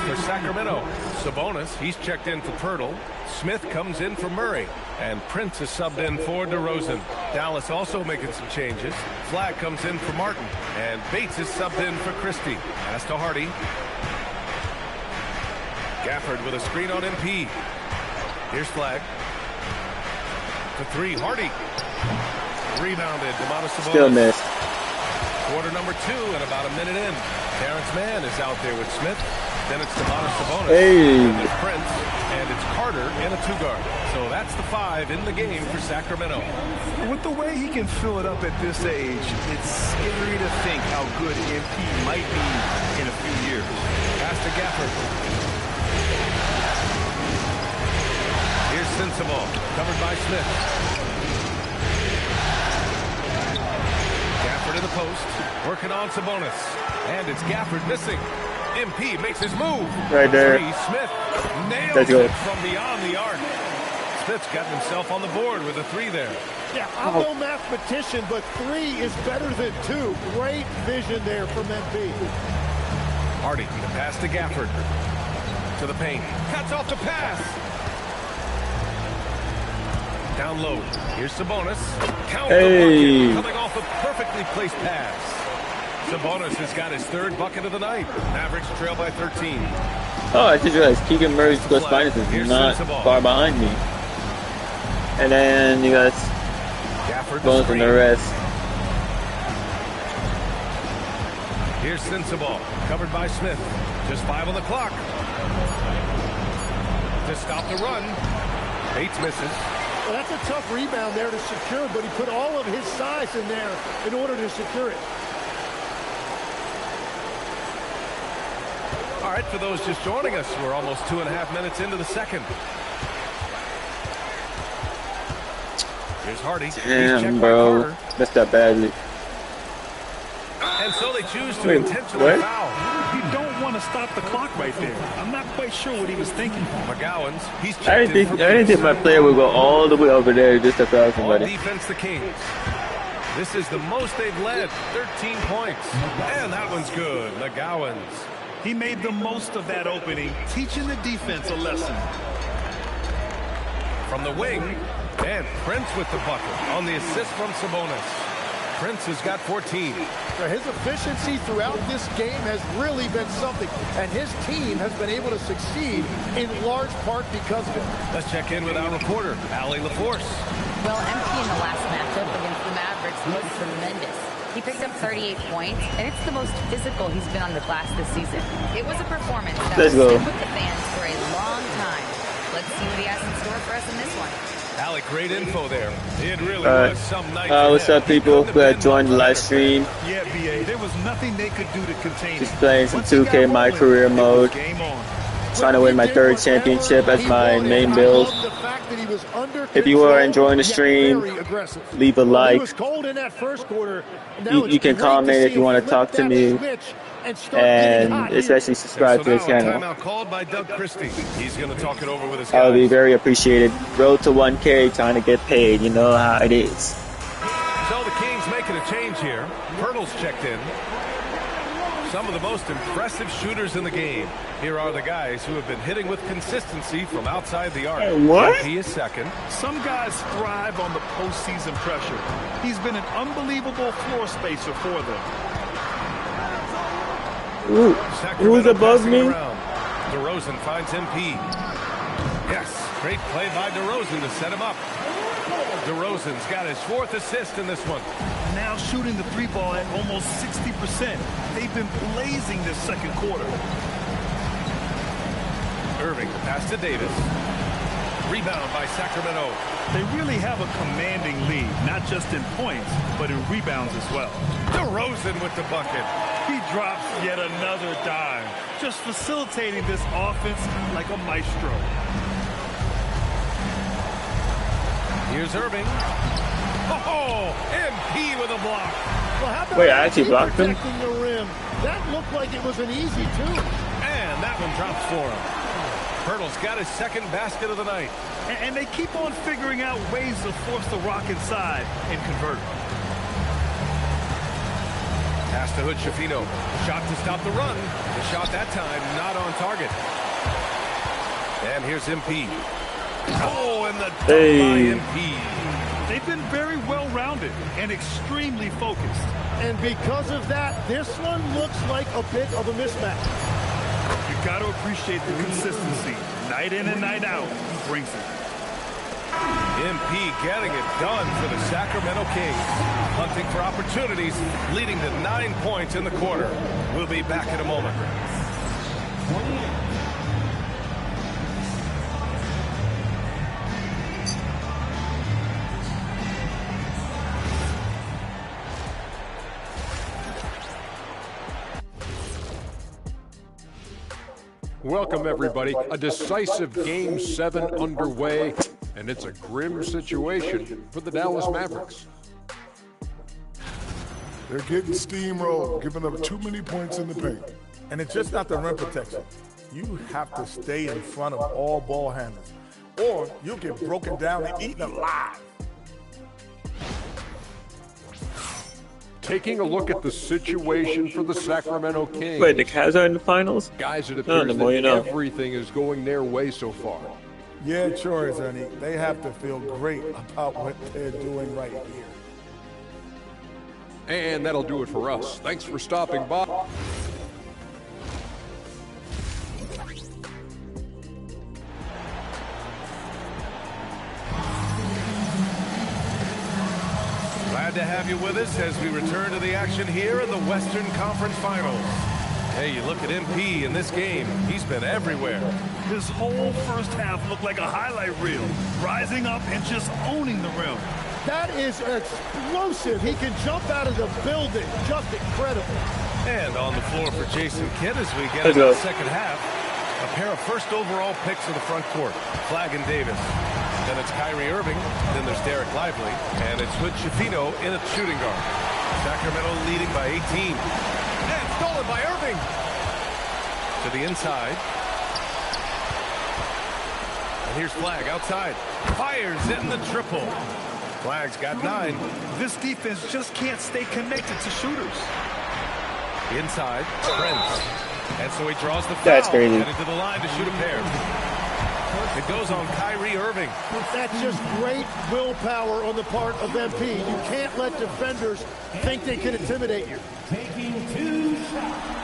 For Sacramento. Sabonis, he's checked in for Pirtle. Smith comes in for Murray. And Prince is subbed in for DeRozan. Dallas also making some changes. Flag comes in for Martin. And Bates is subbed in for Christie. Pass to Hardy. Gafford with a screen on MP. Here's Flag. For 3, Hardy. Rebounded. Domantas Sabonis. Still missed. Quarter number 2 and about a minute in. Terrence Mann is out there with Smith. Then it's Domantas Sabonis. Hey. And it's Prince. And it's Carter in a 2-guard. So that's the 5 in the game for Sacramento. With the way he can fill it up at this age, it's scary to think how good MP might be in a few years. Pass to Gafford. Here's Sensible. Covered by Smith. Gafford in the post. Working on Sabonis. And it's Gafford missing. MP makes his move. Right there. Smith nails Let's go. it from beyond the arc. Smith's gotten himself on the board with a 3 there. Yeah, I'm no mathematician, but 3 is better than 2. Great vision there from MP. Hardy, the pass to Gafford. To the paint. Cuts off the pass. Down low. Here's Sabonis. Count the bucket. Coming off a perfectly placed pass. Sabonis has got his 3rd bucket of the night. Mavericks trail by 13. Oh, I just realized Keegan Murray's plus minus is not far behind me. And then you guys going from the rest. Here's Sensible, covered by Smith. Just 5 on the clock. To stop the run. Bates misses. Well, that's a tough rebound there to secure, but he put all of his size in there in order to secure it. All right, for those just joining us, we're almost 2.5 minutes into the second. Here's Hardy. Damn, bro. Messed up badly. And so they choose to intentionally foul. You don't want to stop the clock right there. I'm not quite sure what he was thinking. McGowan's. He's I didn't think my player would go all the way over there just to foul somebody. On defense, the Kings. This is the most they've led, 13 points. And that one's good. McGowan's. He made the most of that opening, teaching the defense a lesson. From the wing, and Prince with the bucket on the assist from Sabonis. Prince has got 14. His efficiency throughout this game has really been something, and his team has been able to succeed in large part because of it. Let's check in with our reporter, Allie LaForce. Well, MP in the last matchup against the Mavericks was tremendous. He picked up 38 points, and it's the most physical he's been on the glass this season. It was a performance that will stick with the fans for a long time. Let's see what he has in store for us in this one. Alec, great info there. It really was some night. What's up, people? Glad joined the live stream. Yeah, BA, there was nothing they could do to contain Just playing some 2K My Career mode. Trying to win my 3rd championship as my main build. If you are enjoying the stream, leave a like. You can comment if you want to talk to me, and especially subscribe to the channel. Timeout called by Doug Christie. He's going to talk it over with his That would be guys. very appreciated. Road to 1K, trying to get paid. You know how it is. So the Kings making a change here. Pirtle's checked in. Some of the most impressive shooters in the game. Here are the guys who have been hitting with consistency from outside the arc. What? He is second. Some guys thrive on the postseason pressure. He's been an unbelievable floor spacer for them. Ooh, who's above me? DeRozan finds MP. Yes, great play by DeRozan to set him up. DeRozan's got his 4th assist in this one. Now shooting the 3 ball at almost 60%. They've been blazing this second quarter. Irving, pass to Davis. Rebound by Sacramento. They really have a commanding lead, not just in points, but in rebounds as well. DeRozan with the bucket. He drops yet another dime, just facilitating this offense like a maestro. Here's Irving. Oh, MP with a block. Well, how about Wait, I actually blocked him? protecting the rim? That looked like it was an easy 2. And that one drops for him. Pirtle's got his 2nd basket of the night. And they keep on figuring out ways to force the rock inside and convert. Pass to Hood Schifino. Shot to stop the run. The shot that time not on target. And here's MP. Oh, and the dunk by MP. They've been very well-rounded and extremely focused. And because of that, this one looks like a bit of a mismatch. You've got to appreciate the consistency. Night in and night out, he brings it. MP getting it done for the Sacramento Kings. Hunting for opportunities, leading to 9 points in the quarter. We'll be back in a moment. Welcome, everybody. A decisive Game 7 underway, and it's a grim situation for the Dallas Mavericks. They're getting steamrolled, giving up too many points in the paint. And it's just not the rim protection. You have to stay in front of all ball handlers, or you'll get broken down and eaten alive. Taking a look at the situation for the Sacramento Kings. Wait, the Cavs are in the finals? Guys, it Oh, appears the more that you know. everything is going their way so far. Yeah, it sure is, Ernie. They have to feel great about what they're doing right here. And that'll do it for us. Thanks for stopping by. Glad to have you with us as we return to the action here in the Western Conference Finals. Hey, you look at MP in this game. He's been everywhere. This whole first half looked like a highlight reel, rising up and just owning the rim. That is explosive. He can jump out of the building. Just incredible. And on the floor for Jason Kidd as we get Let's into go. the second half. A pair of first overall picks in the front court. Flag and Davis. Then it's Kyrie Irving. Then there's Derek Lively. And it's Hood Schifino in at shooting guard. Sacramento leading by 18. And stolen by Irving. To the inside. And here's Flag outside. Fires in the triple. Flag's got 9. This defense just can't stay connected to shooters. Inside, Prince. And so he draws the foul. That's crazy. Headed to the line to shoot a pair. It goes on Kyrie Irving. That's just great willpower on the part of MP. You can't let defenders think they can intimidate you. Taking 2 shots.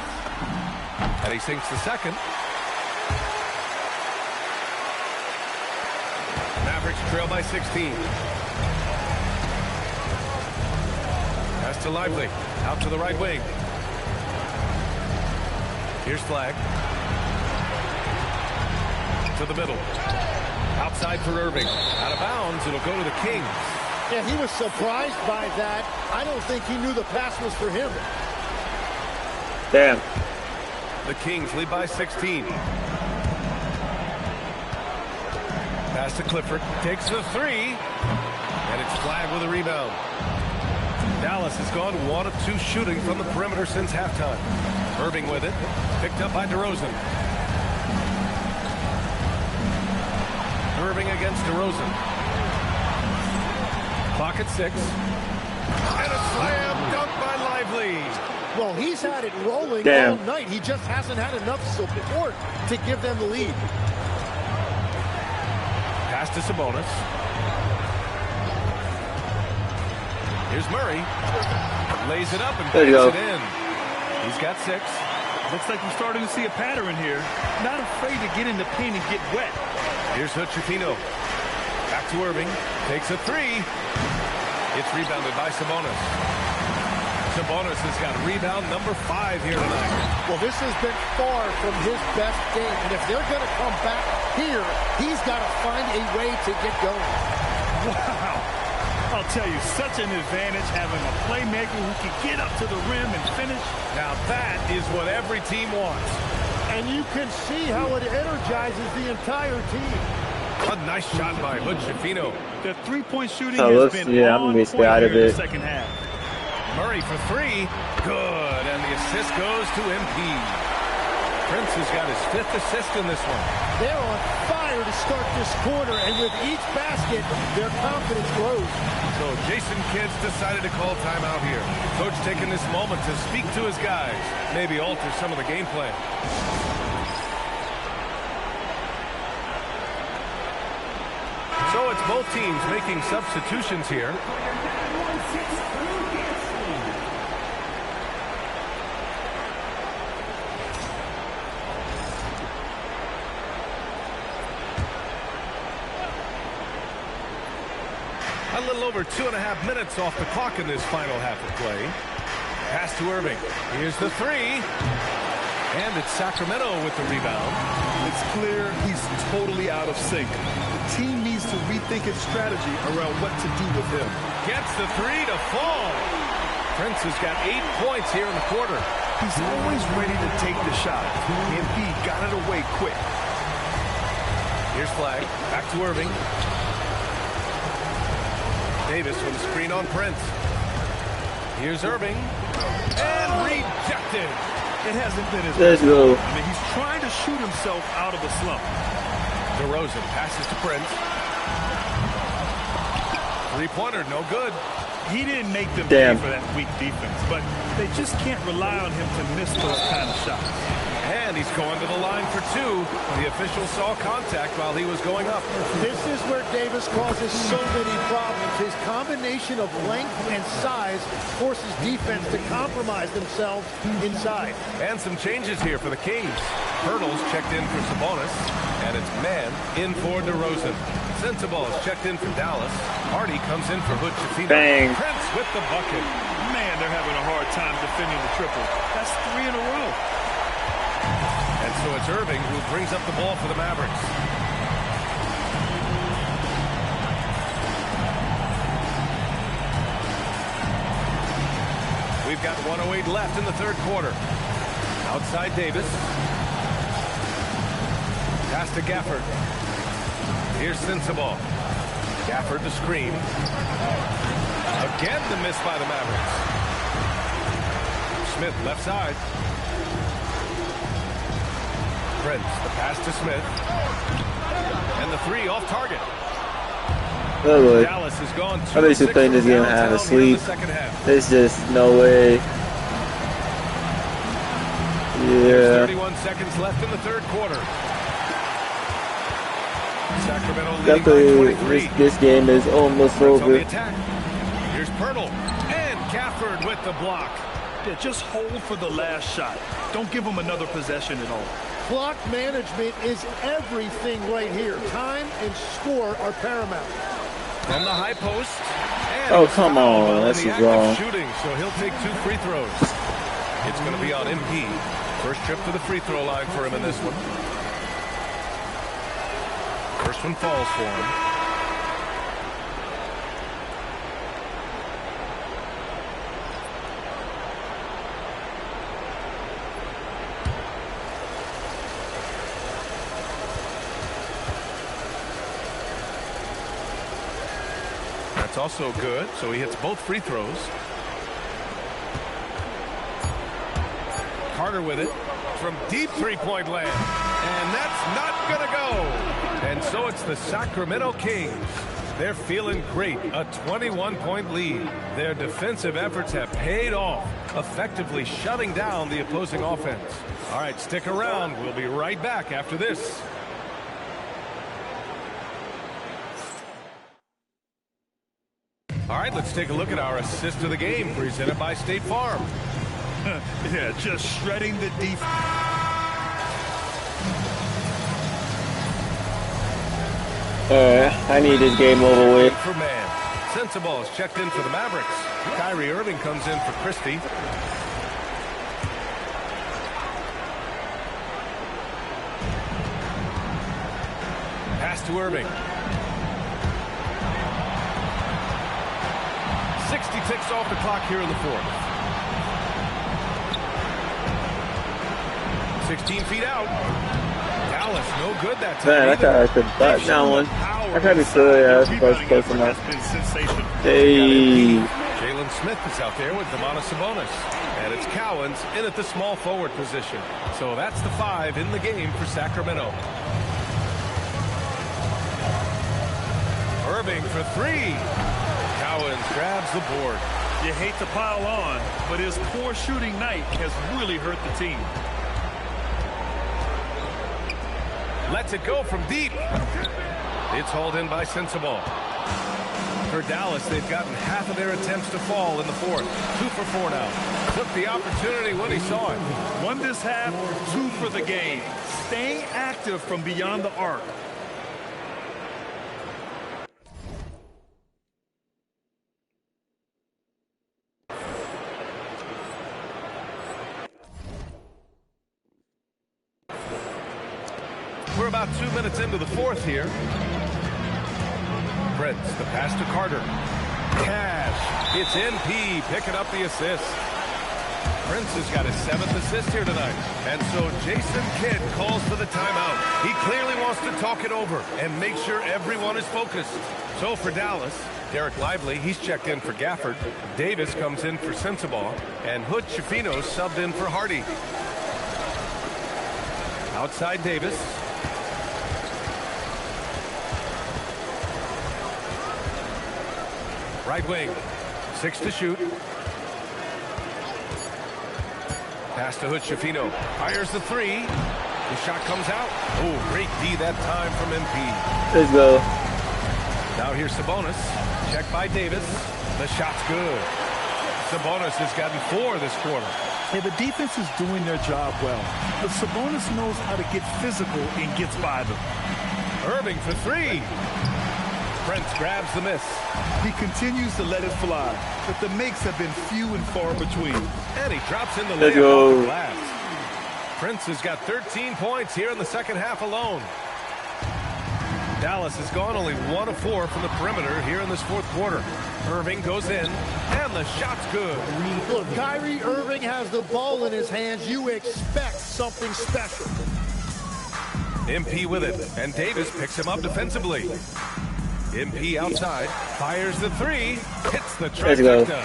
And he sinks the second. Mavericks trail by 16. Pass to Lively. Out to the right wing. Here's Flag. to the middle. Outside for Irving. Out of bounds. It'll go to the Kings. Yeah, he was surprised by that. I don't think he knew the pass was for him. Damn. The Kings lead by 16. Pass to Clifford. Takes the three. And it's flagged with a rebound. Dallas has gone 1 of 2 shooting from the perimeter since halftime. Irving with it. Picked up by DeRozan. Irving against DeRozan. Clock at 6. And a slam dunk by Lively. Well, he's had it rolling Damn. all night. He just hasn't had enough support to give them the lead. Pass to Sabonis. Here's Murray. Lays it up and there you banks go. it in. He's got 6. Looks like we're starting to see a pattern here. Not afraid to get in the paint and get wet. Here's Hood-Schifino. Back to Irving. Takes a 3. It's rebounded by Sabonis. Sabonis has got rebound number 5 here tonight. Well, this has been far from his best game. And if they're going to come back here, he's got to find a way to get going. Wow. I'll tell you, such an advantage having a playmaker who can get up to the rim and finish. Now that is what every team wants. And you can see how it energizes the entire team. A nice shot by Hood-Schifino. The three-point shooting Oh, has been yeah, I'm on gonna point stay out of here in it. the second half. Murray for 3. Good. And the assist goes to MP. Prince has got his 5th assist in this one. They're on fire to start this quarter, and with each basket, their confidence grows. So Jason Kidd's decided to call timeout here. Coach taking this moment to speak to his guys, maybe alter some of the game plan. So it's both teams making substitutions here. A little over 2.5 minutes off the clock in this final half of play. Pass to Irving. Here's the 3. And it's Sacramento with the rebound. It's clear he's totally out of sync. The team needs to rethink its strategy around what to do with him. Gets the 3 to fall. Prince has got 8 points here in the quarter. He's always ready to take the shot. And he got it away quick. Here's Flag. Back to Irving. Davis with a screen on Prince. Here's Irving. And rejected. It hasn't been his Let's best. go. I mean, he's trying to shoot himself out of a slump. DeRozan passes to Prince. Three-pointer, no good. He didn't make them Damn. pay for that weak defense, but they just can't rely on him to miss those kind of shots. And he's going to the line for 2. The official saw contact while he was going up. This is where Davis causes so many problems. His combination of length and size forces defense to compromise themselves inside. And some changes here for the Kings. Hurdles checked in for Sabonis. And it's Man in for DeRozan. Sensabaugh is checked in for Dallas. Hardy comes in for Hood-Schifino. Bang. Prince with the bucket. Man, they're having a hard time defending the triple. That's 3 in a row. And so it's Irving who brings up the ball for the Mavericks. We've got 1:08 left in the third quarter. Outside Davis. Pass to Gafford. Here's Sensabaugh. Gafford the screen. Again the miss by the Mavericks. Smith left side. Prince, the pass to Smith. And the 3 off target. Oh boy. Dallas has gone I bet you playing this game half asleep. There's just no way. There's Yeah. 31 seconds left in the third quarter. Sacramento leading by Definitely, 23. this game is almost Prince on the over. attack. Here's Pirtle. And Gafford with the block. Yeah, just hold for the last shot. Don't give him another possession at all. Clock management is everything right here. Time and score are paramount. From the high post. And Oh, he's come fouled on. while in This the is act of wrong. shooting, so he'll take 2 free throws. It's going to be on MP. First trip to the free throw line for him in this one. First one falls for him. That's also good, so he hits both free throws. Carter with it from deep three-point land, and that's not gonna go. And so it's the Sacramento Kings. They're feeling great, a 21-point lead. Their defensive efforts have paid off, effectively shutting down the opposing offense. All right, stick around. We'll be right back after this. All right, let's take a look at our assist of the game presented by State Farm. Yeah, just shredding the defense. I need this game over with. For man. Sensible is checked in for the Mavericks. Kyrie Irving comes in for Christie. Pass to Irving. 60 ticks off the clock here in the fourth. 16 feet out. Dallas, no good that time. Man, I thought I could butt down one. I tried to throw it. I was close enough. Hey. Jalen Smith is out there with Demonis Sabonis. And it's Cowens in at the small forward position. So that's the 5 in the game for Sacramento. Irving for 3. Cowens grabs the board. You hate to pile on, but his poor shooting night has really hurt the team. Lets it go from deep. It's hauled in by Sensible. For Dallas, they've gotten half of their attempts to fall in the fourth. 2 for 4 now. Took the opportunity when he saw it. Won this half, 2 for the game. Staying active from beyond the arc. We're about 2 minutes into the fourth here. Prince, the pass to Carter. Cash. It's NP picking up the assist. Prince has got his 7th assist here tonight. And so Jason Kidd calls for the timeout. He clearly wants to talk it over and make sure everyone is focused. So for Dallas, Derek Lively, he's checked in for Gafford. Davis comes in for Sensible. And Hood Schifino subbed in for Hardy. Outside Davis. Right wing, 6 to shoot. Pass to Hood Schifino. Fires the 3. The shot comes out. Oh, great D that time from MP. Let's go. Now here's Sabonis. Checked by Davis. The shot's good. Sabonis has gotten 4 this quarter. Yeah, the defense is doing their job well. But Sabonis knows how to get physical and gets by them. Irving for 3. Prince grabs the miss. He continues to let it fly, but the makes have been few and far between. And he drops in the Let's layup go. off the glass. Prince has got 13 points here in the second half alone. Dallas has gone only 1 of 4 from the perimeter here in this fourth quarter. Irving goes in, and the shot's good. Look, Kyrie Irving has the ball in his hands. You expect something special. MP with it, and Davis picks him up defensively. MP outside, fires the 3, hits the trifecta.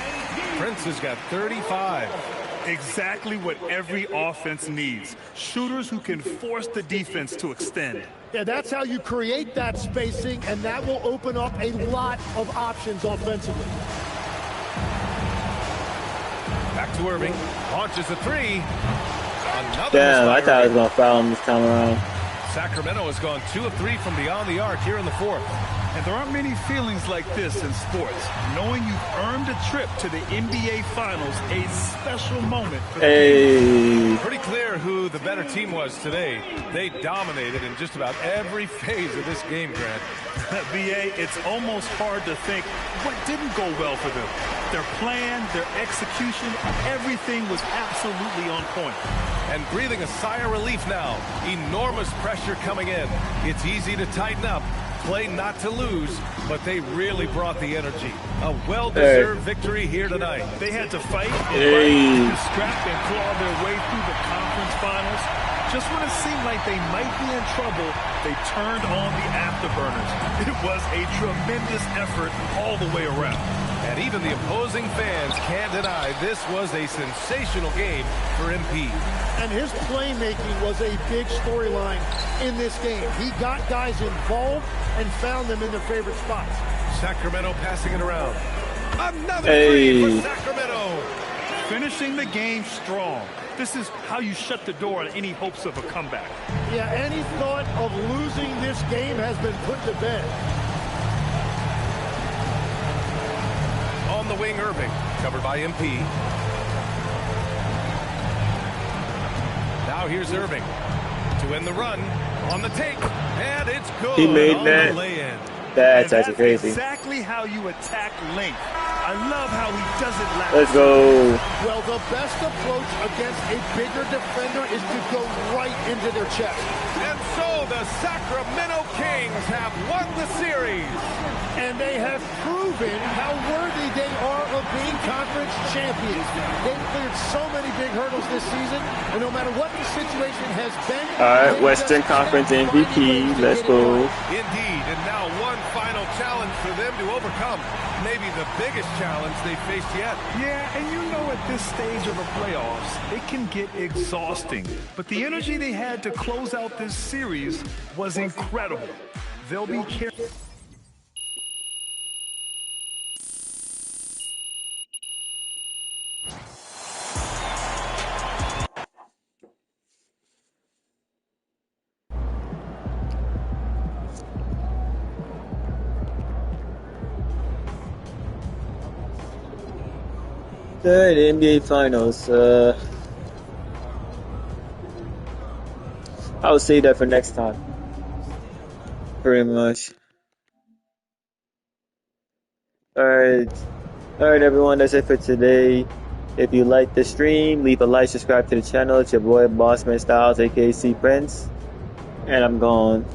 Prince has got 35. Exactly what every offense needs. Shooters who can force the defense to extend. Yeah, that's how you create that spacing, and that will open up a lot of options offensively. Back to Irving, launches a 3. Another Damn, I thought I was going to foul him this time around. Sacramento has gone 2 of 3 from beyond the arc here in the fourth. And there aren't many feelings like this in sports. Knowing you've earned a trip to the NBA Finals, a special moment for the Hey. Pretty clear who the better team was today. They dominated in just about every phase of this game, Grant. BA, it's almost hard to think what didn't go well for them. Their plan, their execution, everything was absolutely on point. And breathing a sigh of relief now. Enormous pressure coming in. It's easy to tighten up play not to lose, but they really brought the energy. A well-deserved victory here tonight. They had to fight and scrap and claw their way through the conference finals. Just when it seemed like they might be in trouble, they turned on the afterburners. It was a tremendous effort all the way around. And even the opposing fans can't deny this was a sensational game for MP. And his playmaking was a big storyline in this game. He got guys involved and found them in their favorite spots. Sacramento passing it around. Another three for Sacramento. Finishing the game strong. This is how you shut the door on any hopes of a comeback. Yeah, any thought of losing this game has been put to bed. On the wing, Irving, covered by MP. Now here's Irving to end the run on the take, and it's good. He made on that. The lay-in. That's actually crazy. Exactly how you attack length. I love how he doesn't lack. Let's go. Well, the best approach against a bigger defender is to go right into their chest. And so the Sacramento Kings have won the series. And they have proven how worthy they are of being conference champions. They've cleared so many big hurdles this season, and no matter what the situation has been. All right, Western Conference MVP. Let's go. Indeed, and now one final challenge for them to overcome. Maybe the biggest challenge they faced yet. Yeah, and you know at this stage of the playoffs, it can get exhausting. But the energy they had to close out this series was incredible. They'll be careful. Third NBA Finals. I'll save that for next time. Pretty much. Alright, everyone. That's it for today. If you like the stream, leave a like, subscribe to the channel. It's your boy Bossman Styles, aka C Prince. And I'm gone.